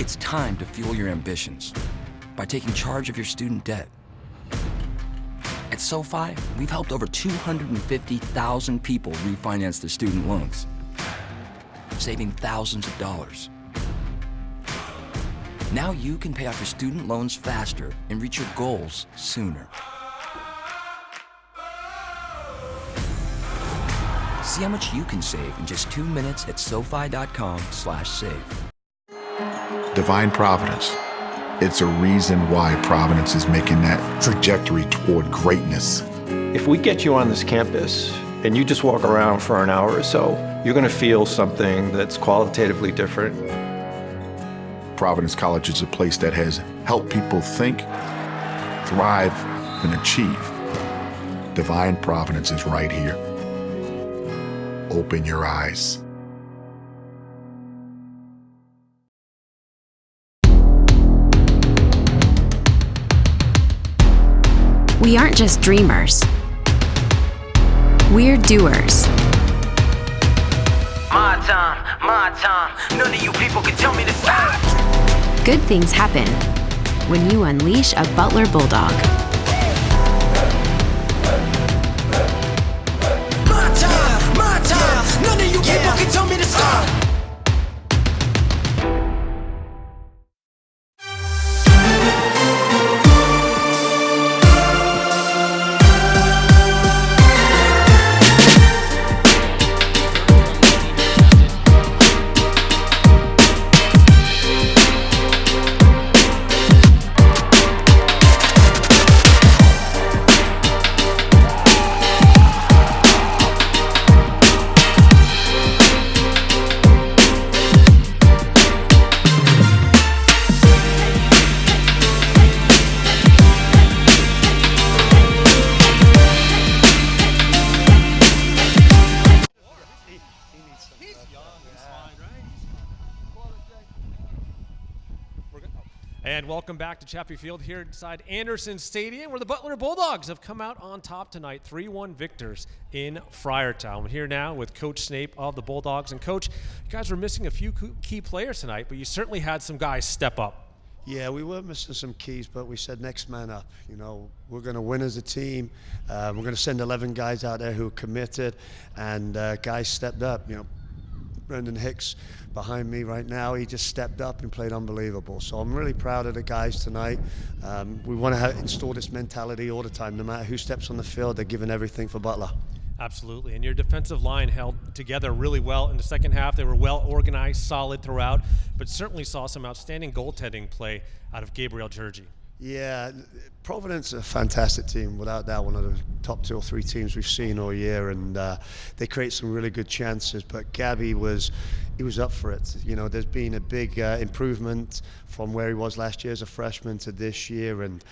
It's time to fuel your ambitions by taking charge of your student debt. At SoFi, we've helped over 250,000 people refinance their student loans, saving thousands of dollars. Now you can pay off your student loans faster and reach your goals sooner. See how much you can save in just 2 minutes at SoFi.com/save. Divine Providence. It's a reason why Providence is making that trajectory toward greatness. If we get you on this campus and you just walk around for an hour or so, you're going to feel something that's qualitatively different. Providence College is a place that has helped people think, thrive, and achieve. Divine Providence is right here. Open your eyes. We aren't just dreamers. We're doers. My time. None of you people can tell me to stop. Good things happen when you unleash a Butler Bulldog. My time. None of you people can tell me to stop. And welcome back to Chappie Field here inside Anderson Stadium, where the Butler Bulldogs have come out on top tonight, 3-1 victors in Friartown. We're here now with Coach Snape of the Bulldogs. And Coach, you guys were missing a few key players tonight, but you certainly had some guys step up. Yeah, we were missing some keys, but we said next man up. You know, we're going to win as a team. We're going to send 11 guys out there who are committed, and guys stepped up. You know, Brendan Hicks behind me right now, he just stepped up and played unbelievable. So I'm really proud of the guys tonight. We want to install this mentality all the time. No matter who steps on the field, they're giving everything for Butler. Absolutely, and your defensive line held together really well in the second half. They were well organized, solid throughout, but certainly saw some outstanding goaltending play out of Gabriel Georgi. Yeah, Providence is a fantastic team, without doubt, one of the top 2 or 3 teams we've seen all year, and they create some really good chances. But Gabby was up for it. You know, there's been a big improvement from where he was last year as a freshman to this year, and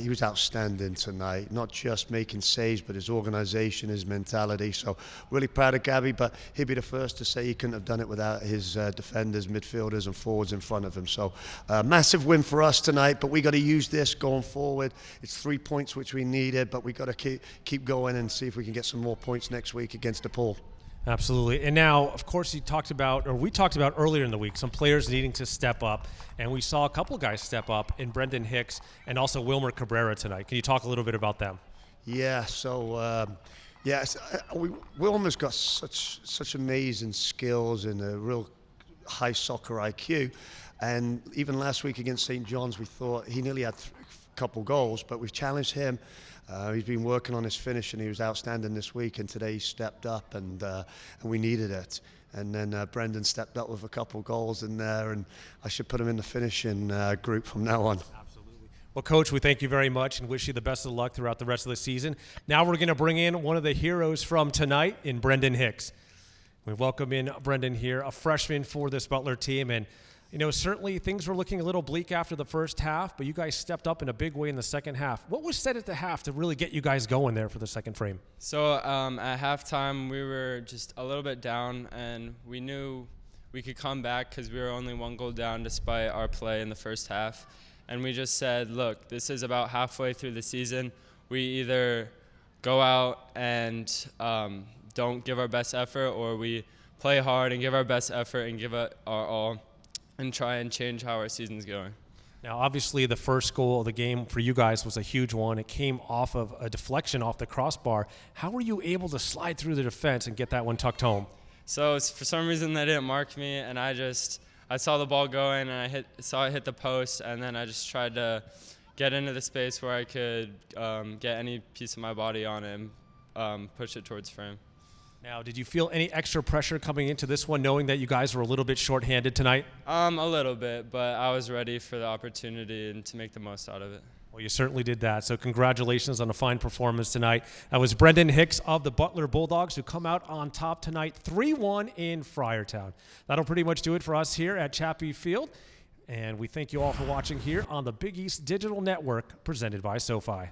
he was outstanding tonight, not just making saves, but his organization, his mentality. So really proud of Gabby, but he'd be the first to say he couldn't have done it without his defenders, midfielders, and forwards in front of him. So massive win for us tonight, but we got to use this going forward. It's 3 points which we needed, but we got to keep going and see if we can get some more points next week against DePaul. Absolutely. And now, of course, we talked about earlier in the week some players needing to step up, and we saw a couple guys step up in Brendan Hicks and also Wilmer Cabrera tonight. Can you talk a little bit about them? Yeah, so Wilmer's got such amazing skills and a real high soccer IQ, and even last week against St. John's, we thought he nearly had a couple goals, but we've challenged him. He's been working on his finish, and he was outstanding this week, and today he stepped up, and we needed it. And then Brendan stepped up with a couple goals in there, and I should put him in the finishing group from now on. Absolutely. Well, Coach, we thank you very much and wish you the best of luck throughout the rest of the season. Now we're going to bring in one of the heroes from tonight in Brendan Hicks. We welcome in Brendan here, a freshman for this Butler team, and you know, certainly things were looking a little bleak after the first half, but you guys stepped up in a big way in the second half. What was said at the half to really get you guys going there for the second frame? So at halftime, we were just a little bit down, and we knew we could come back because we were only 1 goal down despite our play in the first half. And we just said, look, this is about halfway through the season. We either go out and don't give our best effort, or we play hard and give our best effort and give it our all, and try and change how our season's going. Now, obviously, the first goal of the game for you guys was a huge one. It came off of a deflection off the crossbar. How were you able to slide through the defense and get that one tucked home? So for some reason, they didn't mark me, and I saw the ball going, and I saw it hit the post, and then I just tried to get into the space where I could get any piece of my body on it and push it towards frame. Now, did you feel any extra pressure coming into this one, knowing that you guys were a little bit shorthanded tonight? A little bit, but I was ready for the opportunity and to make the most out of it. Well, you certainly did that, so congratulations on a fine performance tonight. That was Brendan Hicks of the Butler Bulldogs, who come out on top tonight, 3-1 in Friartown. That'll pretty much do it for us here at Chappie Field, and we thank you all for watching here on the Big East Digital Network, presented by SoFi.